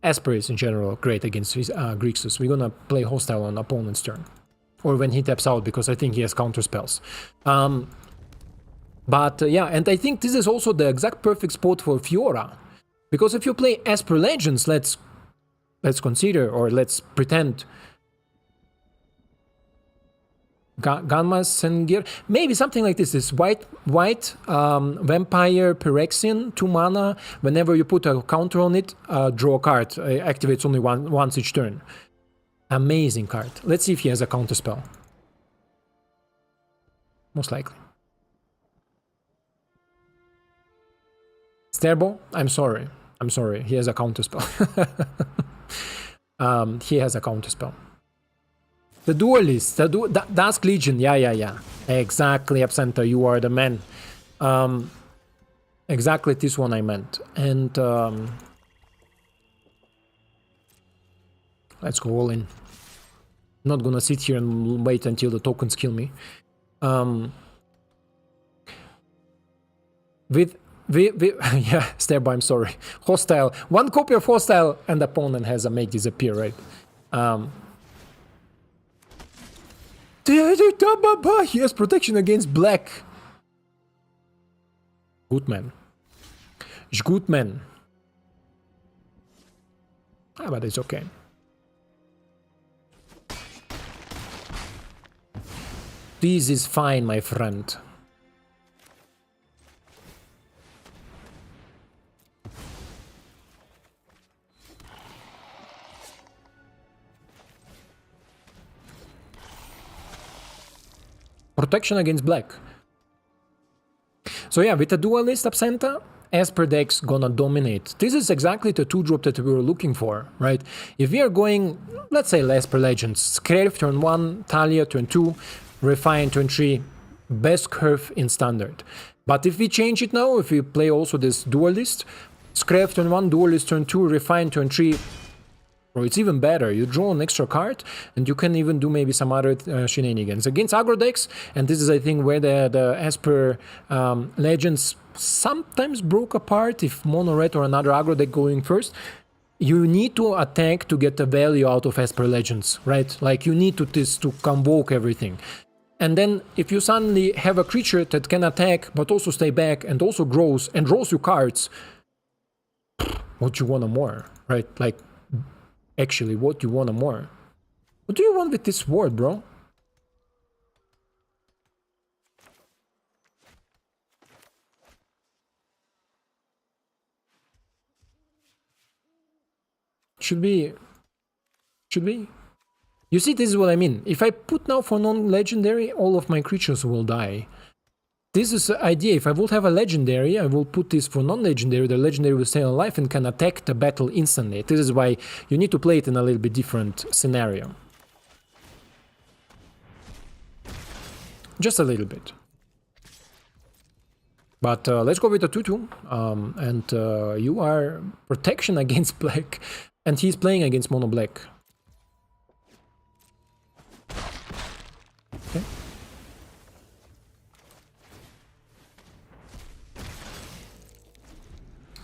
Esper is in general great against Grixis. We're gonna play hostile on opponent's turn. Or when he taps out, because I think he has counter spells. Yeah, and I think this is also the exact perfect spot for Fiora. Because if you play Esper Legends, let's consider, or let's pretend, Ganmas Sengir, maybe something like this. This white Vampire Pyrexian, 2-mana. Whenever you put a counter on it, draw a card. Activates only once each turn. Amazing card. Let's see if he has a counter spell. Most likely. Sterbo, I'm sorry. I'm sorry. He has a counter spell. He has a counter spell. The Duelist, the Dusk Legion. Yeah. Exactly, Absenta. You are the man. Exactly this one I meant. And let's go all in. Not gonna sit here and wait until the tokens kill me. Yeah, Sterbo, I'm sorry. Hostile. One copy of Hostile and the opponent has a make disappear, right? He has protection against black. Good man. Good man. But it's okay. This is fine, my friend. Protection against black. So yeah, with the Duelist Absenta, Esper deck's gonna dominate. This is exactly the 2-drop that we were looking for, right? If we are going, let's say, Esper Legends, Scrave turn 1, Talia turn 2, Refine turn 3, best curve in Standard. But if we change it now, if we play also this Duelist, Scrave turn 1, Duelist turn 2, Refine turn 3, bro, it's even better. You draw an extra card, and you can even do maybe some other shenanigans. Against aggro decks, and this is, I think, where the Esper Legends sometimes broke apart, if Mono Red or another aggro deck going first, you need to attack to get the value out of Esper Legends, right? Like, you need to convoke everything. And then, if you suddenly have a creature that can attack, but also stay back, and also grows, and draws you cards, what you want more, right? Like, actually, what you want more? What do you want with this sword, bro? Should be. Should be. You see, this is what I mean. If I put now for non-legendary, all of my creatures will die. This is the idea. If I would have a legendary, I will put this for non-legendary. The legendary will stay alive and can attack the battle instantly. This is why you need to play it in a little bit different scenario. Just a little bit. But let's go with the 2-2. And you are protection against black. And he's playing against mono black. Okay.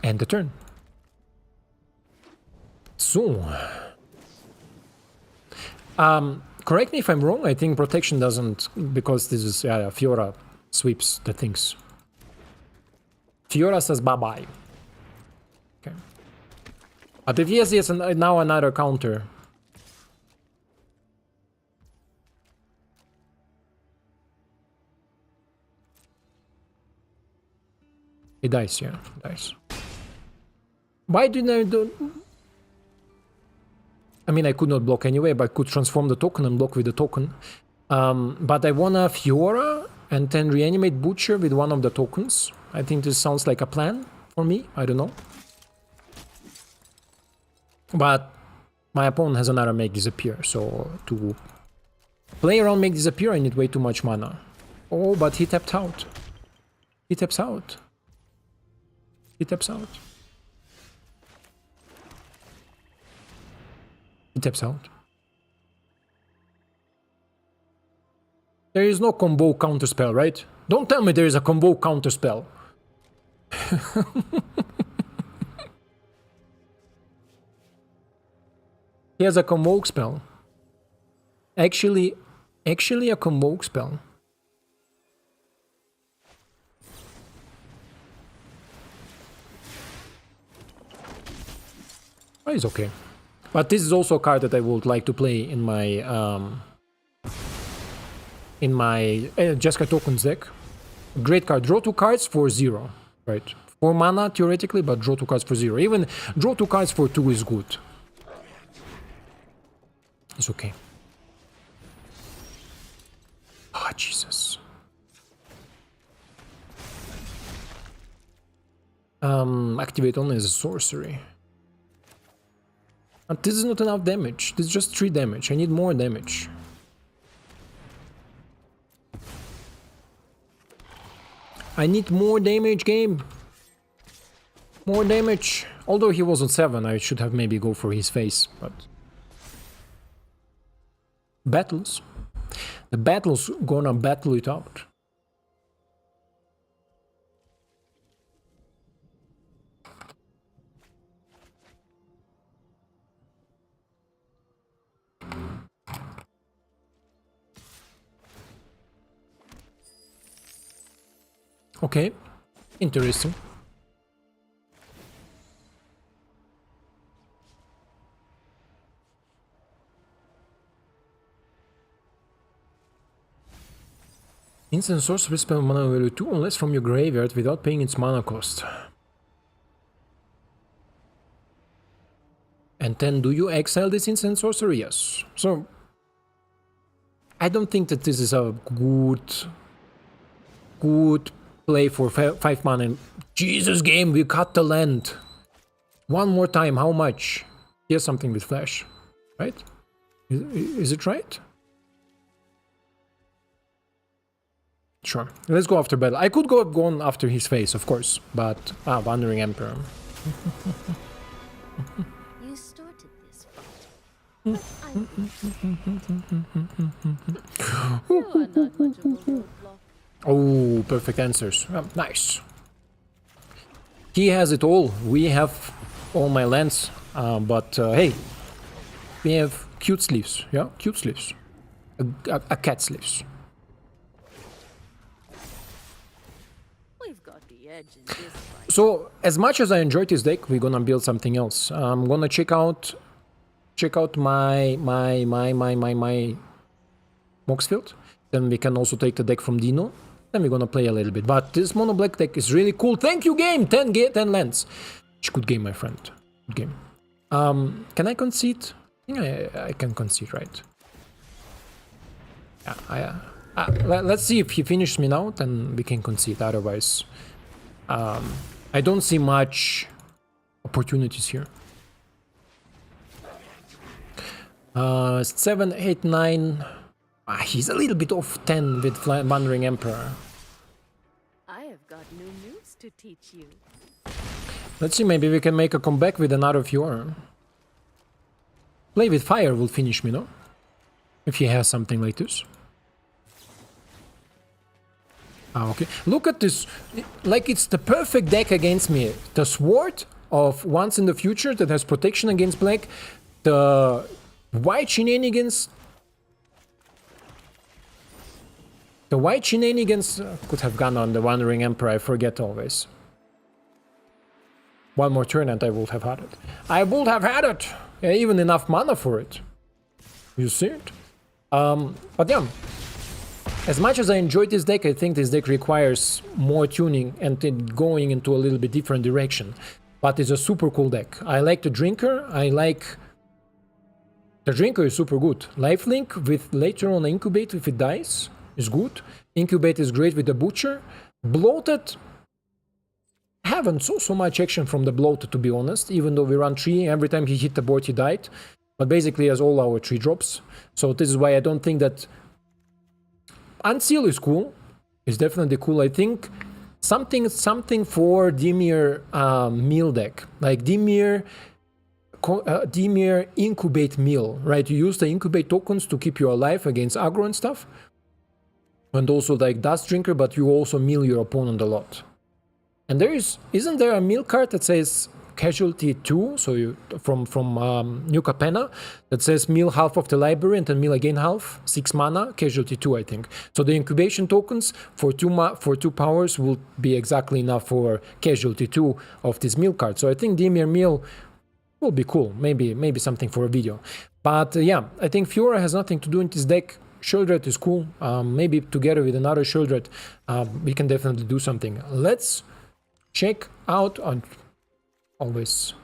And the turn. So. Correct me if I'm wrong, I think protection doesn't, because this is, Fiora sweeps the things. Fiora says bye-bye. Okay. But if he has now another counter... He dies, yeah, he dies. Why didn't I do... I mean, I could not block anyway, but I could transform the token and block with the token. But I wanna Fiora and then reanimate Butcher with one of the tokens. I think this sounds like a plan for me. I don't know. But my opponent has another Make Disappear, so to play around Make Disappear, I need way too much mana. Oh, but he tapped out. He taps out. He taps out. He taps out. There is no combo counterspell, right? Don't tell me there is a combo counterspell. He has a convoke spell. Actually a convoke spell. Oh, it's okay. But this is also a card that I would like to play in my Jessica tokens deck. Great card. Draw 2 cards for 0. Right. 4 mana theoretically, but draw 2 cards for 0. Even draw 2 cards for 2 is good. It's okay. Ah, oh, Jesus. Activate only as a sorcery. But this is not enough damage. This is just 3 damage. I need more damage. I need more damage, game. More damage. Although he was on 7, I should have maybe go for his face, but... Battles. The battle's gonna battle it out. Okay, interesting. Instant sorcery spell mana value 2 unless from your graveyard without paying its mana cost. And then do you exile this instant sorcery? Yes. So I don't think that this is a good play for 5 mana. Jesus, game, we cut the land. One more time, how much? Here's something with flash, right? Is it right? Sure. Let's go after battle. I could go on after his face, of course, but Wandering Emperor. You started this fight. But I you are not much of a roadblock. Oh, perfect answers. Nice. He has it all. We have all my lands, but hey, we have cute sleeves. Yeah, cute sleeves. A cat sleeves. We've got the edge in this fight. So, as much as I enjoyed this deck, we're gonna build something else. I'm gonna check out my Moxfield. Then we can also take the deck from Dino. Then we're gonna play a little bit. But this mono black deck is really cool. Thank you, game. 10 lands. Good game, my friend. Good game. Can I concede? I think I can concede, right? Yeah, let's see if he finishes me now, then we can concede. Otherwise, I don't see much opportunities here. 7, 8, 9. He's a little bit off 10 with Wandering Emperor. I have got new news to teach you. Let's see, maybe we can make a comeback with another Fiora. Play with Fire will finish me, no? If he has something like this. Okay. Look at this. Like it's the perfect deck against me. The Sword of Once in the Future that has protection against black. The White Shenanigans. The White Shenanigans could have gone on the Wandering Emperor. I forget always. One more turn and I would have had it. I would have had it! Yeah, even enough mana for it. You see it? But yeah. As much as I enjoyed this deck, I think this deck requires more tuning and it going into a little bit different direction. But it's a super cool deck. I like the Drinker. The Drinker is super good. Lifelink with later on Incubate if it dies is good. Incubate is great with the Butcher. Bloated. Haven't saw so much action from the Bloated, to be honest. Even though we run 3, every time he hit the board he died. But basically he has all our 3 drops. So this is why I don't think that... Unseal is cool. It's definitely cool. I think something for Dimir Mill deck. Like Dimir Incubate Mill, right? You use the Incubate tokens to keep you alive against aggro and stuff. And also like Dust Drinker, but you also mill your opponent a lot. And isn't there a mill card that says Casualty 2, so you from New Capenna, that says mill half of the library and then mill again half, 6 mana, Casualty 2 I think. So the incubation tokens for 2 powers will be exactly enough for Casualty 2 of this mill card. So I think Dimir Mill will be cool, maybe something for a video. But yeah, I think Fiora has nothing to do in this deck. Shieldred is cool, maybe together with another Shieldred we can definitely do something. Let's check out on always.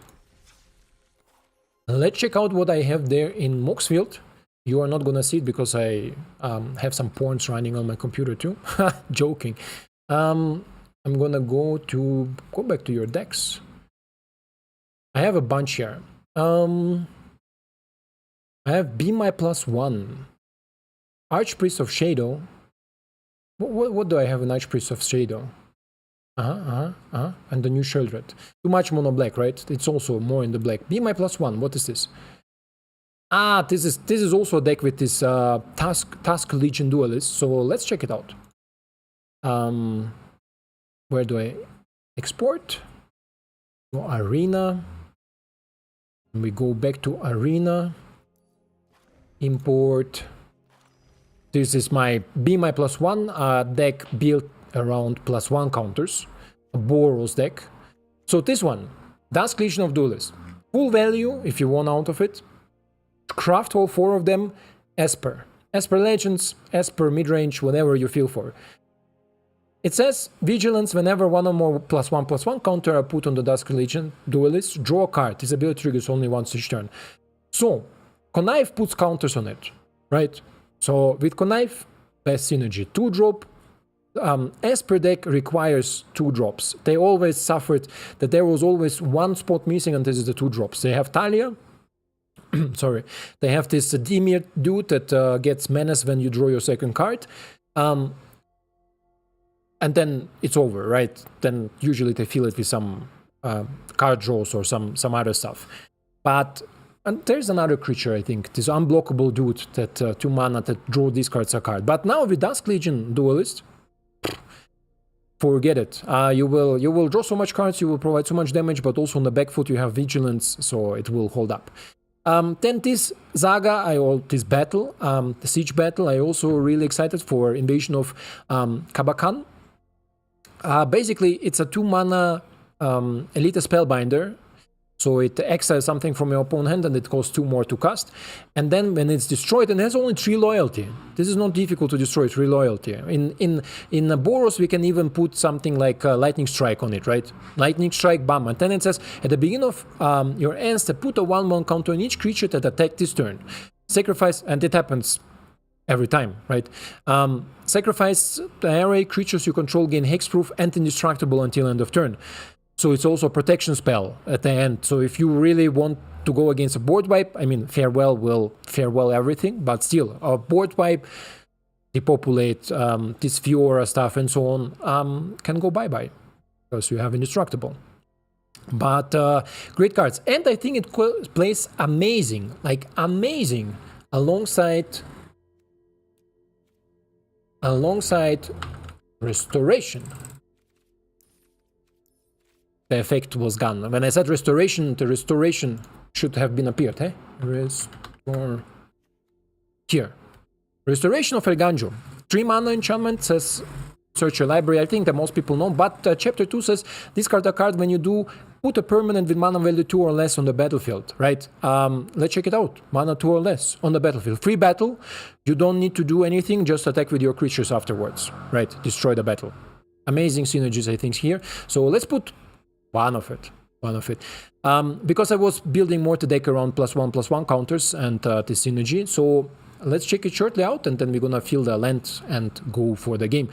Let's check out what I have there in Moxfield. You are not gonna see it because I have some porns running on my computer too. Joking. I'm gonna go back to your decks. I have a bunch here. I have Be My +1. Archpriest of Shadow. What do I have in Archpriest of Shadow? And the new Shieldred. Too much mono black, right? It's also more in the black. Be My +1. What is this? This is also a deck with this Task Legion Duelist. So let's check it out. Where do I export? To Arena. We go back to Arena. Import. This is my Be My +1 deck built around +1 counters, a Boros deck. So this one, Dusk Legion of Duelist, full value if you want out of it. Craft all 4 of them as per Legends, as per midrange, whatever you feel for. It says Vigilance whenever 1 or more +1/+1 counter are put on the Dusk Legion Duelist, draw a card. This ability triggers only once each turn. So Connive puts counters on it, right? So with Connive, best synergy, 2-drop. Esper deck requires 2 drops. They always suffered that there was always 1 spot missing, and this is the 2 drops. They have Talia. Sorry. They have this Dimir dude that gets menace when you draw your second card. And then it's over, right? Then usually they fill it with some card draws or some other stuff. But and there's another creature, I think, this unblockable dude that 2 mana that draw discards a card. But now with Dusk Legion Duelist, forget it. You will draw so much cards, you will provide so much damage, but also on the back foot you have Vigilance, so it will hold up. Then this Saga, this battle, the Siege Battle, I also really excited for Invasion of Kabakan. Basically, it's a 2 mana Elite Spellbinder So it exiles something from your opponent hand and it costs 2 more to cast. And then when it's destroyed, and it has only 3 loyalty. This is not difficult to destroy, 3 loyalty. In Boros, we can even put something like Lightning Strike on it, right? Lightning Strike, bam. And then it says, at the beginning of your end step, put a 1/1 counter on each creature that attacked this turn. Sacrifice, and it happens every time, right? Sacrifice the array creatures you control gain hexproof and indestructible until end of turn. So it's also a protection spell at the end. So if you really want to go against a board wipe, I mean, farewell will farewell everything, but still, a board wipe, depopulate, this Fiora stuff and so on, can go bye-bye because you have indestructible. But great cards. And I think it plays amazing, like amazing, alongside Restoration. The effect was gone. When I said restoration, the restoration should have been appeared, eh? Restore. Here. Restoration of Elganjo. 3 mana enchantment says search your library. I think that most people know, but chapter 2 says discard a card when you do, put a permanent with mana value 2 or less on the battlefield, right? Let's check it out. Mana 2 or less on the battlefield. Free battle. You don't need to do anything, just attack with your creatures afterwards, right? Destroy the battle. Amazing synergies, I think, here. So let's put one of it. Because I was building more the deck around +1/+1 counters and this synergy. So let's check it shortly out and then we're gonna fill the land and go for the game.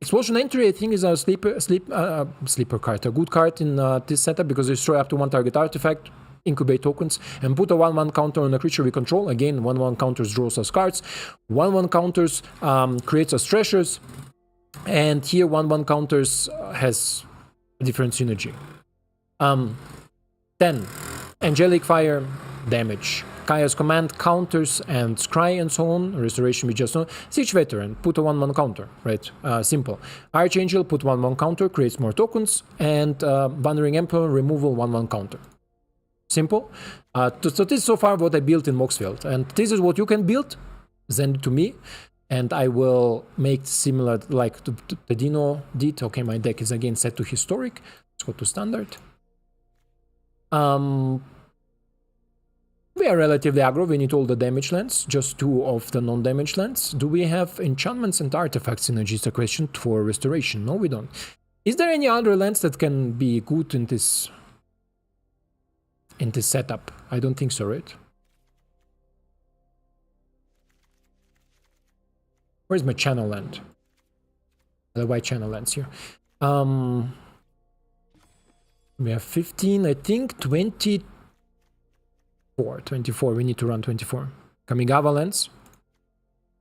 Explosion Entry, I think, is a sleeper card, a good card in this setup because destroy up to 1 target artifact, incubate tokens, and put a 1/1 counter on a creature we control. Again, 1/1 counters draws us cards, 1/1 counters creates us treasures, and here 1/1 counters has different synergy. 10. Angelic Fire, damage. Kaya's Command, counters and scry and so on. Restoration we just know. Siege Veteran, put a 1/1 counter, right? Simple. Archangel, put 1/1 counter, creates more tokens. And Wandering Emperor, removal 1/1 counter. Simple. So this is so far what I built in Moxfield. And this is what you can build. Send it to me. And I will make similar like the Dino did. Okay, my deck is again set to historic. Let's go to standard. We are relatively aggro. We need all the damage lands, just 2 of the non-damage lands. Do we have enchantments and artifact synergies? The question for restoration. No, we don't. Is there any other lands that can be good in this setup? I don't think so, right? Where's my channel land? The white channel lands here. We have 15, I think 24. We need to run 24. Kamigawa lands.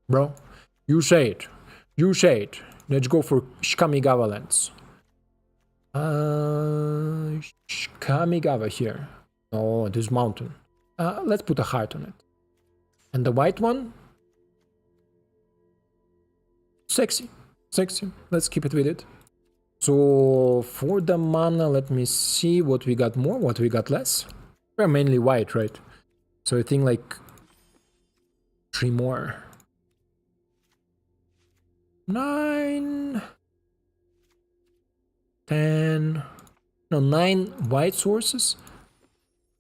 Bro, you say it. Let's go for Kamigawa lands. Kamigawa here. Oh, this mountain. Let's put a heart on it. And the white one? Sexy. Let's keep it with it. So for the mana, let me see what we got more, what we got less. We're mainly white, right? So I think like 3 more. 9, 10, no, 9 white sources.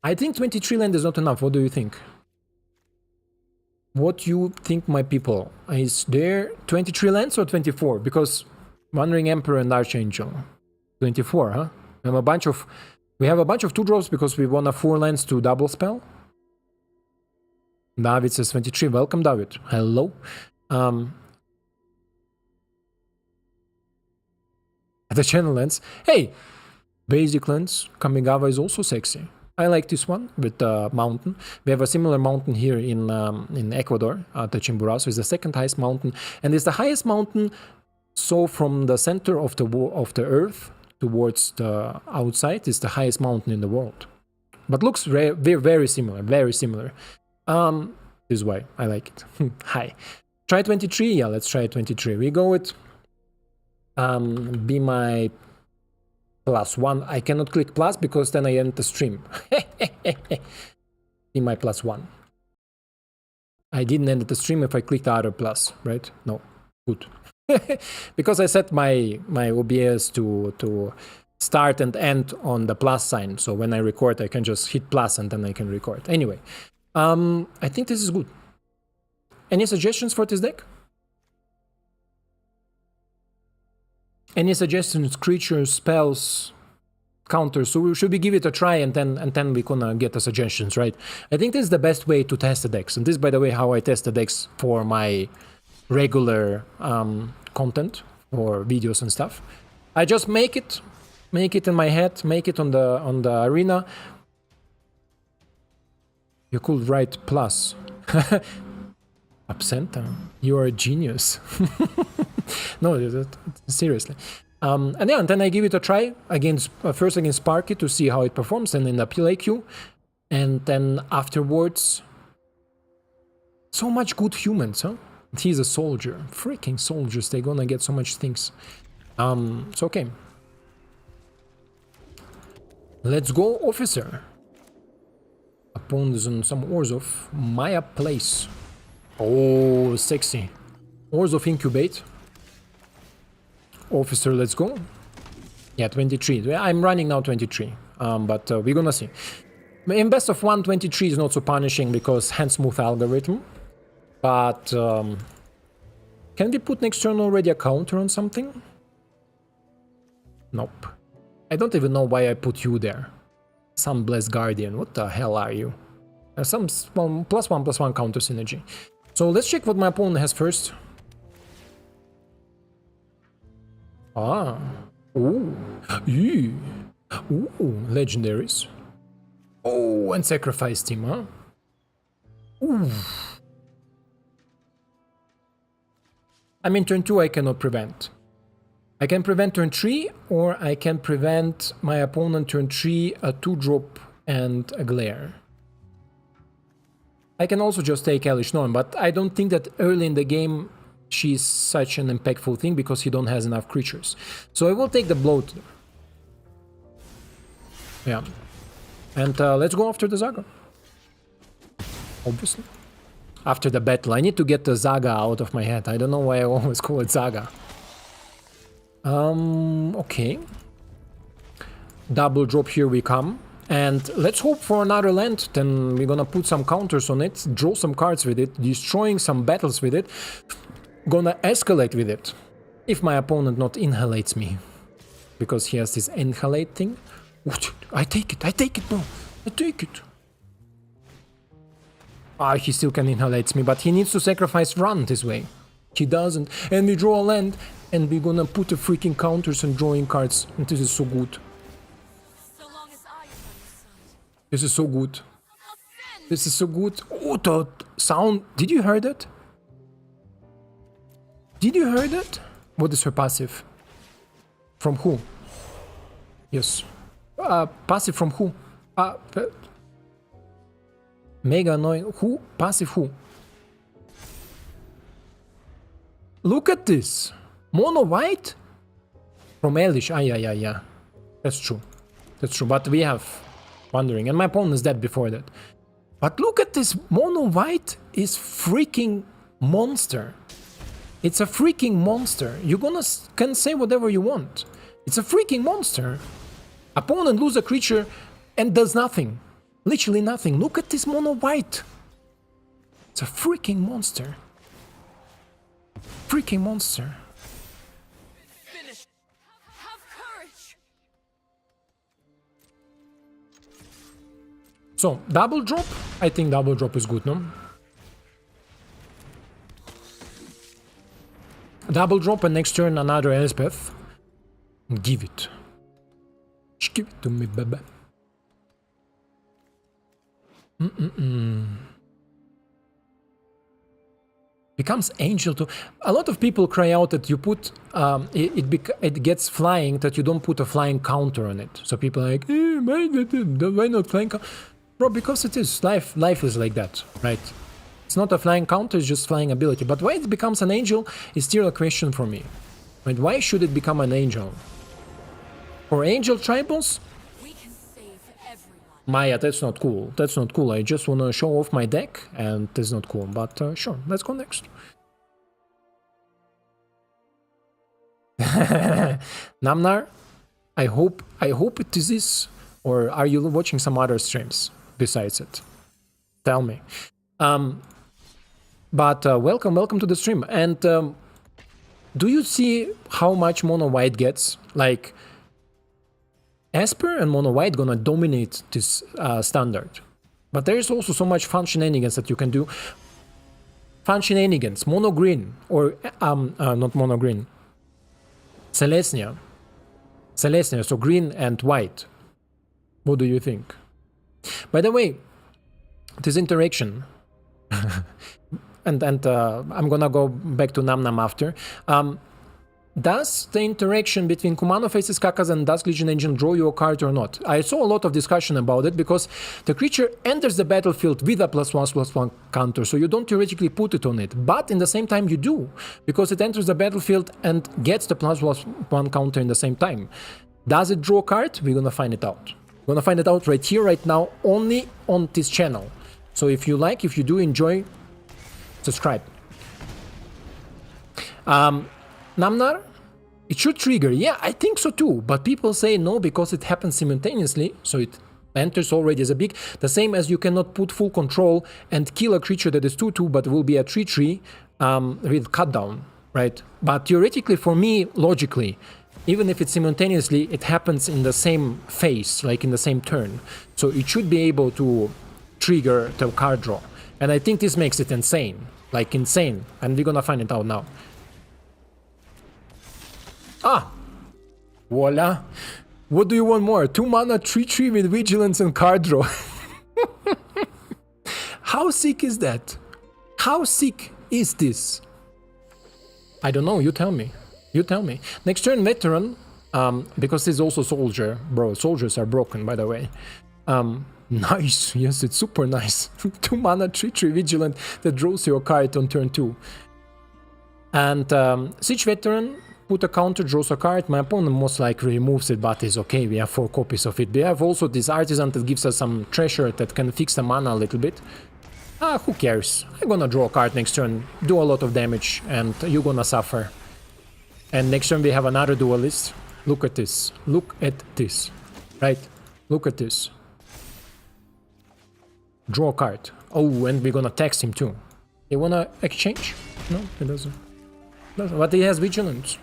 I think 23 land is not enough. What do you think? What you think, my people? Is there 23 lands or 24? Because Wandering Emperor and Archangel. 24, huh? We have a bunch of 2 drops because we won a 4 lands to double spell. David says 23. Welcome, David. Hello. The channel lands. Hey! Basic lands. Kamigawa is also sexy. I like this one with the mountain. We have a similar mountain here in Ecuador. The Chimborazo is the 2nd highest mountain, and it's the highest mountain. So from the center of the earth towards the outside is the highest mountain in the world. But looks very similar. This is why I like it. Hi. Try 23. Yeah, let's try 23. We go with be my +1. I cannot click plus because then I end the stream. Be my +1. I didn't end the stream if I clicked the other plus, right? No. Good. Because I set my OBS to start and end on the plus sign. So when I record, I can just hit plus and then I can record. Anyway, I think this is good. Any suggestions for this deck? Any suggestions, creatures, spells, counters? So should we give it a try and then we gonna get the suggestions, right? I think this is the best way to test the decks. And this is, by the way, how I test the decks for my regular content or videos and stuff. I just make it in my head, make it on the arena. You could write plus. Absenta, you are a genius. No, seriously. And yeah, and then I give it a try against first against Sparky to see how it performs, and in the PLAQ, and then afterwards, so much good humans, huh? He's a soldier, freaking soldiers. They're gonna get so much things. So okay. Let's go, officer. Opponent is on some Orzhov. Maya place. Oh, sexy. Orzhov incubate. Officer, let's go. Yeah, 23. I'm running now 23. But we're gonna see. In best of 1, 23 is not so punishing because hand smooth algorithm. But can we put next turn already a counter on something? Nope. I don't even know why I put you there. Some blessed guardian. What the hell are you? Some +1/+1 counter synergy. So let's check what my opponent has first. Ah. Ooh. Eee. Ooh. Legendaries. Oh, and sacrificed him, huh? Ooh. I mean, turn 2 I cannot prevent. I can prevent turn 3, or I can prevent my opponent turn 3, a 2-drop and a glare. I can also just take Elish Norn, but I don't think that early in the game she's such an impactful thing because he don't has enough creatures. So I will take the bloat. Yeah. And let's go after the Zaga. Obviously. After the battle. I need to get the Zaga out of my head. I don't know why I always call it Zaga. Okay. Double drop, here we come. And let's hope for another land. Then we're gonna put some counters on it, draw some cards with it, destroying some battles with it. Gonna escalate with it. If my opponent not inhalates me. Because he has this inhalate thing. I take it, bro. I take it. Ah, he still can inhalate me, but he needs to sacrifice run this way. He doesn't. And we draw a land, and we're gonna put the freaking counters and drawing cards. And this is so good. This is so good. This is so good. Oh, the sound. Did you hear that? Did you hear that? What is her passive? From who? Yes. Passive from who? Mega annoying. Who? Passive who? Look at this. Mono white? From Elish. Ah, yeah. That's true. That's true. But we have Wandering. And my opponent is dead before that. But look at this. Mono white is freaking monster. It's a freaking monster. You can say whatever you want. It's a freaking monster. Opponent lose a creature and does nothing. Literally nothing. Look at this mono white. It's a freaking monster. Freaking monster. So, double drop? I think double drop is good, no? Double drop and next turn another Elspeth. Give it. Give it to me, baby. Becomes angel to... A lot of people cry out that you put... it gets flying, that you don't put a flying counter on it. So people are like, why not flying counter? Bro, because it is. Life is like that, right? It's not a flying counter, it's just flying ability. But why it becomes an angel is still a question for me. Right? Why should it become an angel? For angel tribals? Maya, that's not cool. That's not cool. I just want to show off my deck, and that's not cool. But sure, let's go next. Namnar? I hope it is this, or are you watching some other streams besides it? Tell me. But welcome to the stream. And do you see how much mono white gets? Like Esper and mono white gonna dominate this standard. But there is also so much fun shenanigans that you can do. Fun shenanigans, mono green, or not mono green, Celestia, so green and white. What do you think? By the way, this interaction, and I'm gonna go back to Nam after. Does the interaction between Kumano Faces Kakas and Dusk Legion Angel draw you a card or not? I saw a lot of discussion about it because the creature enters the battlefield with a +1/+1 counter, so you don't theoretically put it on it. But in the same time you do, because it enters the battlefield and gets the +1 counter in the same time. Does it draw a card? We're gonna find it out. We're gonna find it out right here, right now, only on this channel. So if you like, if you do enjoy, subscribe. Namnar, it should trigger. Yeah, I think so too. But people say no because it happens simultaneously. So it enters already as a big. The same as you cannot put full control and kill a creature that is 2/2 but will be a 3/3 with cut down, right? But theoretically, for me, logically, even if it's simultaneously, it happens in the same phase, like in the same turn. So it should be able to trigger the card draw. And I think this makes it insane. Like insane. And we're gonna find it out now. Ah! Voila! What do you want more? 2 mana 3/3 with vigilance and card draw. How sick is that? How sick is this? I don't know, you tell me. You tell me. Next turn, veteran, because he's also soldier. Bro, soldiers are broken, by the way. Nice, yes, it's super nice. 2 mana 3/3 vigilant that draws you a card on turn 2. And Siege Veteran, put a counter, draws a card. My opponent most likely removes it, but it's okay, we have 4 copies of it. We have also this Artisan that gives us some treasure that can fix the mana a little bit. Who cares? I'm gonna draw a card next turn, do a lot of damage, and you're gonna suffer. And next turn we have another duelist. Look at this. Look at this. Right? Look at this. Draw a card. Oh, and we're gonna text him too. You wanna exchange? No, he doesn't. But he has vigilance.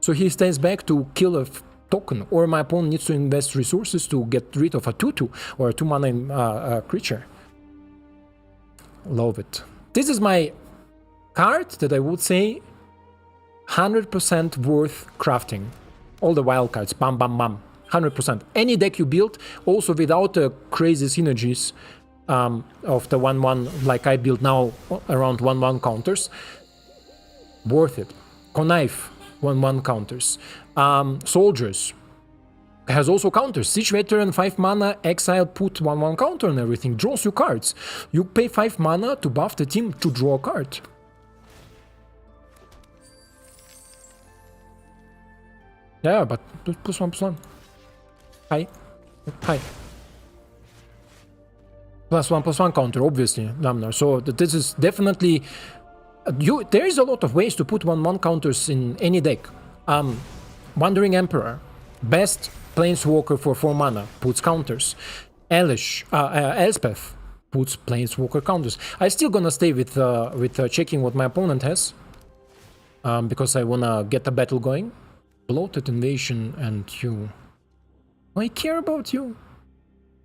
So he stays back to kill a token, or my opponent needs to invest resources to get rid of a 2/2 or a 2 mana creature. Love it. This is my card that I would say 100% worth crafting. All the wild cards, bam, bam, bam. 100%. Any deck you build, also without the crazy synergies of the 1/1 like I build now around 1/1 counters, worth it. Connive, 1/1 counters. Soldiers has also counters. Siege Veteran, 5 mana, exile, put 1/1 counter on everything, draws you cards. You pay 5 mana to buff the team to draw a card. Yeah, but +1/+1. Hi. Hi. +1/+1 counter, obviously, Lamnar. So this is definitely... there is a lot of ways to put 1/1 counters in any deck. Wandering Emperor, best Planeswalker for 4 mana, puts counters. Elspeth puts Planeswalker counters. I'm still gonna stay with checking what my opponent has, because I wanna get the battle going. Bloated Invasion and you. Do I care about you?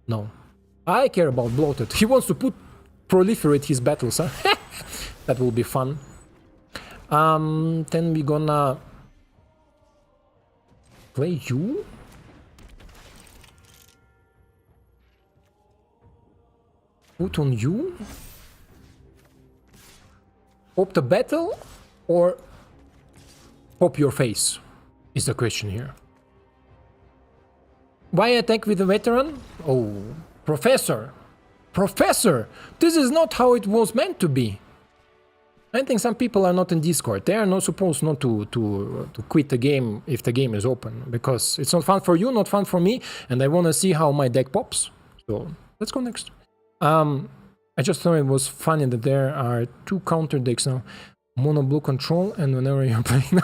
No. I care about Bloated. He wants to proliferate his battles, huh? That will be fun. Then we're gonna play you? Put on you? Pop the battle or pop your face is the question here. Why attack with a veteran? Oh, Professor! Professor! This is not how it was meant to be. I think some people are not in Discord. They are not supposed not to quit the game if the game is open, because it's not fun for you, not fun for me, and I want to see how my deck pops. So let's go next. I just thought it was funny that there are 2 counter decks now. Mono blue control, and whenever you're playing...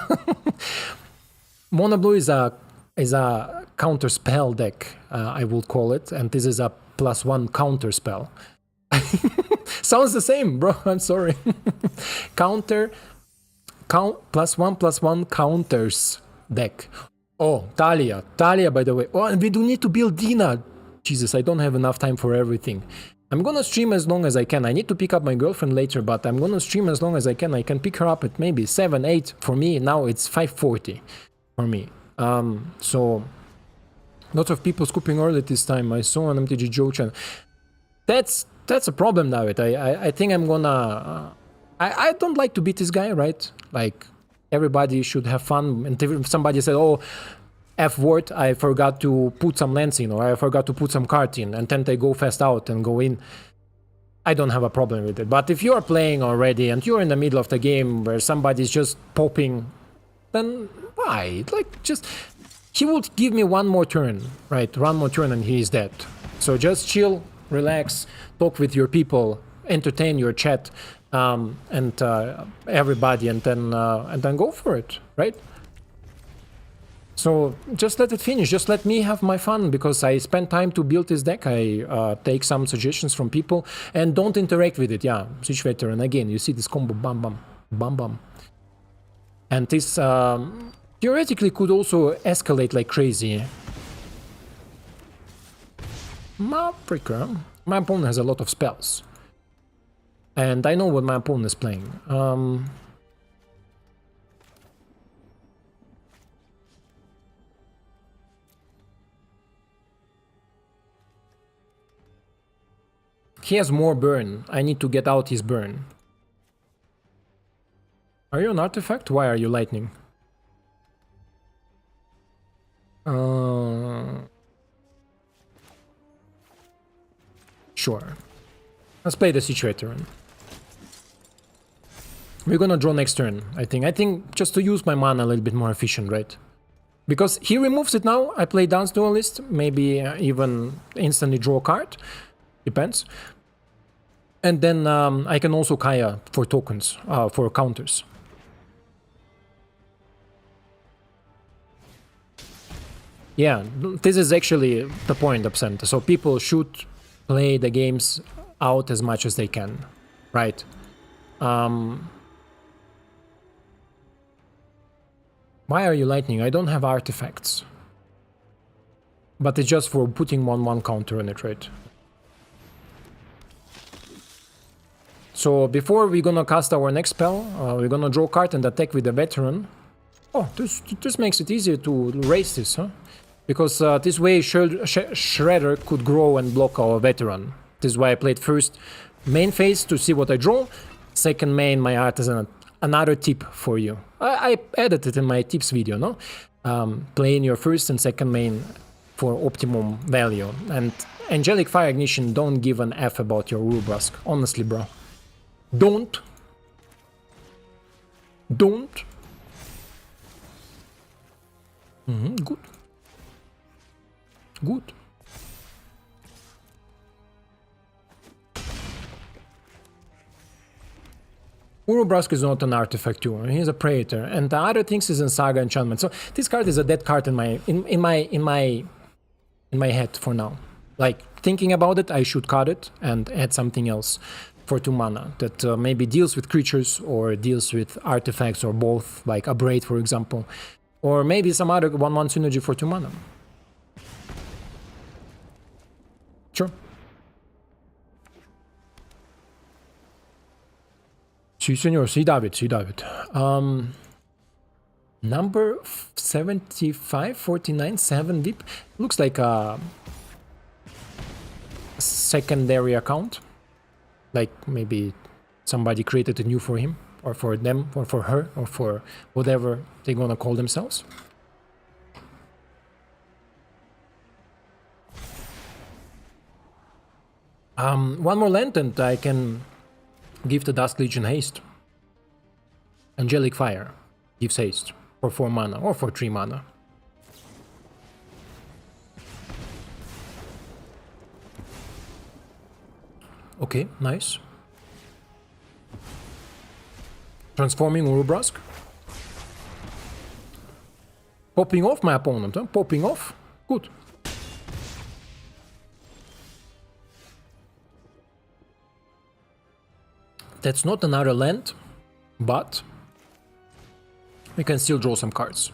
Mono blue is a is a counter spell deck, I would call it, and this is a +1 counter spell. Sounds the same, bro. I'm sorry. +1/+1 counters deck. Oh, Talia. Talia, by the way. Oh, and we do need to build Dina. Jesus, I don't have enough time for everything. I'm gonna stream as long as I can. I need to pick up my girlfriend later, but I'm gonna stream as long as I can. I can pick her up at maybe 7, 8. For me, now it's 5:40 for me. So, lots of people scooping early this time. I saw on MTG Joe channel. That's a problem, David. I think I'm gonna... I don't like to beat this guy, right? Like, everybody should have fun. And if somebody said, oh, F-word, I forgot to put some lands in, or I forgot to put some card in, and then they go fast out and go in, I don't have a problem with it. But if you are playing already and you're in the middle of the game where somebody's just popping, then why? Like, just... He would give me one more turn, right? One more turn and he is dead. So just chill, relax, talk with your people, entertain your chat, and everybody, and then go for it, right? So just let it finish. Just let me have my fun, because I spend time to build this deck. I take some suggestions from people and don't interact with it. Yeah, Siege Veteran again. You see this combo, bam bam, bam bam, and this theoretically could also escalate like crazy. Mavrika. My opponent has a lot of spells. And I know what my opponent is playing. He has more burn. I need to get out his burn. Are you an artifact? Why are you lightning? Sure. Let's play the Siege Veteran. We're gonna draw next turn, I think. I think just to use my mana a little bit more efficient, right? Because he removes it now, I play Dance Duelist, maybe even instantly draw a card. Depends. And then I can also Kaya for tokens, for counters. Yeah, this is actually the point, Absent. So people should play the games out as much as they can, right? Why are you lightning? I don't have artifacts. But it's just for putting 1/1 counter on it, right? So before we're gonna cast our next spell, we're gonna draw a card and attack with the veteran. Oh, this makes it easier to raise this, huh? Because this way Shredder could grow and block our veteran. This is why I played first main phase to see what I draw. Second main, my artisan. Another tip for you. I added it in my tips video, no? Playing your first and second main for optimum value. And Angelic Fire Ignition, don't give an F about your Urbrask. Honestly, bro. Don't. Good. Good. Urbrask is not an artifact too. He's a Praetor, and the other things is in Saga Enchantment. So this card is a dead card in my head for now. Like, thinking about it, I should cut it and add something else for 2 mana that maybe deals with creatures or deals with artifacts or both, like a Braid, for example, or maybe some other 1/1 synergy for 2 mana. Sure. Si, senor. Si, David. Si, David. Number 7549, 7 VIP. Looks like a secondary account. Like maybe somebody created a new for him, or for them, or for her, or for whatever they're gonna call themselves. One more land and I can give the Dusk Legion haste. Angelic Fire gives haste for 4 mana or for 3 mana. Okay, nice. Transforming Urbrask. Popping off my opponent, huh? Popping off? Good. That's not another land, but we can still draw some cards.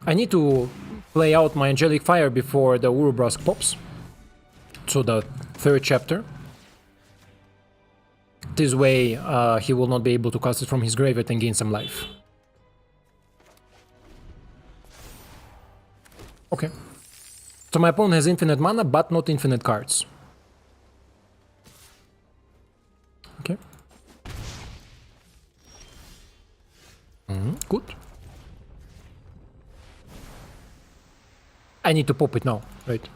I need to play out my Angelic Fire before the Urubrask pops. So the third chapter. This way he will not be able to cast it from his graveyard and gain some life. Okay. So my opponent has infinite mana, but not infinite cards. Okay. Good. I need to pop it now, right?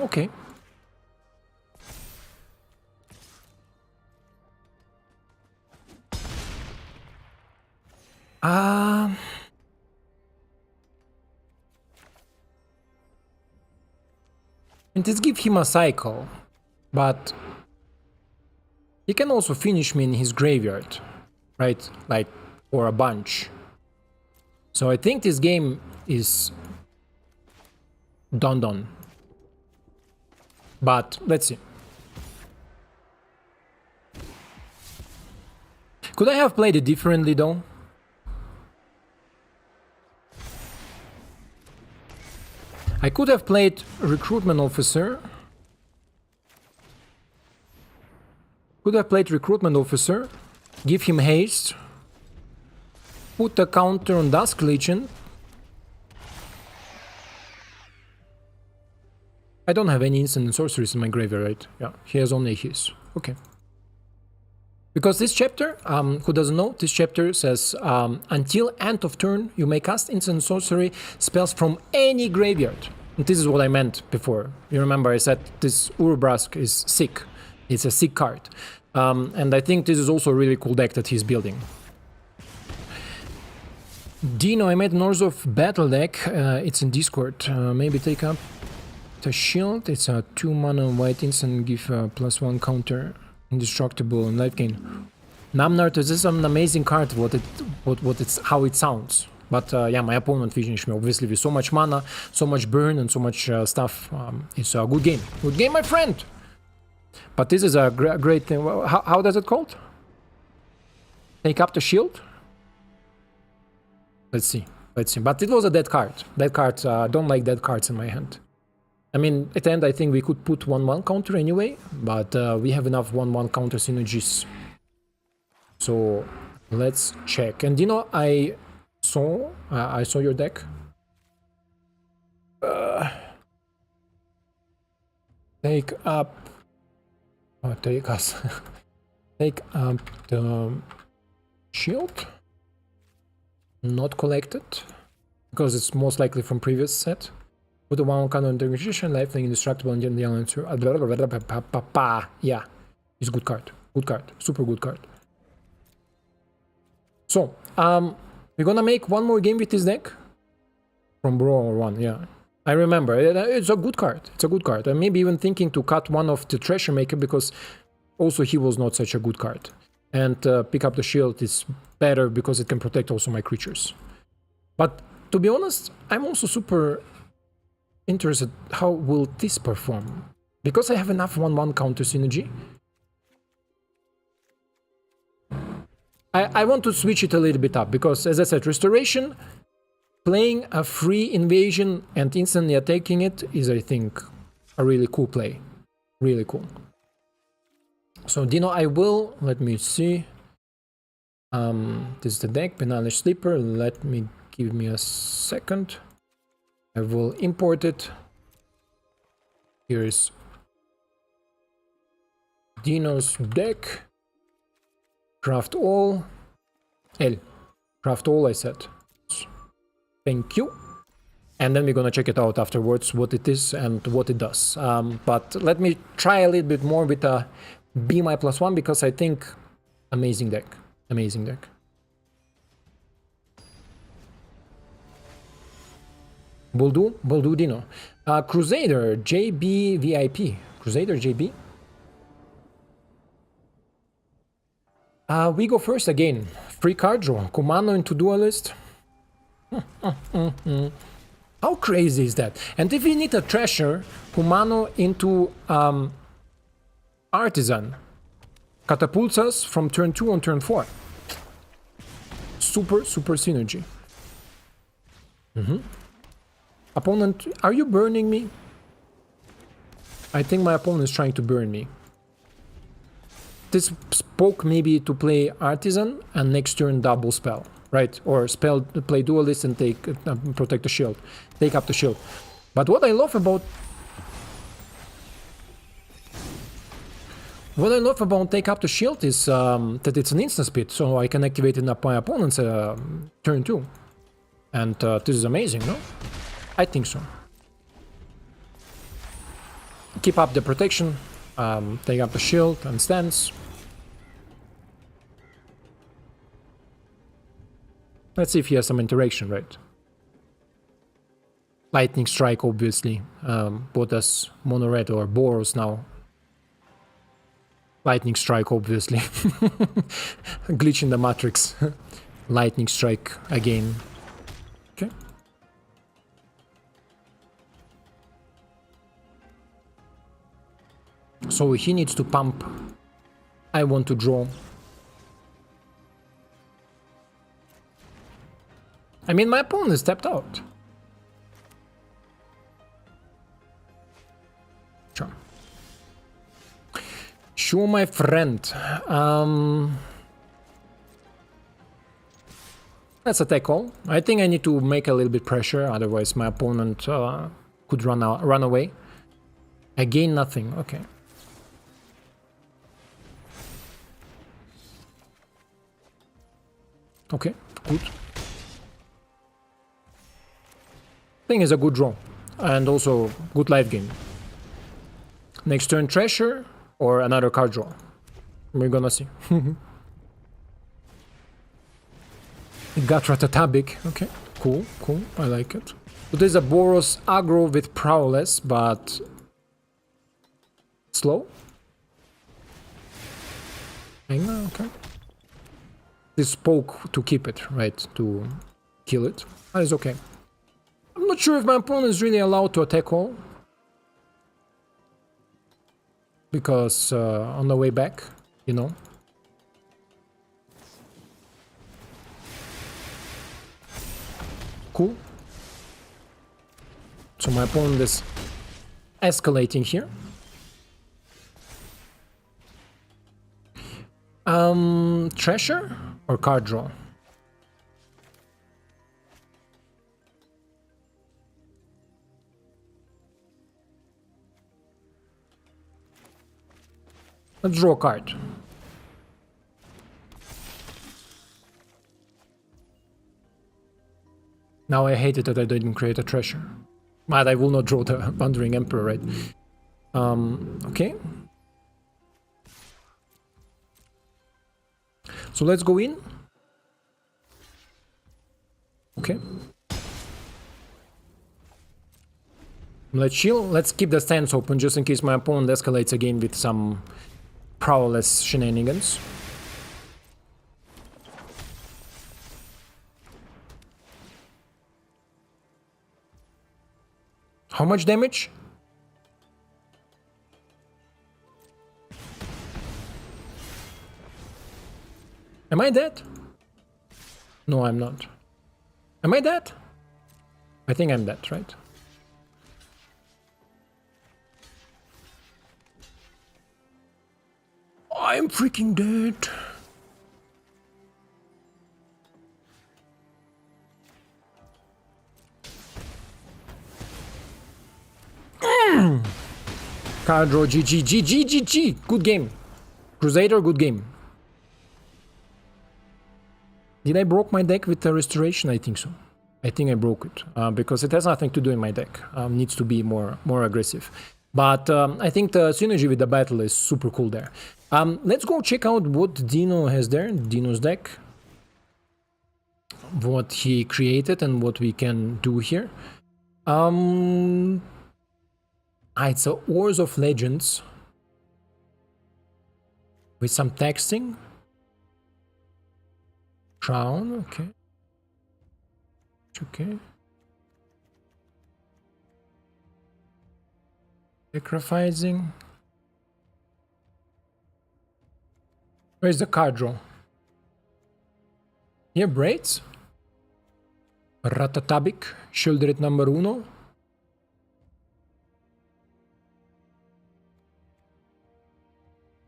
Okay. And let's give him a cycle, but he can also finish me in his graveyard, right? Like, or a bunch. So I think this game is done. But let's see. Could I have played it differently though? I could have played Recruitment Officer. Give him haste. Put a counter on Dusk Legion. I don't have any instant and sorceries in my graveyard, right? Yeah, he has only his. Okay. Because this chapter, who doesn't know, this chapter says, until end of turn, you may cast instant and sorcery spells from any graveyard. And this is what I meant before. You remember I said this Urubrask is sick. It's a sick card. And I think this is also a really cool deck that he's building. Dino, I made North of Battle deck. It's in Discord. Maybe take up the shield. It's a 2 mana white instant, give a +1 counter, indestructible and life gain. Namnart, this is an amazing card. How it sounds. But yeah, my opponent finished me obviously with so much mana, so much burn, and so much stuff. It's a good game. Good game, my friend. But this is a great thing. How does it called? Take up the shield. Let's see. But it was a dead card. Dead cards, don't like dead cards in my hand. I mean, at the end, I think we could put 1/1 counter anyway, but we have enough 1/1 counter synergies. So let's check. And you know, I saw your deck. Take up. Take us. Take up the shield. Not collected, because it's most likely from previous set. Put a 1 counter on integration, lifelink indestructible, and then the answer. Yeah, it's good card. Good card. Super good card. So, we're gonna make one more game with this deck. From Brawl 1, yeah. I remember. It's a good card. It's a good card. I'm maybe even thinking to cut one of the Treasure Maker, because also he was not such a good card. And pick up the shield is better because it can protect also my creatures. But to be honest, I'm also super interested how will this perform. Because I have enough 1/1 counter synergy. I want to switch it a little bit up because, as I said, Restoration, playing a free invasion and instantly attacking it is, I think, a really cool play. Really cool. So, Dino, I will, let me see. This is the deck, Penale Sleeper. Give me a second. I will import it. Here is Dino's deck. Craft all. Craft all, I said. Thank you. And then we're gonna check it out afterwards, what it is and what it does. But let me try a little bit more with a Be My +1, because I think amazing deck. Amazing deck. Buldu Dino. Crusader JB VIP. Crusader JB. We go first again. Free card draw. Kumano into Duelist. How crazy is that? And if we need a Treasure, Kumano into Artisan. Catapults us from turn 2 on turn 4. Super synergy. Opponent, are you burning me? I think my opponent is trying to burn me. This spoke maybe to play Artisan and next turn double spell, right? Or spell play Duelist and take protect the shield, take up the shield. But what I love about take up the shield is that it's an instant speed, so I can activate it up my opponent's turn 2. And this is amazing, no? I think so. Keep up the protection, take up the shield and stance. Let's see if he has some interaction, right? Lightning Strike, obviously. What does Mono Red or Boros now? Lightning Strike, obviously. Glitch in the Matrix. Lightning Strike again. Okay. So he needs to pump. I want to draw. I mean, my opponent stepped out. Sure. Sure, my friend. Let's attack all. I think I need to make a little bit pressure, otherwise my opponent could run away. I gain nothing. Okay. Okay, good. I think it's a good draw and also good life gain. Next turn Treasure or another card draw. We're gonna see. Got Ratatabic. Okay, cool. I like it. So there's a Boros aggro with Prowess, but slow. Okay. This spoke to keep it, right? To kill it. That is okay. I'm not sure if my opponent is really allowed to attack all. Because on the way back, you know. Cool. So my opponent is escalating here. Treasure or card draw? Let's draw a card. Now I hate it that I didn't create a treasure. But I will not draw the Wandering Emperor, right? Okay. So let's go in. Okay. Let's chill. Let's keep the stance open just in case my opponent escalates again with some Prowess shenanigans. How much damage? Am I dead? No, I'm not. Am I dead? I think I'm dead, right? I'm freaking dead. Card draw, GG. Good game. Crusader, good game. Did I broke my deck with the restoration? I think so. I think I broke it because it has nothing to do in my deck. Needs to be more aggressive. But I think the synergy with the battle is super cool there. Let's go check out what Dino has there, Dino's deck. What he created and what we can do here. It's a Wars of Legends with some texting. Crown, okay. Okay. Sacrificing. Where's the card draw? Here, Braids. Ratatabik, Shieldred number 1.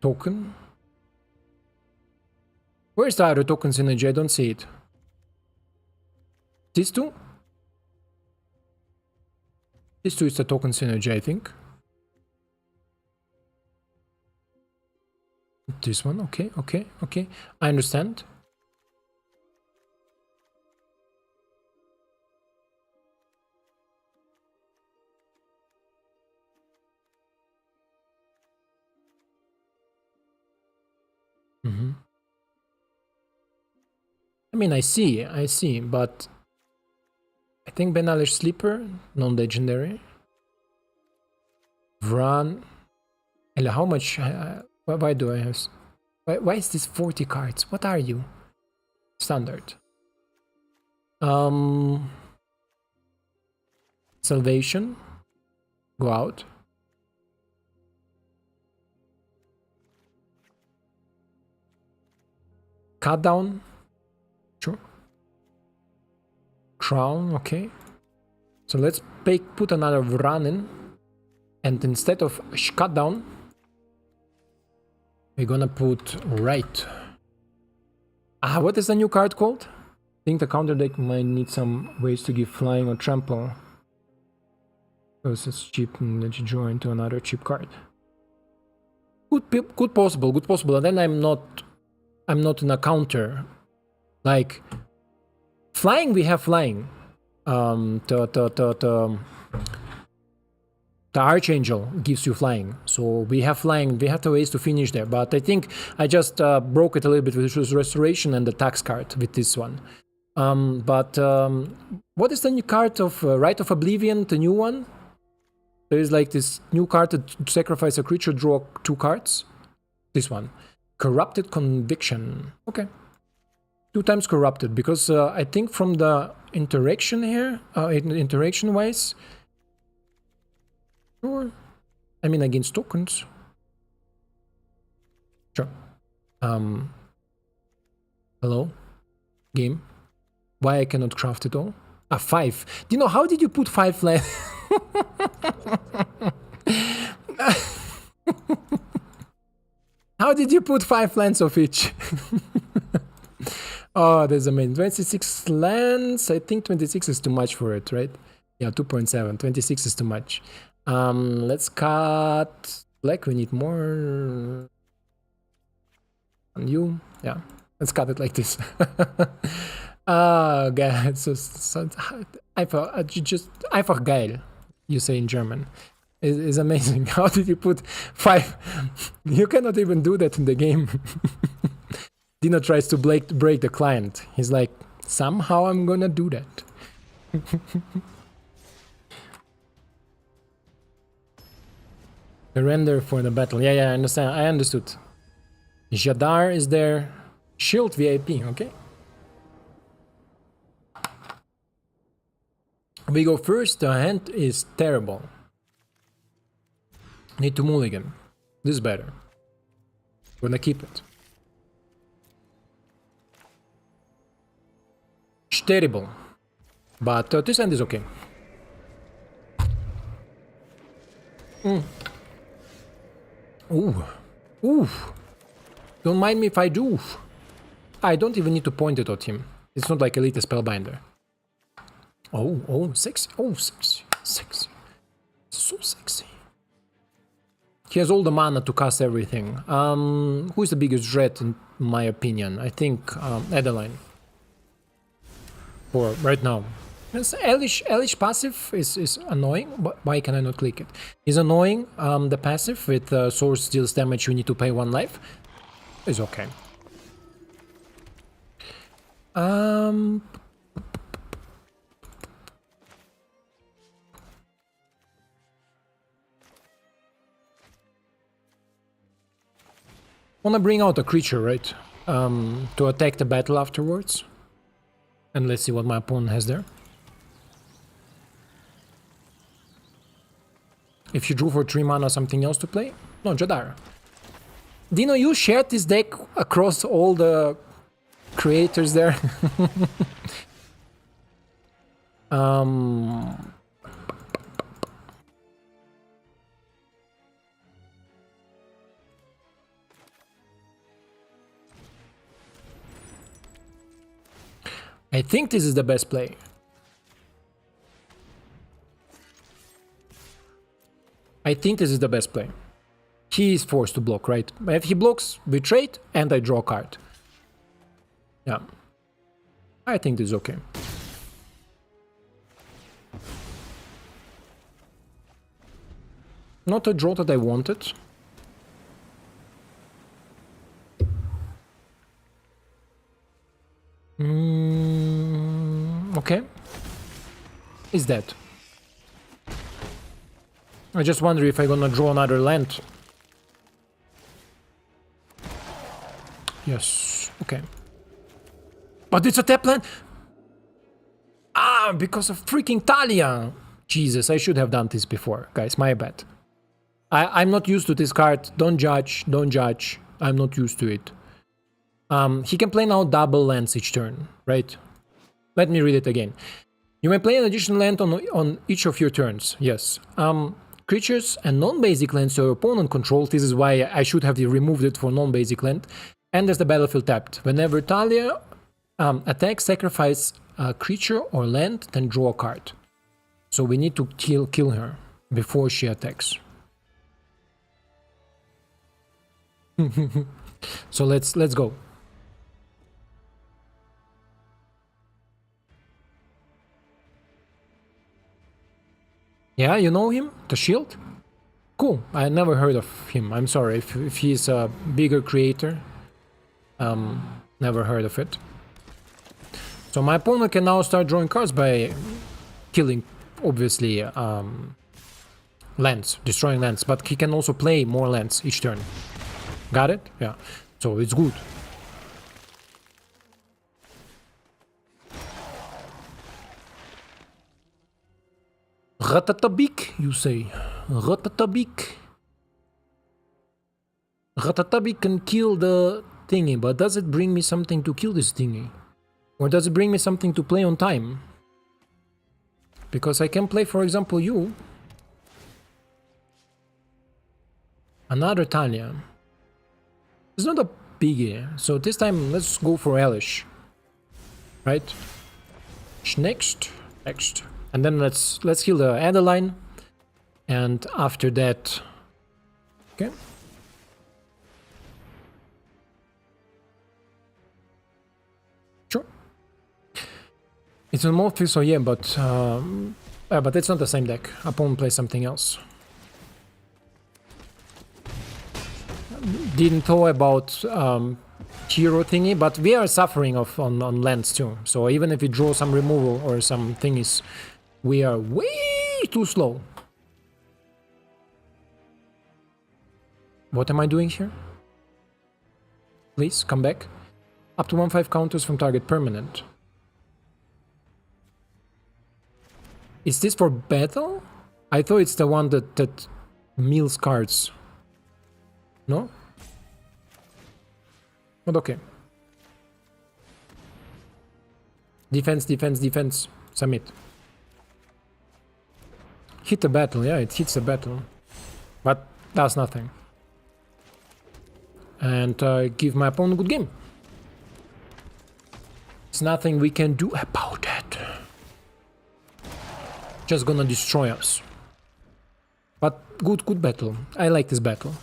Token. Where's the other token synergy? I don't see it. These two? These two is the token synergy, I think. This one, okay, okay, okay. I understand. I mean, I see, but I think Benalish Sleeper, non-legendary. Vran. How much? Why do I have? Why is this 40 cards? What are you? Standard. Salvation. Go out. Cut down. Sure. Crown, okay. So let's put another Vran in. And instead of cut down, we're gonna put right. What is the new card called? I think the counter deck might need some ways to give flying or trample. Because it's cheap and then you draw into another cheap card. Good possible. And then I'm not in a counter. Like flying, we have flying. The Archangel gives you flying, so we have flying. We have the ways to finish there, but I think I just broke it a little bit with Restoration and the tax card with this one. What is the new card of Rite of Oblivion, the new one? There is like this new card to sacrifice a creature, draw 2 cards. This one. Corrupted Conviction. Okay. 2 times corrupted, because I think from the interaction here, interaction-wise, sure. I mean, against tokens. Sure. Hello? Game? Why I cannot craft it all? 5. Do you know, how did you put 5 land? How did you put 5 lands of each? Oh, there's amazing. 26 lands. I think 26 is too much for it, right? Yeah, 2.7. 26 is too much. Let's cut black. We need more. And you, yeah. Let's cut it like this. God, so einfach geil. You say in German. It's amazing. How did you put 5? You cannot even do that in the game. Dino tries to break the client. He's like, somehow I'm gonna do that. Surrender for the battle. Yeah, I understand. I understood. Jadar is there. Shield VIP, okay. We go first. The hand is terrible. Need to mulligan. This is better. Gonna keep it. It's terrible. But this hand is okay. Ooh. Ooh. Don't mind me if I do. I don't even need to point it at him. It's not like Elite Spellbinder. Oh, sexy. Oh, sexy. Sexy. So sexy. He has all the mana to cast everything. Who is the biggest threat in my opinion? I think Adeline. For right now. Elish passive is annoying. Why can I not click it? Is annoying. The passive with source deals damage, you need to pay 1 life. Is okay. Wanna bring out a creature, right? to attack the battle afterwards. And let's see what my opponent has there. If you drew for 3 mana, something else to play? No, Jadar. Dino, you shared this deck across all the creators there. I think this is the best play. I think this is the best play. He is forced to block, right? If he blocks, we trade, and I draw a card. Yeah. I think this is okay. Not a draw that I wanted. Okay. Is that? I just wonder if I'm gonna draw another land. Yes, okay. But it's a tap land! Ah, because of freaking Talia! Jesus, I should have done this before, guys, my bad. I'm not used to this card, don't judge, don't judge. I'm not used to it. He can play now double lands each turn, right? Let me read it again. You may play an additional land on each of your turns, yes. Creatures and non-basic lands your opponent controls, this is why I should have removed it for non-basic land, and there's the battlefield tapped. Whenever Talia attacks, sacrifice a creature or land, then draw a card. So we need to kill her before she attacks. So let's go. Yeah, you know him? The Shield? Cool. I never heard of him. I'm sorry if he's a bigger creator. Never heard of it. So my opponent can now start drawing cards by killing, obviously, lands, destroying lands. But he can also play more lands each turn. Got it? Yeah. So it's good. Ratatabik, you say. Ratatabik. Ratatabik can kill the thingy, but does it bring me something to kill this thingy? Or does it bring me something to play on time? Because I can play, for example, you. Another Talia. It's not a biggie, so this time let's go for Elish. Right? Next. And then let's heal the Adeline. And after that... Okay. Sure. It's a Morpheus, so yeah, but it's not the same deck. Opponent plays something else. Didn't thought about hero thingy, but we are suffering on lands too. So even if we draw some removal or some thingies, we are way too slow. What am I doing here? Please, come back. Up to 1/5 counters from target permanent. Is this for battle? I thought it's the one that mills cards. No? But okay. Defense. Submit. Hit the battle, yeah, it hits the battle. But does nothing. And give my opponent a good game. There's nothing we can do about that. Just gonna destroy us. But good battle. I like this battle.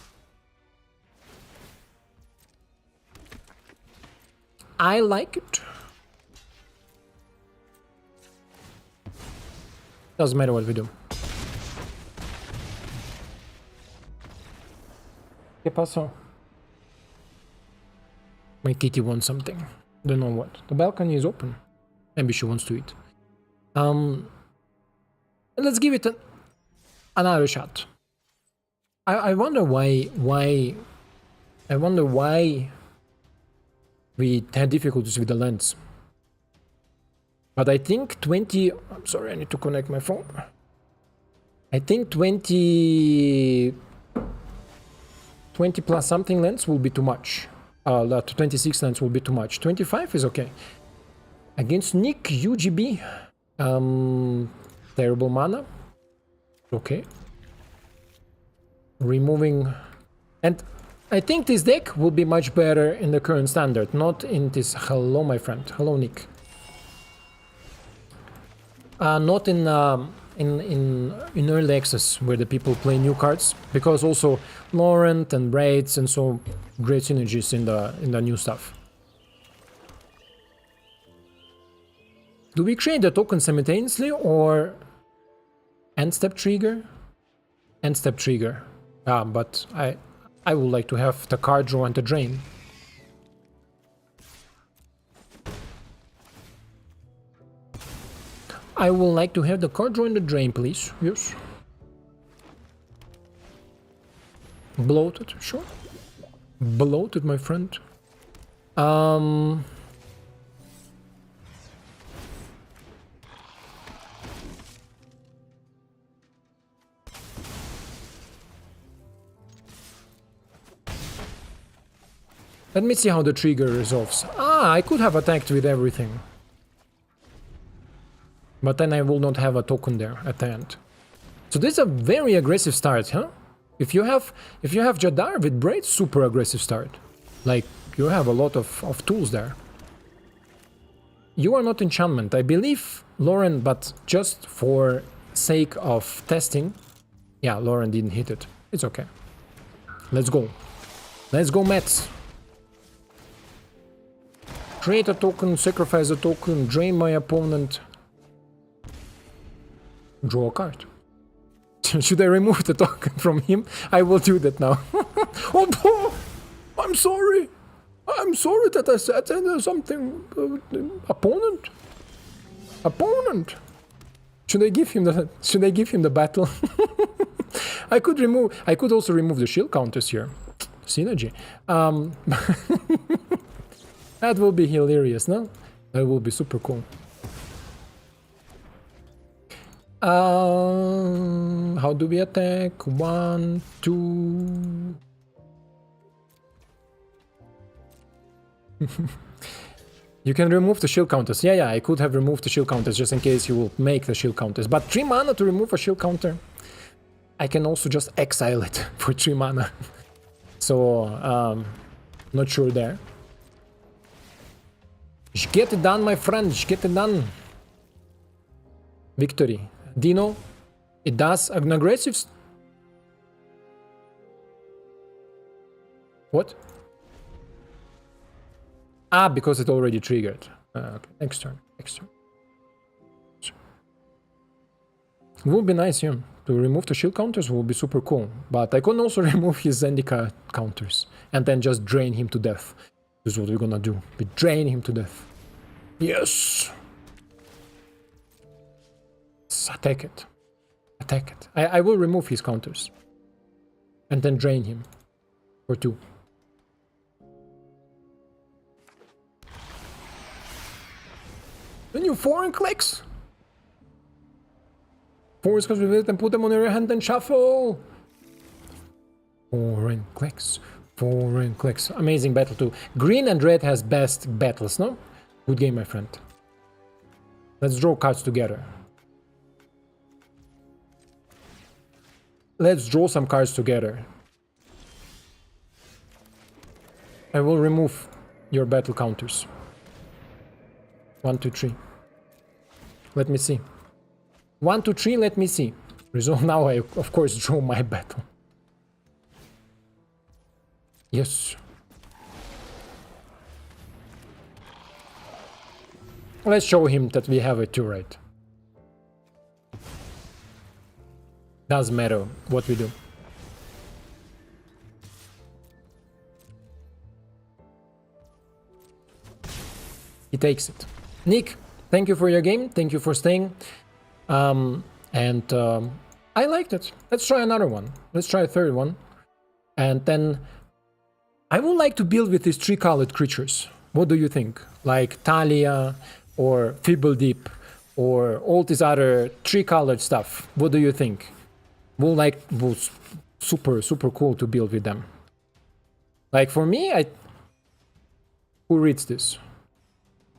I like it. Doesn't matter what we do. ¿Qué pasó? My kitty wants something. Don't know what. The balcony is open. Maybe she wants to eat. Let's give it another shot. I wonder why. I wonder why we had difficulties with the lands. But I think 20... I'm sorry, I need to connect my phone. I think 20 plus something lands will be too much. 26 lands will be too much. 25 is okay. Against Nick, UGB. Terrible mana. Okay. Removing... And I think this deck will be much better in the current standard, not in this... Hello, my friend. Hello, Nick. Not in early access, where the people play new cards, because also Laurent and Braids and so great synergies in the new stuff. Do we create the token simultaneously or end step trigger? End step trigger. But I would like to have the card draw and the drain. I would like to have the card draw and the drain, please. Yes. Bloated, sure. Bloated, my friend. Let me see how the trigger resolves. I could have attacked with everything. But then I will not have a token there at the end. So this is a very aggressive start, huh? If you have Jadar with Braid, super aggressive start. Like, you have a lot of tools there. You are not enchantment. I believe Lauren, but just for sake of testing. Yeah, Lauren didn't hit it. It's okay. Let's go. Let's go, Mets. Create a token, sacrifice a token, drain my opponent. Draw a card. Should I remove the token from him? I will do that now. Oh, I'm sorry. I'm sorry that I said something. Opponent. Opponent. Should I give him the? Should I give him the battle? I could also remove the shield counters here. Synergy. That will be hilarious, no? That will be super cool. How do we attack? 1, 2. You can remove the shield counters. Yeah, I could have removed the shield counters just in case you will make the shield counters. But 3 mana to remove a shield counter. I can also just exile it for 3 mana. So, not sure there. Get it done, my friend. Get it done. Victory. Dino, it does an aggressive... What? Because it already triggered. Okay. Next turn. It would be nice, yeah. To remove the shield counters would be super cool. But I can also remove his Zendika counters. And then just drain him to death. This is what we're gonna do. We drain him to death. Yes! Attack it. Attack it. I will remove his counters. And then drain him. For 2. Then you foreign clicks. Force because we will and put them on your hand and shuffle. Foreign clicks. Foreign clicks. Amazing battle too. Green and red has best battles, no? Good game, my friend. Let's draw cards together. Let's draw some cards together. I will remove your battle counters. 1, 2, 3. Let me see. 1, 2, 3, let me see. Resolve now, I of course draw my battle. Yes. Let's show him that we have it too, right? Doesn't matter what we do. He takes it. Nick, thank you for your game. Thank you for staying. I liked it. Let's try another one. Let's try a third one. And then I would like to build with these 3-colored creatures. What do you think? Like Talia or Deep or all this other three-colored stuff. What do you think? Will super cool to build with them. Like for me, who reads this?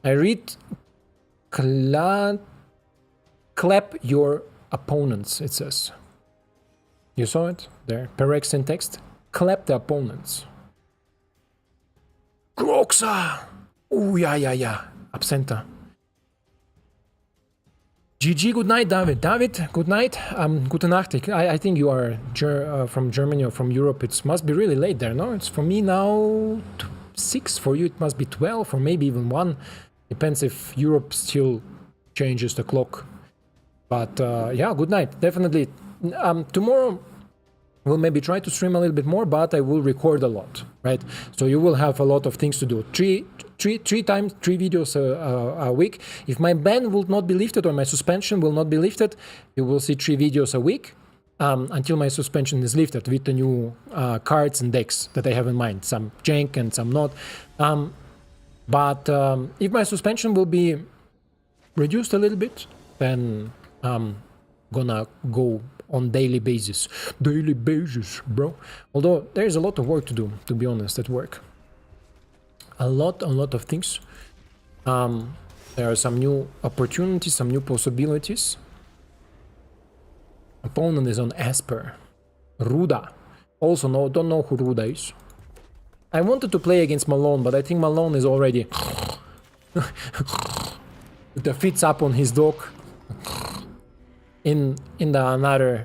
I read clap your opponents, it says. You saw it there, Perex in text. Clap the opponents. Groxa! Oh, yeah. Absenta. GG, good night, David. David, good night. Gute Nacht. I think you are from Germany or from Europe. It must be really late there, no? It's for me now 6. For you, it must be 12 or maybe even 1. Depends if Europe still changes the clock. But yeah, good night. Definitely. Tomorrow, we'll maybe try to stream a little bit more, but I will record a lot, right? So you will have a lot of things to do. Three videos a week. If my ban will not be lifted or my suspension will not be lifted, you will see 3 videos a week until my suspension is lifted with the new cards and decks that I have in mind. Some jank and some not. But if my suspension will be reduced a little bit, then I'm gonna go on daily basis, bro. Although there's a lot of work to do, to be honest, at work. A lot of things. There are some new opportunities, some new possibilities. Opponent is on Esper. Ruda. Also, don't know who Ruda is. I wanted to play against Malone, but I think Malone is already with the feet up on his dog in the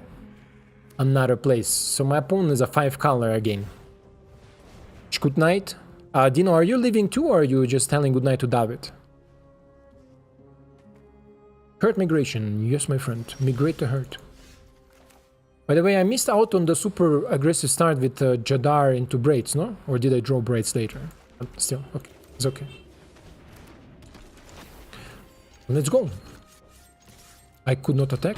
another place. So my opponent is a 5-color again. Good night. Dino, are you leaving too, or are you just telling good night to David? Hurt migration. Yes, my friend. Migrate to hurt. By the way, I missed out on the super aggressive start with Jadar into braids, no? Or did I draw braids later? Still, okay. It's okay. Let's go. I could not attack.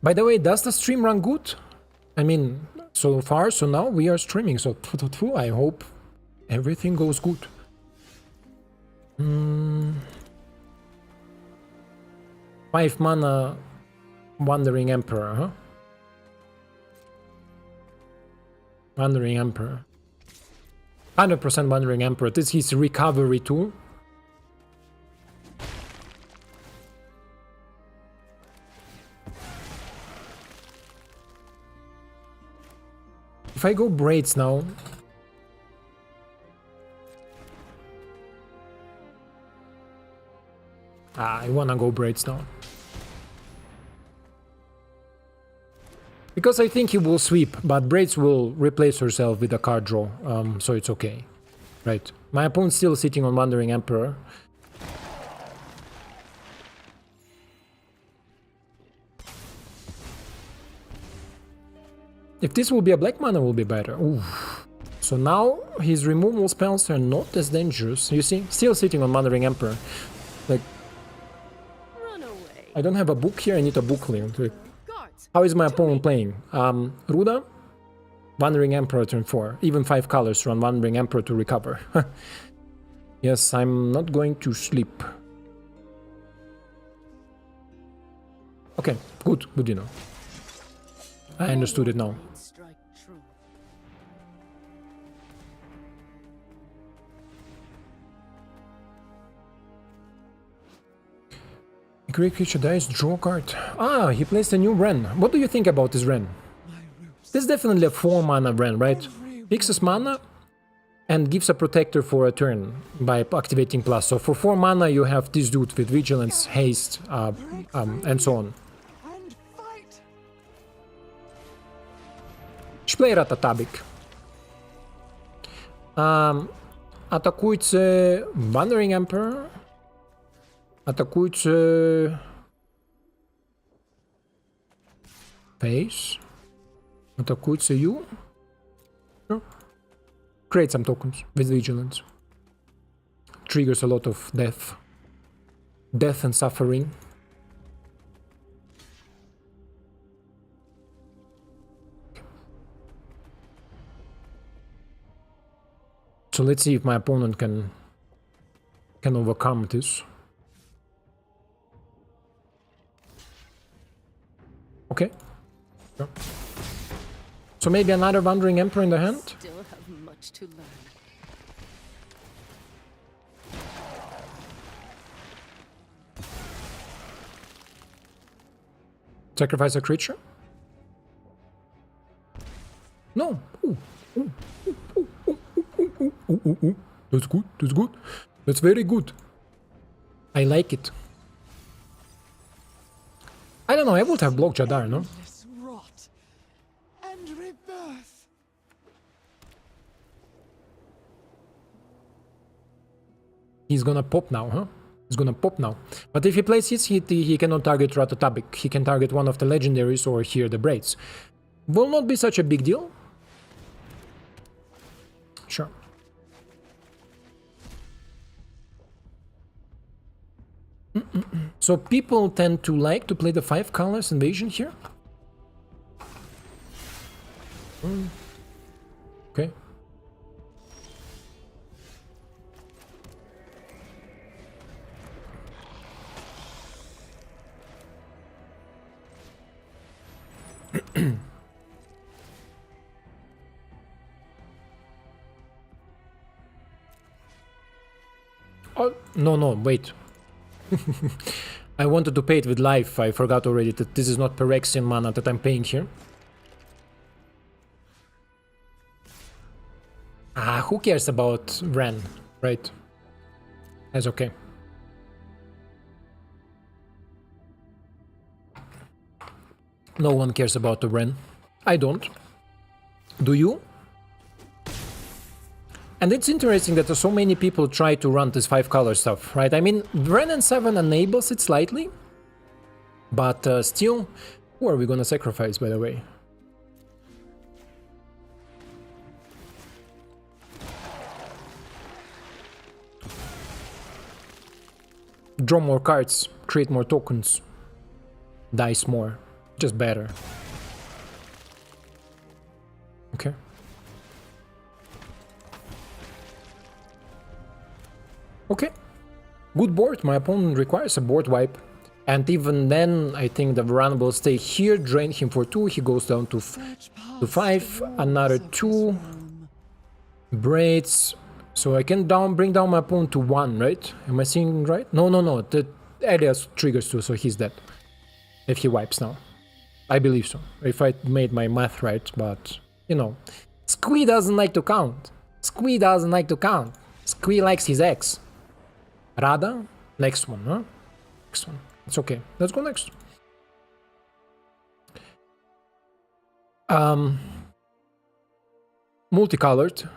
By the way, does the stream run good? I mean, so far, so now we are streaming, so I hope everything goes good. 5 mana Wandering Emperor, huh? Wandering Emperor. 100% Wandering Emperor. This is his recovery tool. If I go braids now... I wanna go braids now. Because I think he will sweep, but braids will replace herself with a card draw, so it's okay. Right. My opponent's still sitting on Wandering Emperor. If this will be a black mana, will be better. Ooh. So now his removal spells are not as dangerous. You see, still sitting on Wandering Emperor. Like, Run away. I don't have a book here. I need a book here. Guards. How is my opponent playing? Ruda, Wandering Emperor turn 4. Even 5 colors run Wandering Emperor to recover. Yes, I'm not going to sleep. Okay, good, you know. I understood it now. Strike true. Great creature dies, draw card. Ah, he placed a new Ren. What do you think about this Ren? This is definitely a 4 mana Ren, right? Fixes mana and gives a protector for a turn by activating plus. So for 4 mana you have this dude with vigilance, haste, and so on. Шплейра Татабик. Атакуйте Wandering Emperor. Атакуйте Face. Атакуйте you. Sure. Create some tokens with vigilance. Triggers a lot of death. Death and suffering. So let's see if my opponent can overcome this. Okay. Sure. So maybe another Wandering Emperor in the hand? Still have much to learn. Sacrifice a creature? No. Ooh. Ooh. Ooh. Ooh. Ooh. Ooh. Ooh. Ooh. That's good. That's good. That's very good. I like it. I don't know. I would have blocked Jadar, no? Endless rot and rebirth. He's gonna pop now, huh? He's gonna pop now. But if he plays his hit, he cannot target Ratatabic. He can target one of the legendaries or here the Braids. Will not be such a big deal. Sure. So people tend to like to play the 5 colors invasion here. Okay. Oh, no, wait. I wanted to pay it with life. I forgot already that this is not Phyrexian mana that I'm paying here. Ah, who cares about Ren, right? That's okay. No one cares about the Ren. I don't. Do you? And it's interesting that so many people try to run this 5 color stuff, right? I mean, Ren and 7 enables it slightly, but still, who are we gonna sacrifice, by the way? Draw more cards, create more tokens, dice more, just better. Okay. Okay, good board. My opponent requires a board wipe. And even then, I think the Varan will stay here, drain him for 2, he goes down to 5, another 2 braids. So I can bring down my opponent to 1, right? Am I seeing right? No, the Elias triggers 2, so he's dead. If he wipes now. I believe so, if I made my math right, but, you know. Squee doesn't like to count. Squee doesn't like to count. Squee likes his ex. Rada? Next one, huh? Next one. It's okay. Let's go next. Multicolored.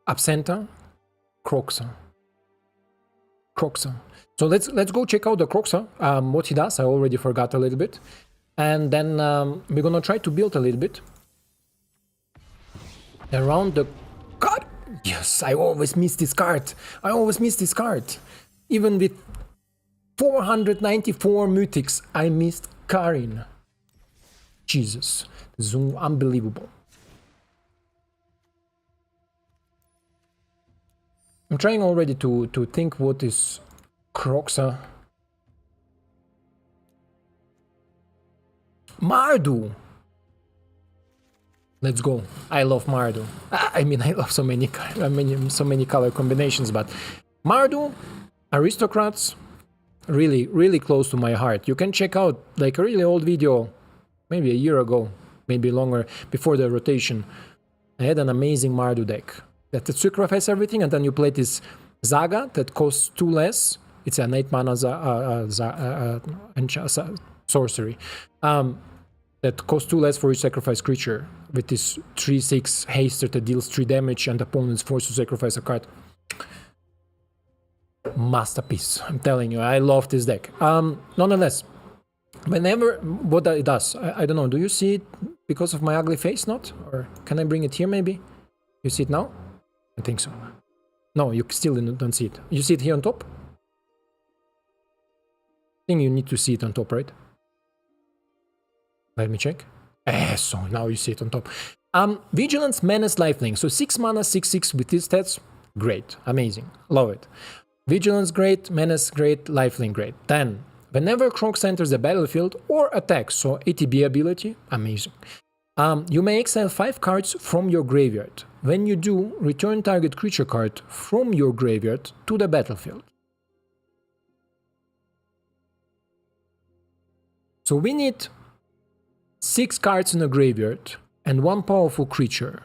Absenta. Croxa. So let's go check out the Croxa. What he does, I already forgot a little bit. And then we're gonna try to build a little bit. Around the card. Yes, I always miss this card. Even with 494 mythics, I missed Karin. Jesus, this is unbelievable. I'm trying already to think what is Croxa. Mardu! Let's go. I love Mardu. I mean, I love so many color combinations, but Mardu, Aristocrats, really close to my heart. You can check out like a really old video, maybe a year ago, maybe longer, before the rotation. I had an amazing Mardu deck that sacrifice everything, and then you play this Zaga that costs 2 less. It's an 8 mana sorcery. That costs 2 less for each sacrifice creature, with this 3/6 haster that deals 3 damage and the opponent's forced to sacrifice a card. Masterpiece, I'm telling you, I love this deck. Nonetheless, whenever, what it does, I don't know, do you see it because of my ugly face, not? Or can I bring it here maybe? You see it now? I think so. No, you still don't see it. You see it here on top? I think you need to see it on top, right? Let me check. So now you see it on top. Vigilance, Menace, Lifelink. So 6 mana, 6/6 with these stats. Great. Amazing. Love it. Vigilance, great. Menace, great. Lifelink, great. Then, whenever Crocs enters the battlefield or attacks, so ATB ability, amazing. You may exile 5 cards from your graveyard. When you do, return target creature card from your graveyard to the battlefield. So we need 6 cards in a graveyard and 1 powerful creature.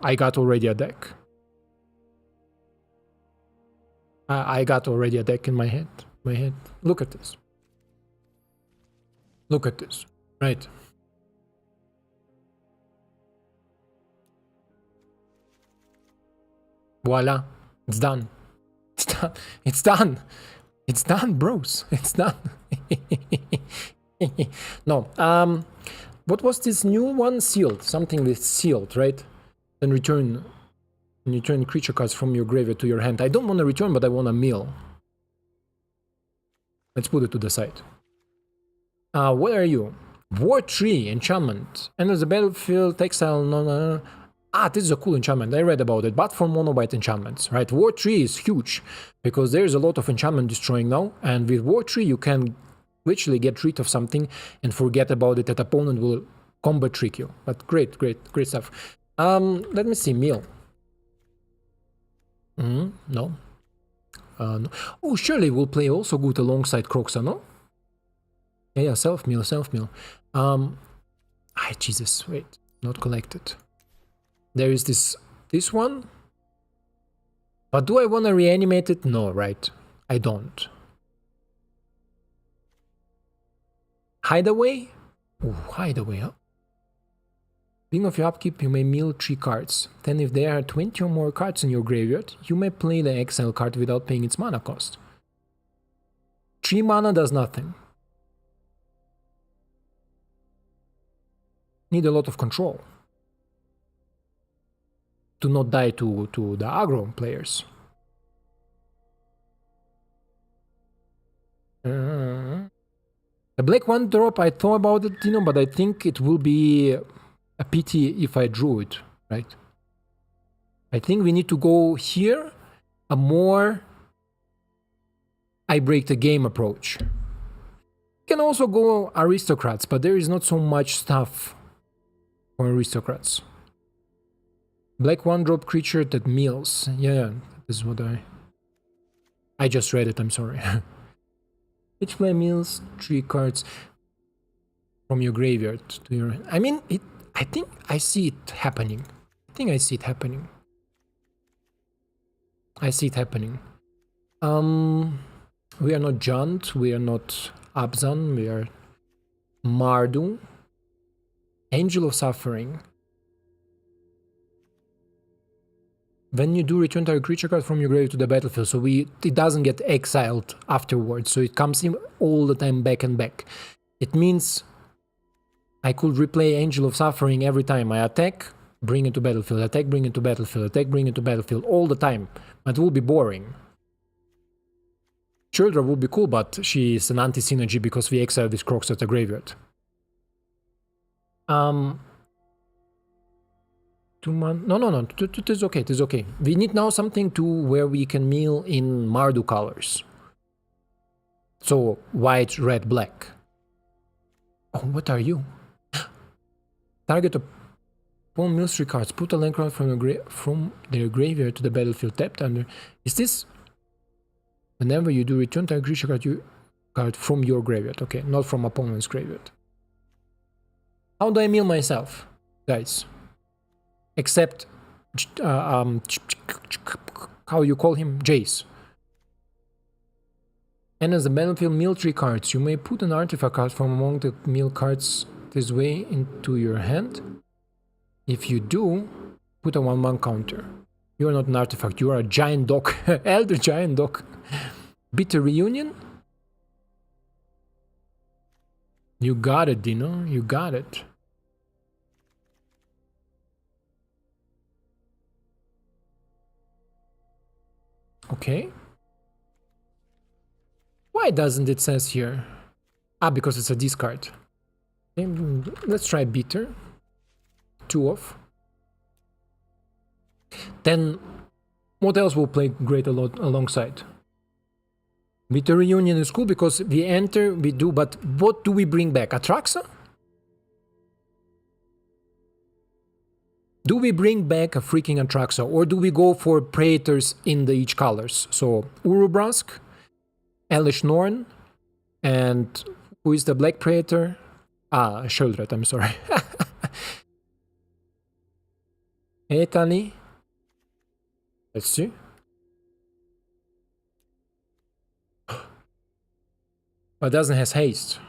I got already a deck. I got already a deck in my head. Look at this. Look at this. Right. Voila. It's done. It's done. It's done. It's done, bros. It's done. No. What was this new one? Sealed. Something with sealed, right? Then return creature cards from your graveyard to your hand. I don't want to return, but I want to mill. Let's put it to the side. What are you? WotC enchantment. Enters the battlefield, exile, no. This is a cool enchantment. I read about it, but for monobite enchantments, right? WotC is huge because there's a lot of enchantment destroying now, and with WotC you can literally get rid of something and forget about it. That opponent will combat trick you. But great stuff. Let me see, mill. No. No. Oh, surely will play also good alongside Croxa, no? Yeah, self-mill. Jesus, wait, not collected. There is this one. But do I want to reanimate it? No, right? I don't. Hideaway? Oh, hideaway, huh? Beginning of your upkeep, you may mill 3 cards. Then if there are 20 or more cards in your graveyard, you may play the exile card without paying its mana cost. 3 mana does nothing. Need a lot of control. To not die to the aggro players. The black 1-drop, I thought about it, but I think it will be a pity if I drew it, right? I think we need to go here a more I break the game approach. You can also go aristocrats, but there is not so much stuff for aristocrats. Black 1-drop creature that mills. Yeah, this is what I just read it, I'm sorry. Each player mills 3 cards from your graveyard to your... I mean, I think I see it happening. I see it happening. We are not Jund, we are not Abzan, we are Mardu. Angel of Suffering. When you do, return target creature card from your grave to the battlefield, so it doesn't get exiled afterwards, so it comes in all the time back and back. It means I could replay Angel of Suffering every time I attack, bring it to battlefield, attack, bring it to battlefield, attack, bring it to battlefield, all the time. But it will be boring. Childra would be cool, but she is an anti-synergy because we exile these Crocs at the graveyard. 2 months. No. It is okay. It is okay. We need now something to where we can mill in Mardu colors. So white, red, black. Oh, what are you? Target opponent mills 3 cards. Put a land card from their graveyard to the battlefield tapped under. Is this? Whenever you do, return target creature card from your graveyard. Okay, not from opponent's graveyard. How do I mill myself, guys? Except, how you call him? Jace. And as the battlefield, mill 3 cards. You may put an artifact card from among the mill cards this way into your hand. If you do, put a 1/1 counter. You are not an artifact, you are a giant dog. Elder giant dog. Bitter Reunion? You got it, Dino. You got it. Okay. Why doesn't it says here? Ah, because it's a discard. Let's try bitter. 2 off. Then what else will play great alongside? Bitter Reunion is cool because we enter, we do, but what do we bring back? Atraxa? Do we bring back a freaking Atraxa, or do we go for Praetors in the each colors? So Urubrask, Elish Norn, and who is the Black Praetor? Ah, Sheldred, I'm sorry. Italy. Let's see. But doesn't has haste.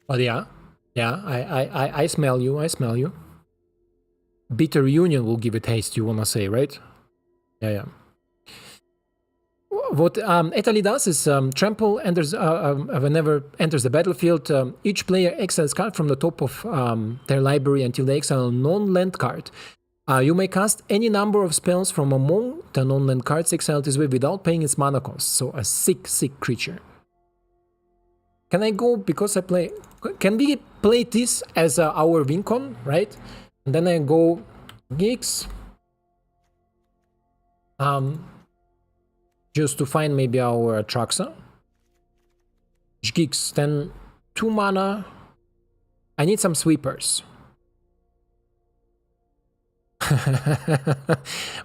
But yeah, I smell you, I smell you. Bitter Reunion will give it haste, you wanna say, right? Yeah. What Italy does is trample enters whenever enters the battlefield. Each player exiles card from the top of their library until they exile a non-land card. You may cast any number of spells from among the non-land cards exiled this way without paying its mana cost. So a sick creature. Can I go because I play? Can we play this as our Wincon, right? And then I go Geeks. Just to find maybe our Atraxa. Geeks, then 2 mana. I need some sweepers.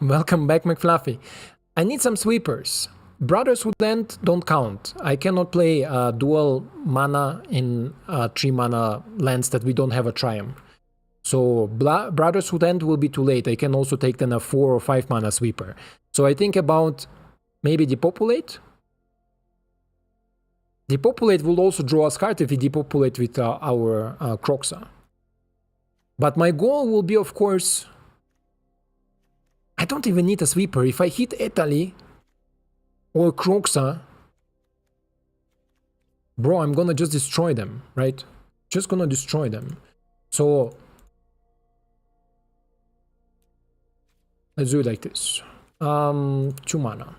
Welcome back, McFluffy. I need some sweepers. Brotherhood Land don't count. I cannot play dual mana in 3 mana lands that we don't have a Triumph. So Brotherhood Land will be too late. I can also take then a 4 or 5 mana sweeper. So I think about maybe Depopulate. Depopulate will also draw us card if we depopulate with our Kroxa. But my goal will be, of course, I don't even need a sweeper. If I hit Italy or Kroxa, bro, I'm gonna just destroy them, right? Just gonna destroy them. So let's do it like this. 2 mana.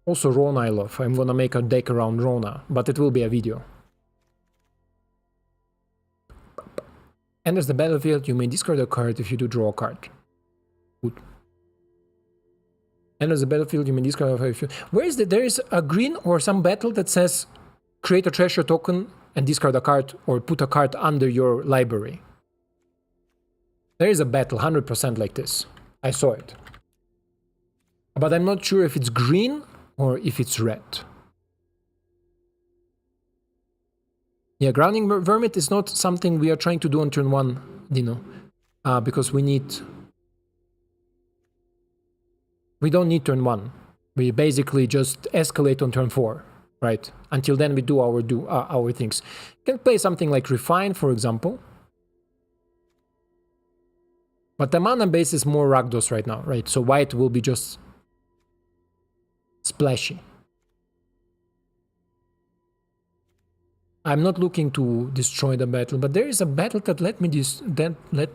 Also Rona I love. I'm gonna make a deck around Rona, but it will be a video. Enters the battlefield, you may discard a card if you do draw a card. Good. Enters the battlefield, you may discard a card if you... Where is there is a green or some battle that says create a treasure token and discard a card or put a card under your library. There is a battle, 100% like this. I saw it. But I'm not sure if it's green or if it's red. Yeah, Grounding Vermin is not something we are trying to do on turn 1, Dino. Because we don't need turn 1. We basically just escalate on turn 4, right? Until then we do our things. You can play something like Refine, for example. But the mana base is more Rakdos right now, right? So white will be just splashy. I'm not looking to destroy the battle, but there is a battle that let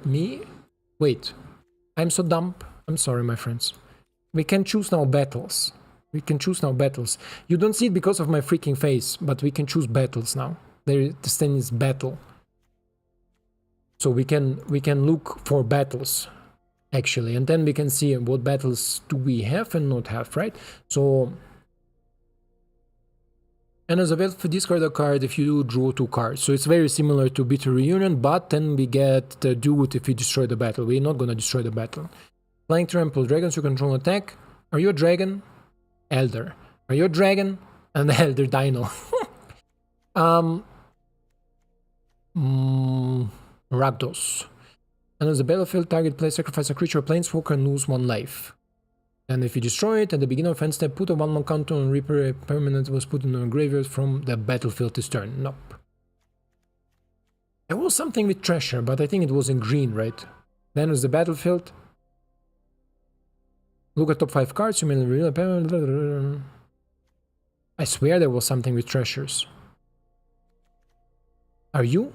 me wait. I'm so dumb. I'm sorry, my friends. We can choose now battles. We can choose now battles. You don't see it because of my freaking face, but we can choose battles now. This thing is battle. So we can look for battles, actually, and then we can see what battles do we have and not have, right? So, and as a battle for discard a card if you draw 2 cards. So it's very similar to Bitter Reunion, but then we get the do it if we destroy the battle. We're not gonna destroy the battle. Flying Trample, dragons you control attack. Are you a dragon? Elder. Are you a dragon? An Elder Dino. Rakdos. And as a battlefield, target player sacrifice a creature or planeswalker and lose 1 life. And if you destroy it at the beginning of end step, put a 1-1 counter on Reaper. A permanent was put in a graveyard from the battlefield this turn. Nope. There was something with treasure, but I think it was in green, right? Then as the battlefield. Look at top 5 cards. You may reveal. I swear there was something with treasures. Are you?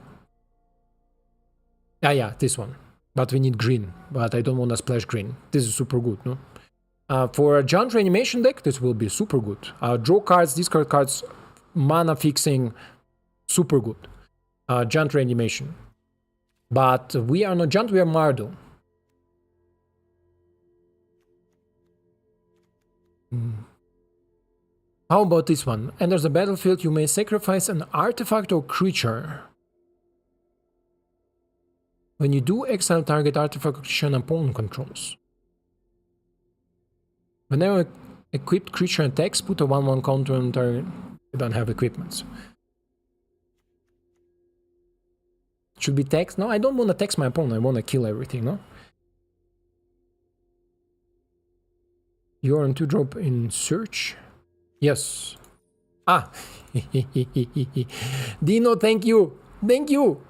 Ah, yeah, this one. But we need green. But I don't want to splash green. This is super good, no? For a giant reanimation deck, this will be super good. Draw cards, discard cards, mana fixing, super good. Giant reanimation. But we are not giant, we are Mardu. How about this one? Enters the battlefield, you may sacrifice an artifact or creature. When you do, exile target artifact or creature an opponent controls. Whenever equipped creature attacks, put a 1/1 counter on target. You don't have equipments. Should be text? No, I don't want to text my opponent. I want to kill everything, no? You're on 2-drop in search? Yes. Ah! Dino, thank you! Thank you!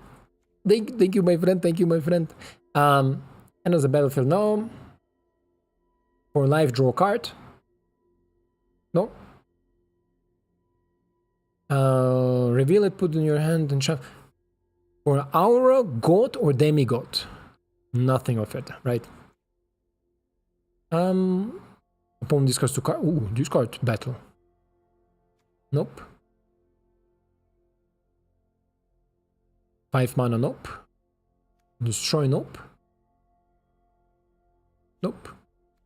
Thank you, my friend. Thank you, my friend. Enters the battlefield now. For life, draw a card. No. Reveal it, put it in your hand and shuffle. For aura, god or demigod? Nothing of it, right? Opponent discards 2 cards. Ooh, discard battle. Nope. 5 mana, nope. Destroy, nope. Nope.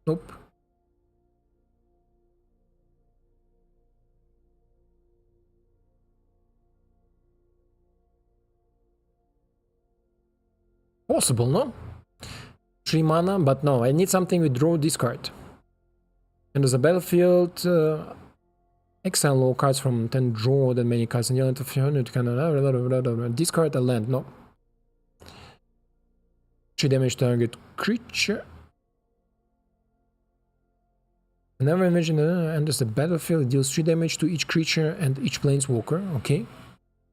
Nope. Possible, no? 3 mana, but no, I need something with draw, discard. And as a battlefield, exile all cards from 10, draw that many cards, and you have to discard a land, no. 3 damage target creature. Whenever imagine enters the battlefield, it deals 3 damage to each creature and each planeswalker, okay.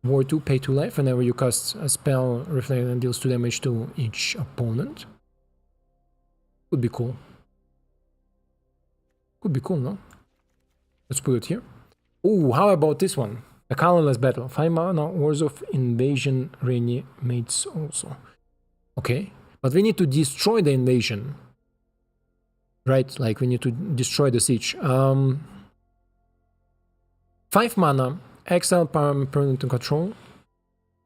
War 2, pay 2 life. Whenever you cast a spell, reflect and deals 2 damage to each opponent. Could be cool. Could be cool, no? Let's put it here. Oh, how about this one? A colorless battle. 5 mana, Wars of Invasion reanimates also. Okay. But we need to destroy the invasion. Right? Like, we need to destroy the siege. 5 mana, exile permanent control.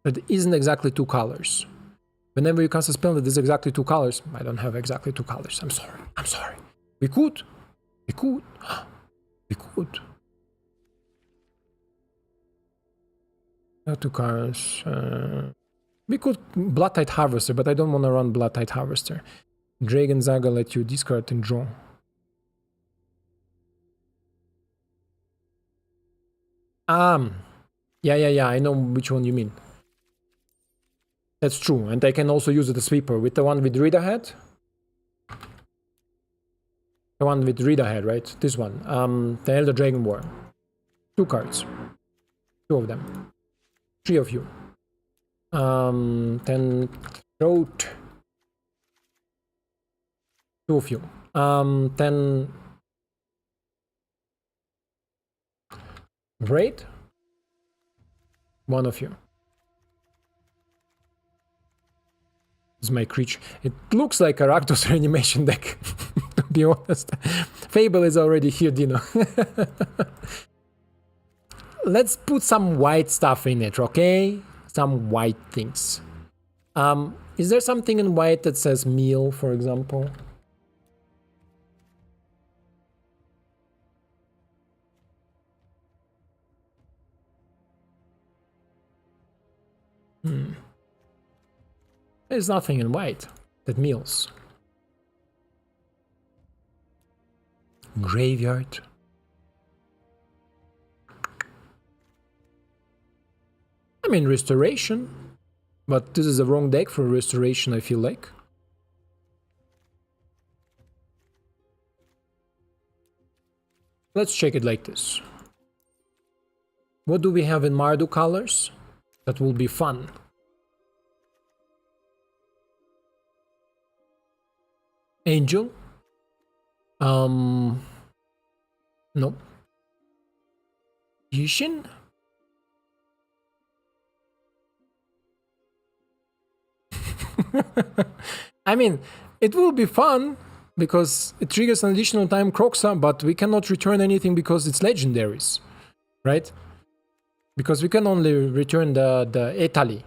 That isn't exactly 2 colors. Whenever you cast a spell that is exactly 2 colors, I don't have exactly 2 colors. I'm sorry. I'm sorry. We could. We could. We could. 2 colors. We could Blood-Tide Harvester, but I don't want to run Blood-Tide Harvester. Dragon Zaga let you discard and draw. Yeah, I know which one you mean. That's true, and I can also use it as sweeper with the one with read ahead. The one with read ahead, right? This one. The Elder Dragon War. 2 cards. 2 of them. 3 of you. Then Throat. 2 of you. Then Braid. 1 of you. This is my creature. It looks like a Rakdos reanimation deck, to be honest. Fable is already here, Dino. Let's put some white stuff in it, okay? Some white things. Is there something in white that says meal, for example? There's nothing in white that meals. Graveyard. I mean, restoration. But this is the wrong deck for restoration, I feel like. Let's check it like this. What do we have in Mardu colors? That will be fun. Angel. Nope. Yishin? I mean, it will be fun because it triggers an additional time Croxa, but we cannot return anything because it's legendaries, right? Because we can only return the Italy.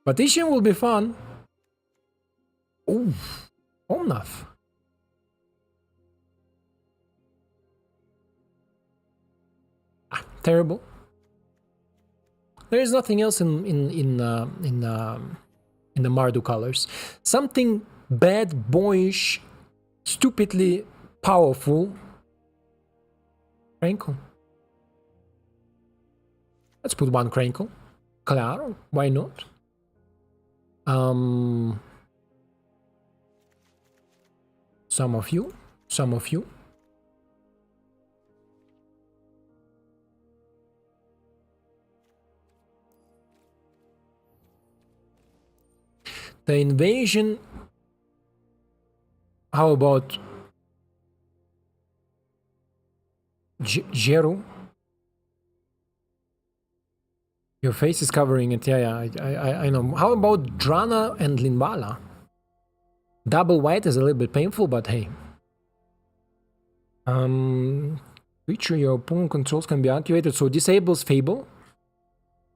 But Ishin will be fun. Ooh, enough. Terrible. There is nothing else in the Mardu colors. Something bad, boyish, stupidly powerful. Crankle. Let's put one Crankle. Claro, why not? Some of you. The invasion. How about Jeru? Your face is covering it. Yeah, I know. How about Drana and Linvala? Double white is a little bit painful, but hey. Creature your opponent controls can be activated. So disables Fable.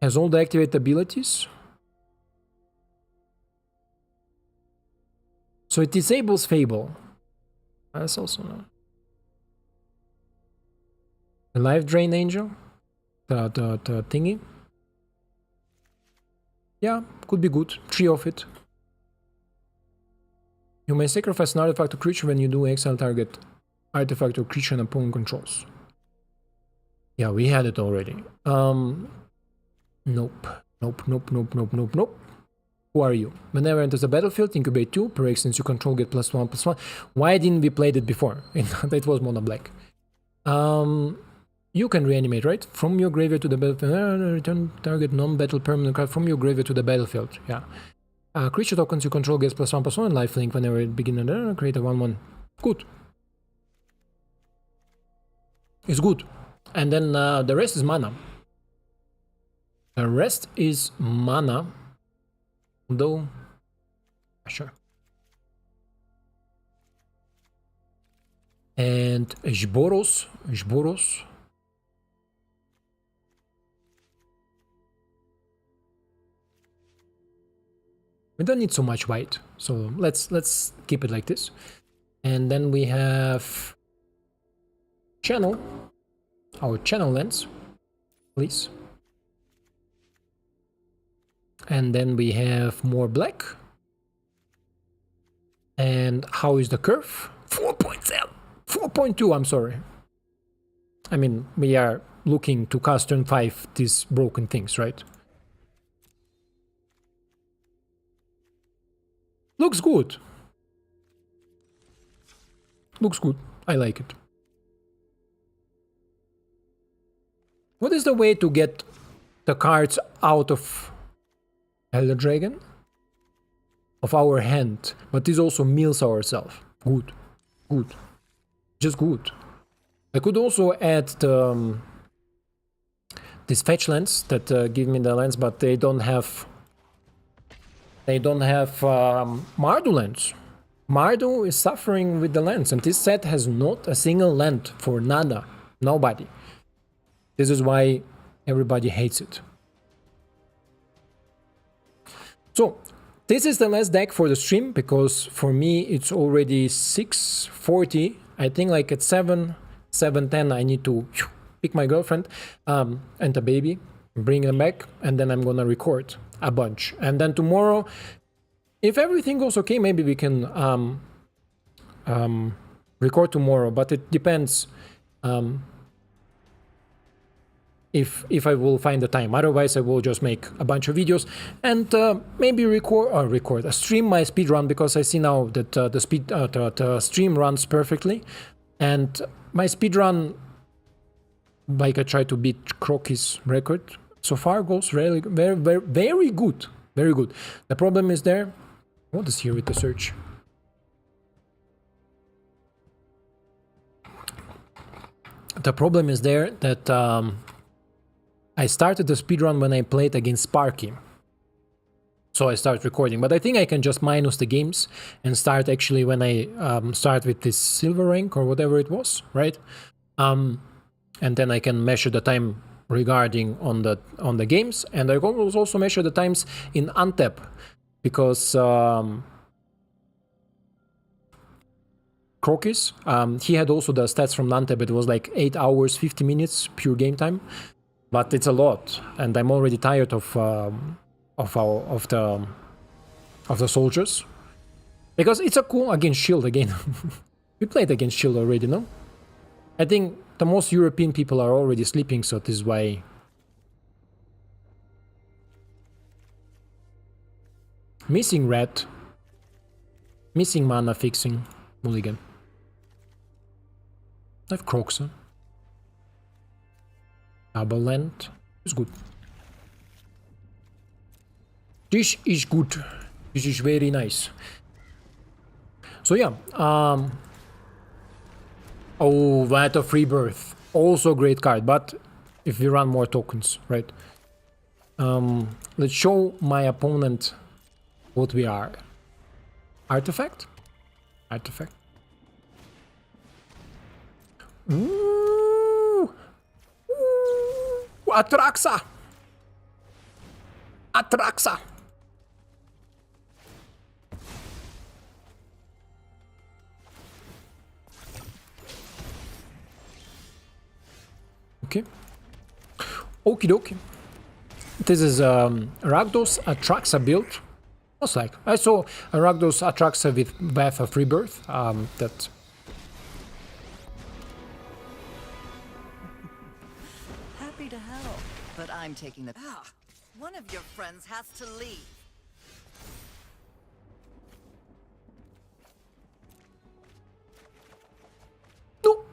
Has all the activated abilities. So it disables Fable. That's also no. The Life Drain Angel. The thingy. Yeah, could be good. 3 of it. You may sacrifice an artifact or creature when you do exile target artifact or creature an opponent controls. Yeah, we had it already. Nope. Who are you? Whenever enters the battlefield, incubate 2. Per instance, you control get +1/+1. Why didn't we play that before? That was mono black. You can reanimate, right? From your graveyard to the battlefield. Return target non-battle permanent card from your graveyard to the battlefield. Yeah. Creature tokens you control gets +1/+1 and lifelink whenever it begins. Create a 1/1. Good. It's good. And then the rest is mana. The rest is mana. Though, sure. And Jboros. We don't need so much white, so let's keep it like this. And then we have channel, our channel lens, please. And then we have more black. And how is the curve? 4.7, 4.2, I'm sorry. I mean, we are looking to cast turn 5 these broken things, right? Looks good. Looks good. I like it. What is the way to get the cards out of Elder Dragon? Of our hand, but this also mills ourselves. Good. Just good. I could also add the these fetch lands that give me the lands, but they don't have Mardu lands. Mardu is suffering with the lands, and this set has not a single land for nada. Nobody. This is why everybody hates it. So, this is the last deck for the stream, because for me it's already 6:40. I think like at 7:10 I need to pick my girlfriend and the baby, bring them back, and then I'm gonna record a bunch. And then tomorrow, if everything goes okay, maybe we can record tomorrow, but it depends if I will find the time. Otherwise I will just make a bunch of videos and maybe stream my speed run, because I see now that the stream runs perfectly, and my speed run, like I try to beat Crocky's record so far, goes really very good. The problem is there. What is here with the search? The problem is there that I started the speedrun when I played against Sparky. So I start recording, but I think I can just minus the games and start actually when I start with this silver rank or whatever it was, right? And then I can measure the time regarding on the games, and I can also measure the times in untap, because Crocus, he had also the stats from untap. It was like 8 hours 50 minutes pure game time, but it's a lot, and I'm already tired of the soldiers, because it's a cool against shield again. We played against shield already, no? I think the most European people are already sleeping, so this is why. Missing red. Missing mana fixing. Mulligan. I have Croxa. Double land. It's good. This is good. This is very nice. So yeah. Oh, Vat of Rebirth. Also a great card, but if we run more tokens, right? Let's show my opponent what we are. Artifact? Artifact. Ooh! Ooh! Atraxa! Atraxa! Okay. Okie dokie. This is Rakdos Atraxa build. Most like I saw a Rakdos Atraxa with Bath of Rebirth. That. Happy to help, but I'm taking the. Ah, one of your friends has to leave. No.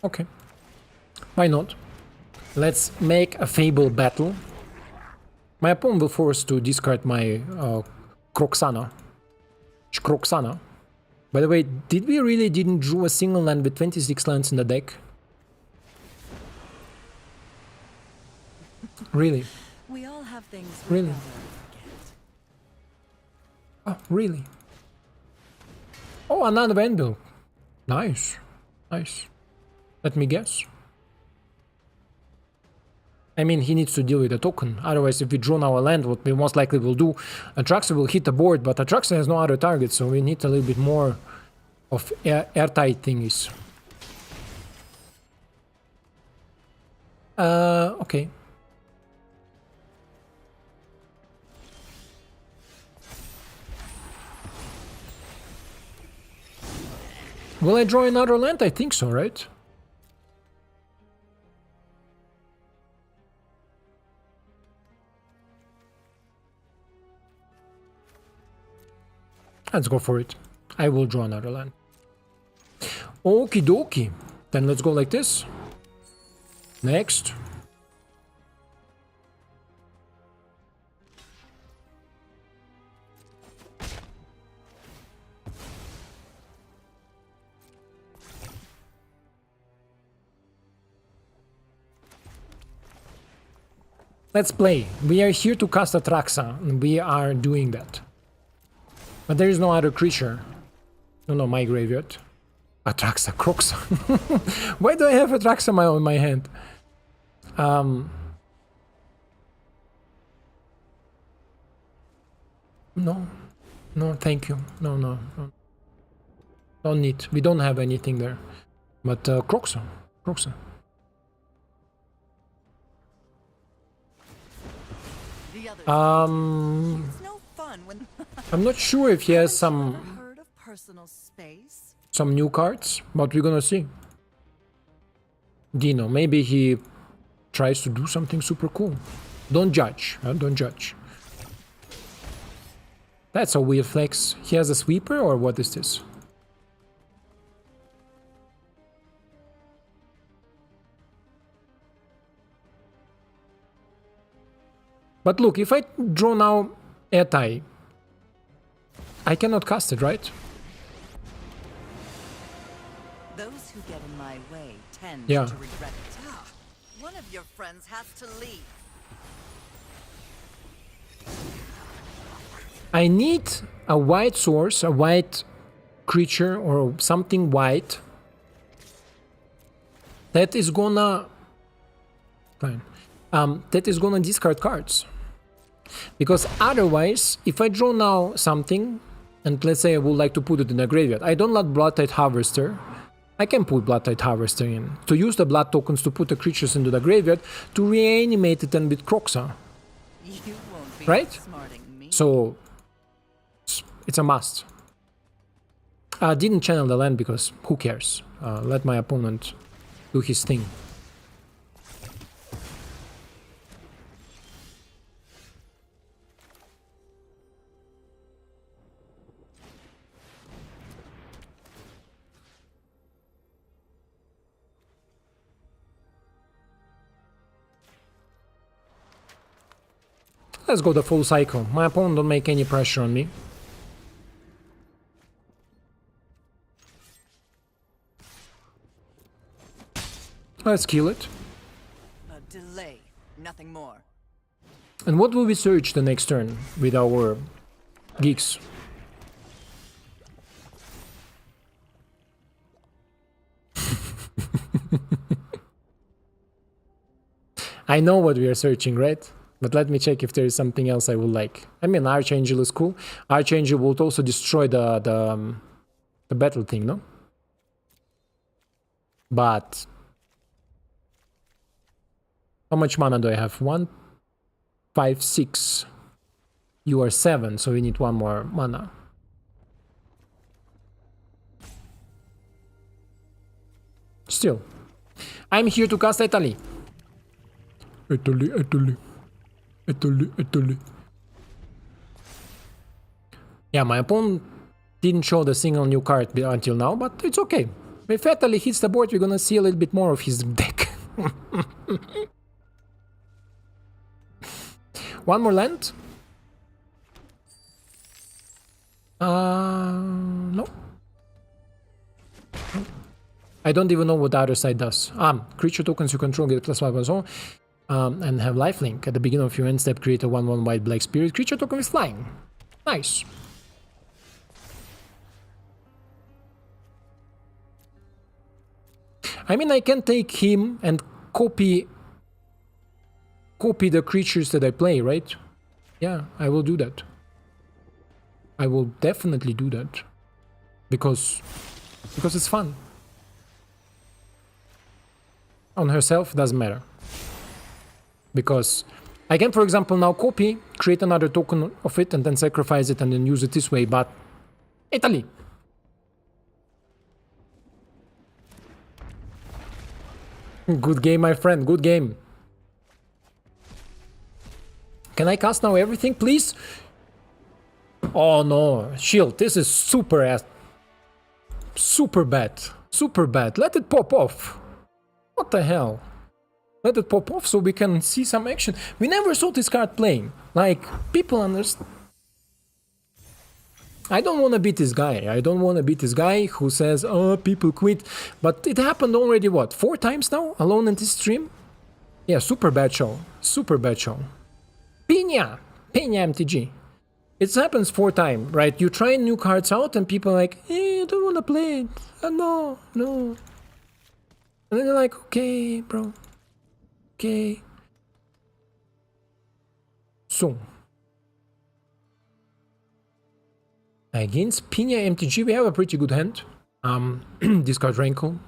Okay. Why not? Let's make a Fable battle. My opponent will force to discard my Croxana. Croxana. By the way, did we really didn't draw a single land with 26 lands in the deck? Really? We all have things. Really? Oh, really? Oh, another Vanbill. Nice. Nice. Let me guess. I mean, he needs to deal with a token. Otherwise, if we draw now a land, what we most likely will do, Atraxa will hit the board, but Atraxa has no other target, so we need a little bit more of airtight thingies. Okay. Will I draw another land? I think so, right? Let's go for it. I will draw another land. Okie dokie. Then let's go like this. Next. Let's play. We are here to cast Atraxa, and we are doing that. But there is no other creature. No, my graveyard. Atraxa, Croxa. Why do I have Atraxa on my hand? No, thank you. No. Don't need. We don't have anything there. But Croxa. It's no fun when. I'm not sure if he has some Heard of personal space? new cards, but we're gonna see. Dino, maybe he tries to do something super cool. Don't judge, don't judge. That's a weird flex. He has a sweeper, or what is this? But look, if I draw now Etai, I cannot cast it, right? Those who get in my way tend Yeah. to regret it. Ah, one of your friends has to leave. I need a white source, a white creature or something white that is gonna fine. That is gonna discard cards. Because otherwise, if I draw now something, and let's say I would like to put it in a graveyard, I don't like Blood Tide Harvester. I can put Blood Tide Harvester in. To use the blood tokens to put the creatures into the graveyard, to reanimate it and with Croxa. You won't be Right? outsmarting me. So, it's a must. I didn't channel the land because who cares? Let my opponent do his thing. Let's go the full cycle. My opponent don't make any pressure on me. Let's kill it. A delay, nothing more. And what will we search the next turn with our geeks? I know what we are searching, right? But let me check if there is something else I would like. I mean, Archangel is cool. Archangel will also destroy the battle thing, no? But how much mana do I have? 1, 5, 6. You are 7, so we need 1 more mana. Still, I'm here to cast Italy. Italy. Yeah, my opponent didn't show the single new card until now, but it's okay. If Italy hits the board, we're gonna see a little bit more of his deck. One more land? No. I don't even know what the other side does. Creature tokens you control get +5+0 and have lifelink. At the beginning of your end step, create a 1/1 white black spirit. Creature token with flying. Nice. I mean, I can take him and copy the creatures that I play, right? Yeah, I will do that. I will definitely do that. Because it's fun. On herself, doesn't matter. Because I can, for example, now copy, create another token of it, and then sacrifice it and then use it this way, but Italy. Good game, my friend, good game. Can I cast now everything, please? Oh no, shield, this is super bad. Super bad. Let it pop off. What the hell? Let it pop off so we can see some action. We never saw this card playing. Like, people understand. I don't want to beat this guy. I don't want to beat this guy who says, oh, people quit. But it happened already, what, 4 times now? Alone in this stream? Yeah, super bad show. Super bad show. Piña MTG. It happens 4 times, right? You try new cards out and people are like, I don't want to play it. No. And then they're like, okay, bro. Okay. So. Against Piña MTG, we have a pretty good hand. Discard Rankle.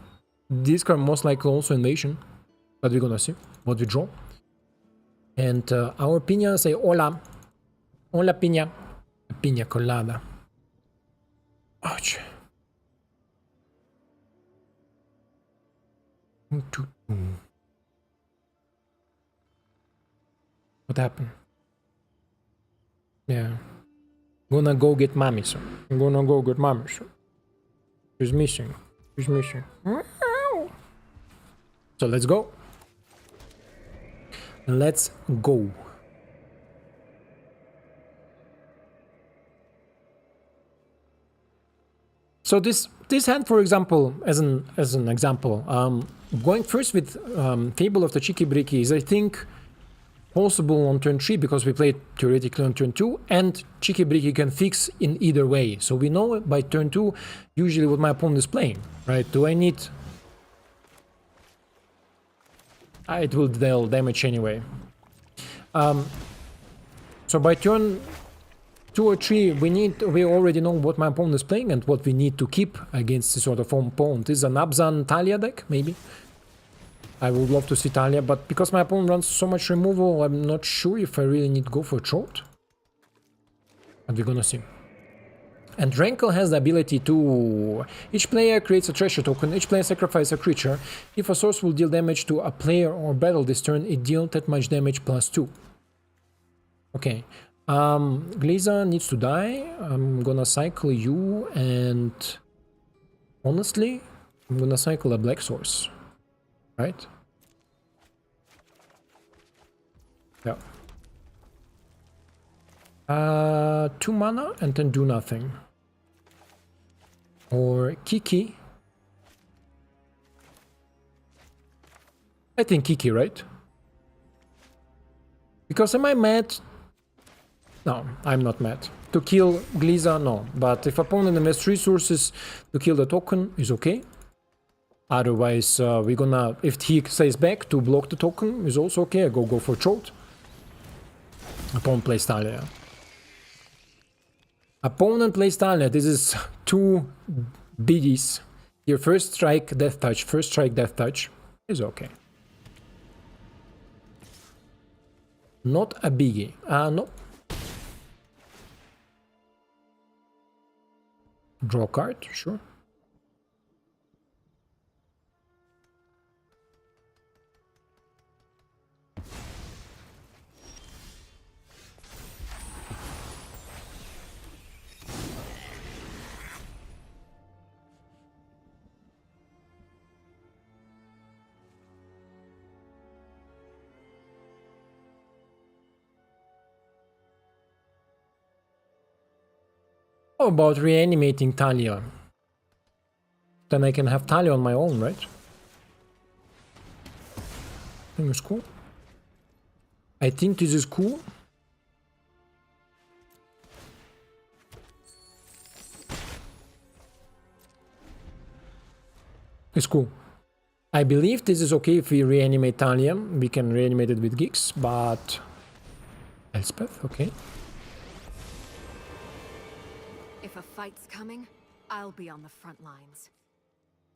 Discard most likely also Invasion. But we're gonna see what we draw. And our Piña say hola. Hola Piña. Piña colada. Ouch. What happened? Yeah. Gonna go get mommy, so. I'm gonna go get mommy, so. She's missing. So let's go. Let's go. So this hand, for example, as an example, going first with Fable of the Chikibriki is, I think, possible on turn 3 because we played theoretically on turn 2, and Cheeky Bricky can fix in either way. So we know by turn 2 usually what my opponent is playing, right? Do I need... it will deal damage anyway. So by turn 2 or 3 we already know what my opponent is playing and what we need to keep against this sort of opponent. This is an Abzan Talia deck, maybe. I would love to see Talia, but because my opponent runs so much removal, I'm not sure if I really need to go for Throat. But we're gonna see. And Rankle has the ability to... Each player creates a treasure token, each player sacrifices a creature. If a source will deal damage to a player or battle this turn, it deals that much damage +2. Okay. Gliza needs to die. I'm gonna cycle you, and... honestly, I'm gonna cycle a black source. Right? Yeah. 2 mana and then do nothing. Or Kiki. I think Kiki, right? Because am I mad? No, I'm not mad. To kill Gliza, no. But if opponent invests resources to kill the token, is okay. Otherwise, we're gonna... If he stays back to block the token, is also okay. I go for Throat. Opponent plays Talia. Opponent plays Talia. This is 2 biggies. Your first strike, death touch. First strike, death touch. Is okay. Not a biggie. No. Draw card, sure. How about reanimating Talia? Then I can have Talia on my own, right? I think it's cool. I think this is cool. It's cool. I believe this is okay if we reanimate Talia. We can reanimate it with Gix, but... Elspeth, okay. If a fight's coming, I'll be on the front lines.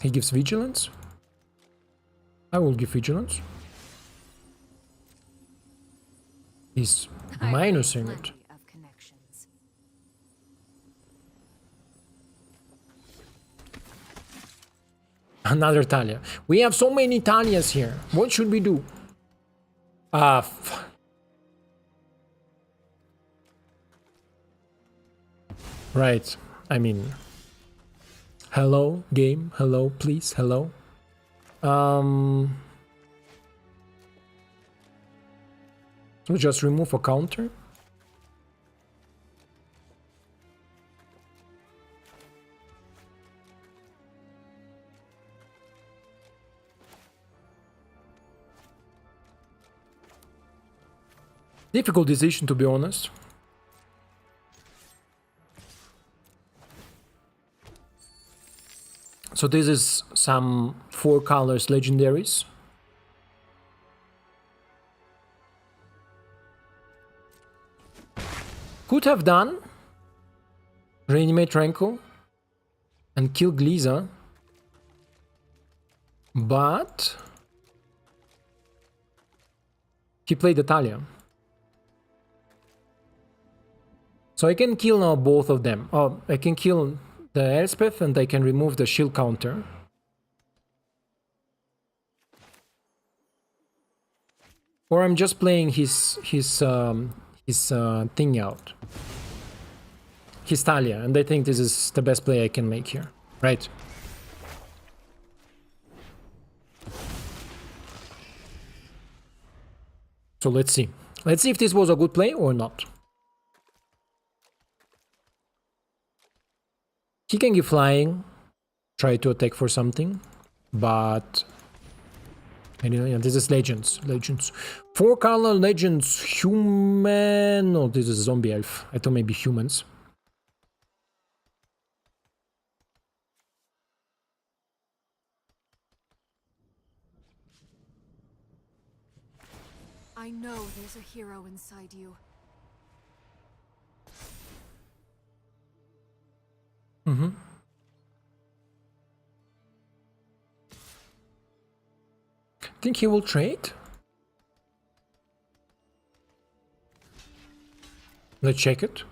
He gives Vigilance. I will give Vigilance. He's minusing it. Plenty of connections. Another Talia. We have so many Talias here. What should we do? Right. I mean... Hello, game. Hello, please. Hello. So just remove a counter. Difficult decision, to be honest. So this is some 4 colors legendaries. Could have done reanimate Rankle and kill Gliza, but he played Talia. So I can kill now both of them. Oh, I can kill the Elspeth and I can remove the shield counter. Or I'm just playing his thing out. His Talia, and I think this is the best play I can make here. Right. So let's see. Let's see if this was a good play or not. He can give flying, try to attack for something, but And yeah, this is Legends. Legends. 4-color Legends. Human. No, this is zombie elf. I thought maybe humans. I know there's a hero inside you. Think he will trade? Let's check it.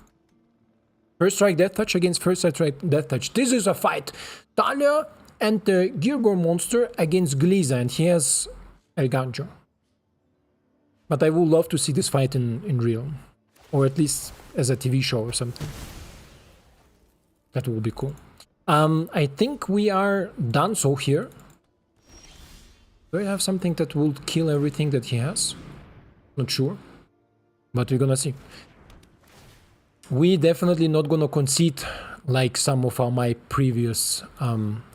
First strike death touch against first strike death touch. This is a fight. Talia and the Girgor monster against Gliza, and he has El Ganjo. But I would love to see this fight in real. Or at least as a TV show or something. That would be cool. I think we are done so here. Do I have something that will kill everything that he has? Not sure. But we're gonna see. We definitely not gonna concede like some of my previous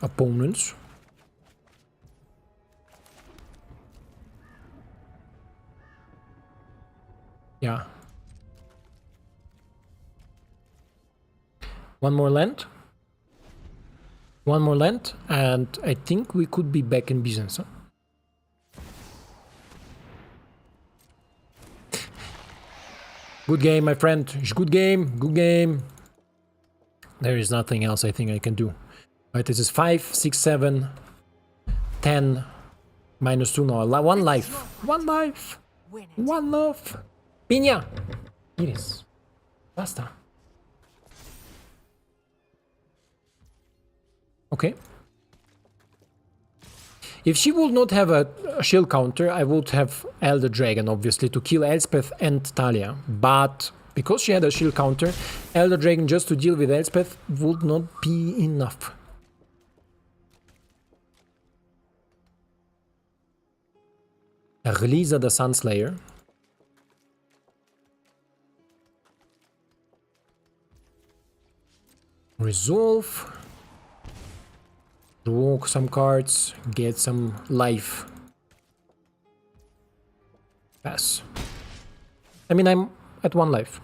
opponents. Yeah. One more land. One more land, and I think we could be back in business, huh? Good game, my friend. Good game. Good game. There is nothing else I think I can do. Right, this is 5, 6, 7, 10, -2 now. One life. One life. Win it. One love. Piña. Iris. Basta. Okay. If she would not have a shield counter, I would have Elder Dragon, obviously, to kill Elspeth and Talia. But because she had a shield counter, Elder Dragon just to deal with Elspeth would not be enough. Gliza the Sunslayer. Resolve. Draw some cards, get some life. Pass. I mean, I'm at one life.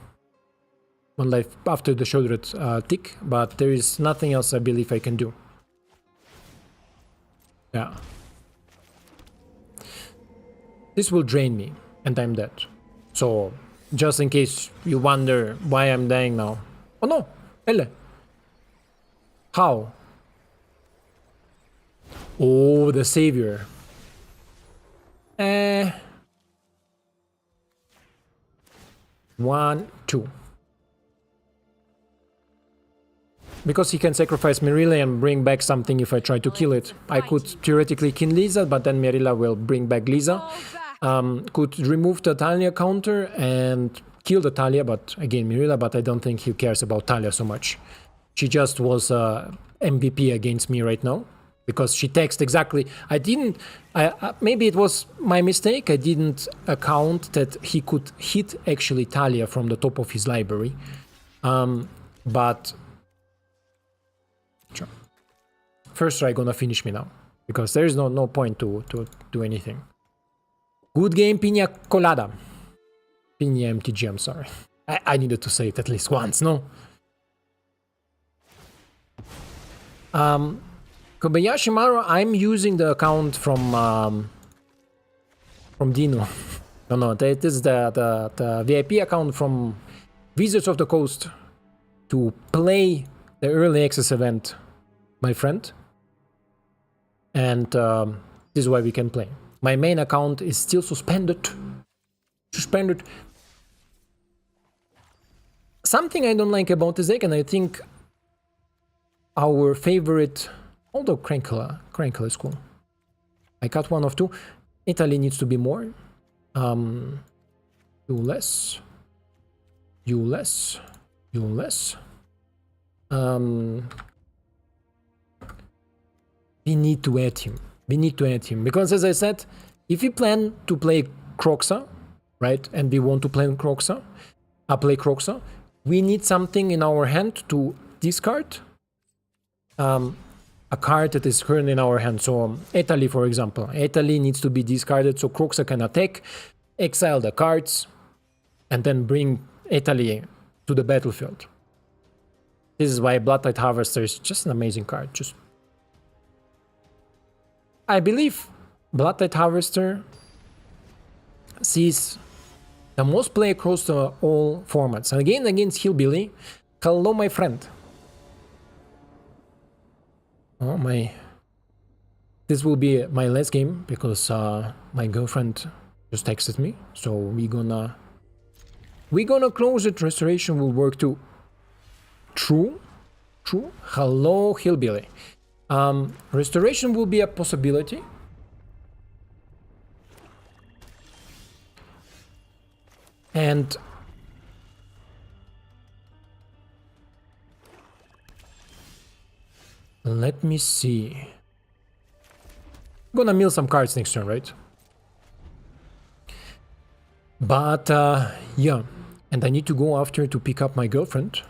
One life after the shouldered tick, but there is nothing else I believe I can do. Yeah. This will drain me, and I'm dead. So, just in case you wonder why I'm dying now. Oh no! Elle! How? Oh, the savior. 1, 2. Because he can sacrifice Merilla and bring back something if I try to kill it. I could theoretically kill Lisa, but then Merilla will bring back Lisa. Could remove the Talia counter and kill the Talia, but again Merilla, but I don't think he cares about Talia so much. She just was MVP against me right now. Because she texted exactly. Maybe it was my mistake. I didn't account that he could hit actually Talia from the top of his library. But sure. First try gonna finish me now. Because there is no point to do anything. Good game, Piña Colada. Piña MTG, I'm sorry. I needed to say it at least once, no? Kobayashi Maru, I'm using the account from Dino. No, that is the VIP account from Wizards of the Coast to play the early access event, my friend. And this is why we can play. My main account is still suspended. Something I don't like about this deck, and I think our favorite. Although Crankle is cool. I cut 1 of 2. Italy needs to be more. You less. You less. You less. We need to add him. We need to add him. Because as I said, if we plan to play Croxa, right, and we want to play Croxa, we need something in our hand to discard. a card that is currently in our hand. So Italy, for example. Italy needs to be discarded so Kroxa can attack, exile the cards, and then bring Italy to the battlefield. This is why Bloodtide Harvester is just an amazing card. I believe Bloodtide Harvester sees the most play across all formats. And again, against Hillbilly. Hello, my friend. Oh my. This will be my last game because my girlfriend just texted me. So we're gonna close it. Restoration will work too. True. Hello, Hillbilly. Restoration will be a possibility. And let me see. I'm gonna mill some cards next turn, right? But yeah, and I need to go after to pick up my girlfriend.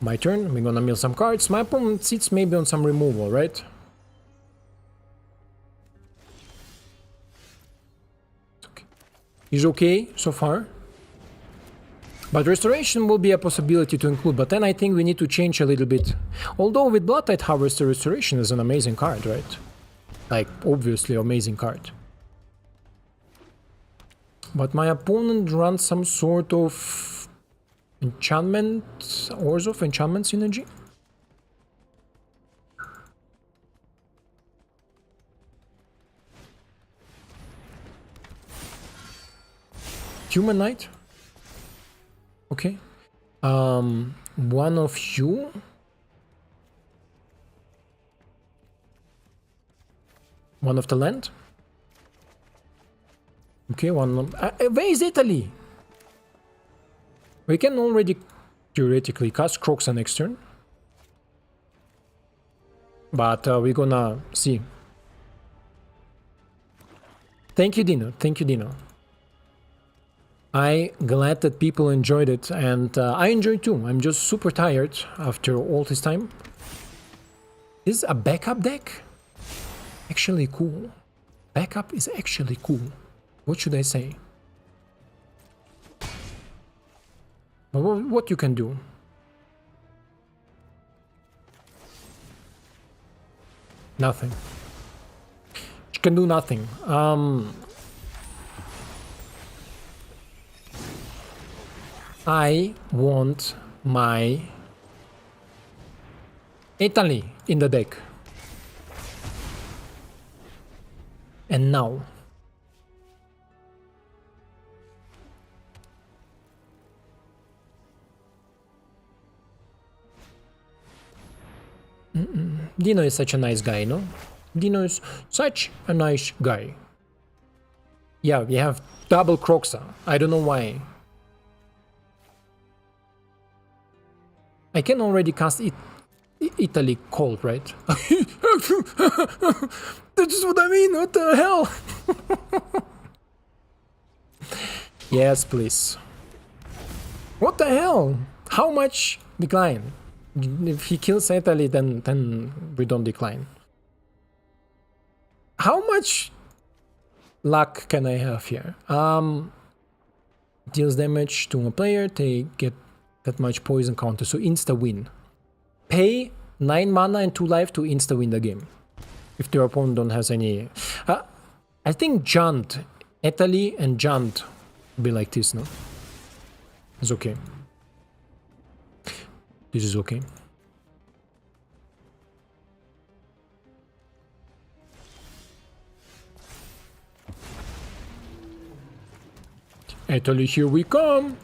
My turn, we're gonna mill some cards. My opponent sits maybe on some removal, right? He's okay so far. But restoration will be a possibility to include, but then I think we need to change a little bit. Although with Bloodtide Harvester, restoration is an amazing card, right? Like, obviously amazing card. But my opponent runs some sort of enchantment, Orzhov enchantment synergy. Human Knight? Okay. One of you? One of the land? Okay, one. Where is Italy? We can already theoretically cast Kroxa next turn. But we're gonna see. Thank you, Dino. Thank you, Dino. I'm glad that people enjoyed it, and I enjoyed too. I'm just super tired after all this time. This is a backup deck? Actually cool. Backup is actually cool. What should I say? What you can do? Nothing. You can do nothing. I want my Italy in the deck. And now. Dino is such a nice guy, no? Dino is such a nice guy. Yeah, we have double Kroxa. I don't know why. I can already cast Italy cold, right? That's what I mean, what the hell? Yes, please. What the hell? How much decline? If he kills Italy, then we don't decline. How much luck can I have here? Deals damage to a player, they get that much poison counter, so insta win. Pay 9 mana and 2 life to insta win the game. If their opponent don't has any... I think Jant, Italy and Jant be like this, no? It's okay. This is okay. Italy, here we come!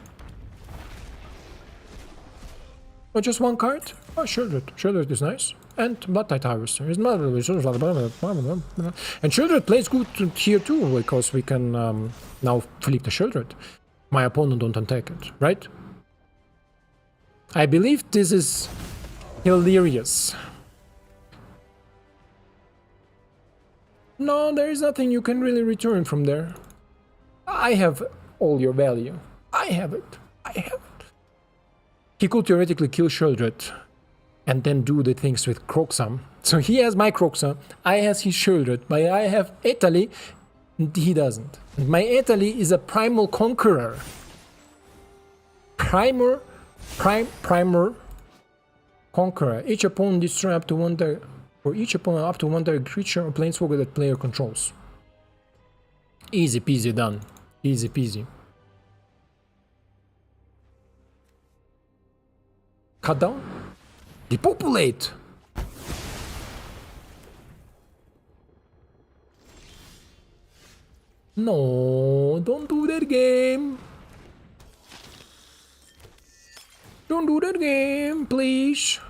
Oh, just one card? Oh, Shieldred. Shieldred is nice. And Bloodtide Harvester. It's not really... And Shieldred plays good here too, because we can now flip the Shieldred. My opponent don't attack it, right? I believe this is hilarious. No, there is nothing you can really return from there. I have all your value. I have it. I have it. He could theoretically kill Shieldred and then do the things with Croxam. So he has my Croxa, I has his Shieldred, but I have Italy, and he doesn't. And my Italy is a primal conqueror. Primer conqueror. Each opponent destroy up to one for each opponent up to one target creature or planeswalker that player controls. Easy peasy done. Easy peasy. Cut down? Depopulate! No, don't do that game. Don't do that game, please.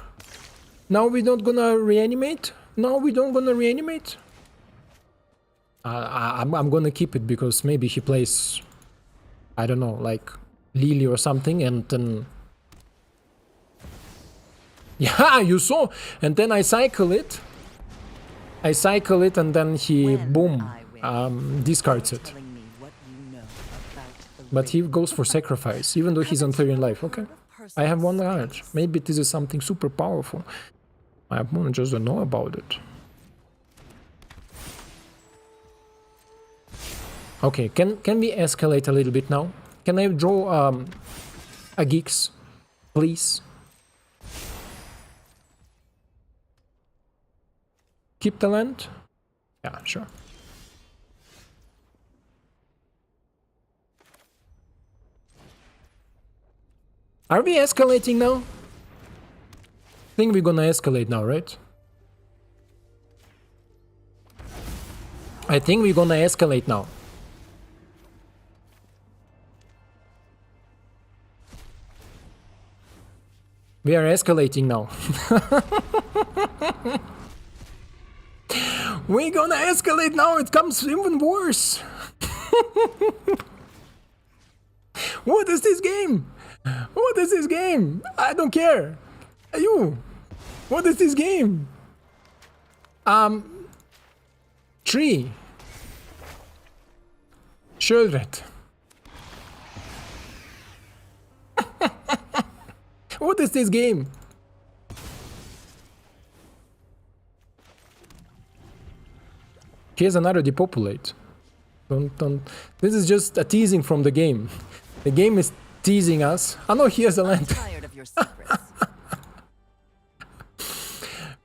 Now we don't gonna reanimate? No, we don't gonna reanimate? I'm gonna keep it because maybe he plays, I don't know, like Lily or something, and then... Yeah, you saw! And then I cycle it. And then he, boom, discards it. But he goes for sacrifice, even though he's on 30 in life. Okay, I have one large. Maybe this is something super powerful. My opponent just don't know about it. Okay, can we escalate a little bit now? Can I draw a Geeks, please? Keep the land? Yeah, sure. Are we escalating now? I think we're gonna escalate now, right? I think we're gonna escalate now. We are escalating now. We're gonna escalate now, it comes even worse. What is this game? What is this game? I don't care. You. What is this game? 3. Shieldred. What is this game? Here's another depopulate. Don't. This is just a teasing from the game. The game is teasing us. Oh no, here's a land. Tired of your secrets.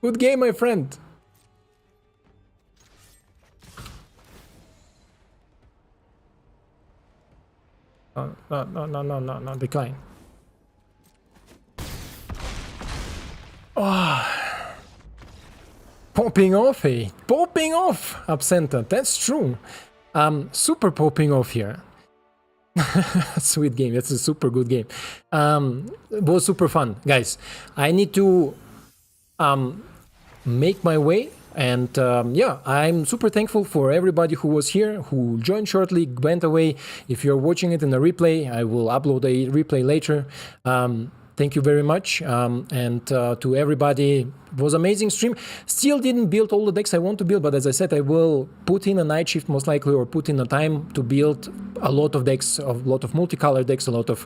Good game, my friend. No, decline. Oh. Popping off, eh? Popping off, Absenta. That's true. Super popping off here. Sweet game. That's a super good game. It was super fun, guys. I need to make my way, and yeah, I'm super thankful for everybody who was here, who joined shortly, went away. If you're watching it in a replay, I will upload a replay later. Thank you very much, and to everybody, it was amazing stream. Still didn't build all the decks I want to build, but as I said, I will put in a night shift most likely, or put in a time to build a lot of decks, a lot of multicolor decks, a lot of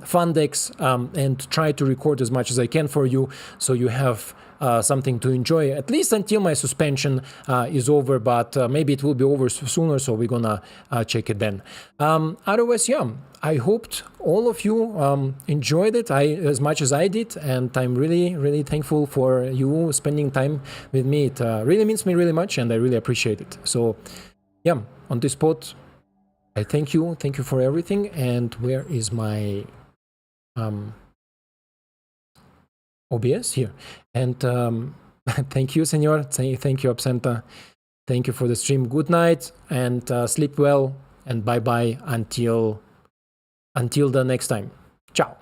fun decks, and try to record as much as I can for you, so you have something to enjoy, at least until my suspension is over, but maybe it will be over sooner, so we're gonna check it then. Otherwise, yeah, I hoped all of you enjoyed it as much as I did, and I'm really, really thankful for you spending time with me. It really means me really much, and I really appreciate it. So, yeah, on this spot, I thank you for everything. And where is my OBS? Here. And thank you, senor. Thank you, Absenta. Thank you for the stream. Good night, and sleep well, and bye bye until the next time. Ciao.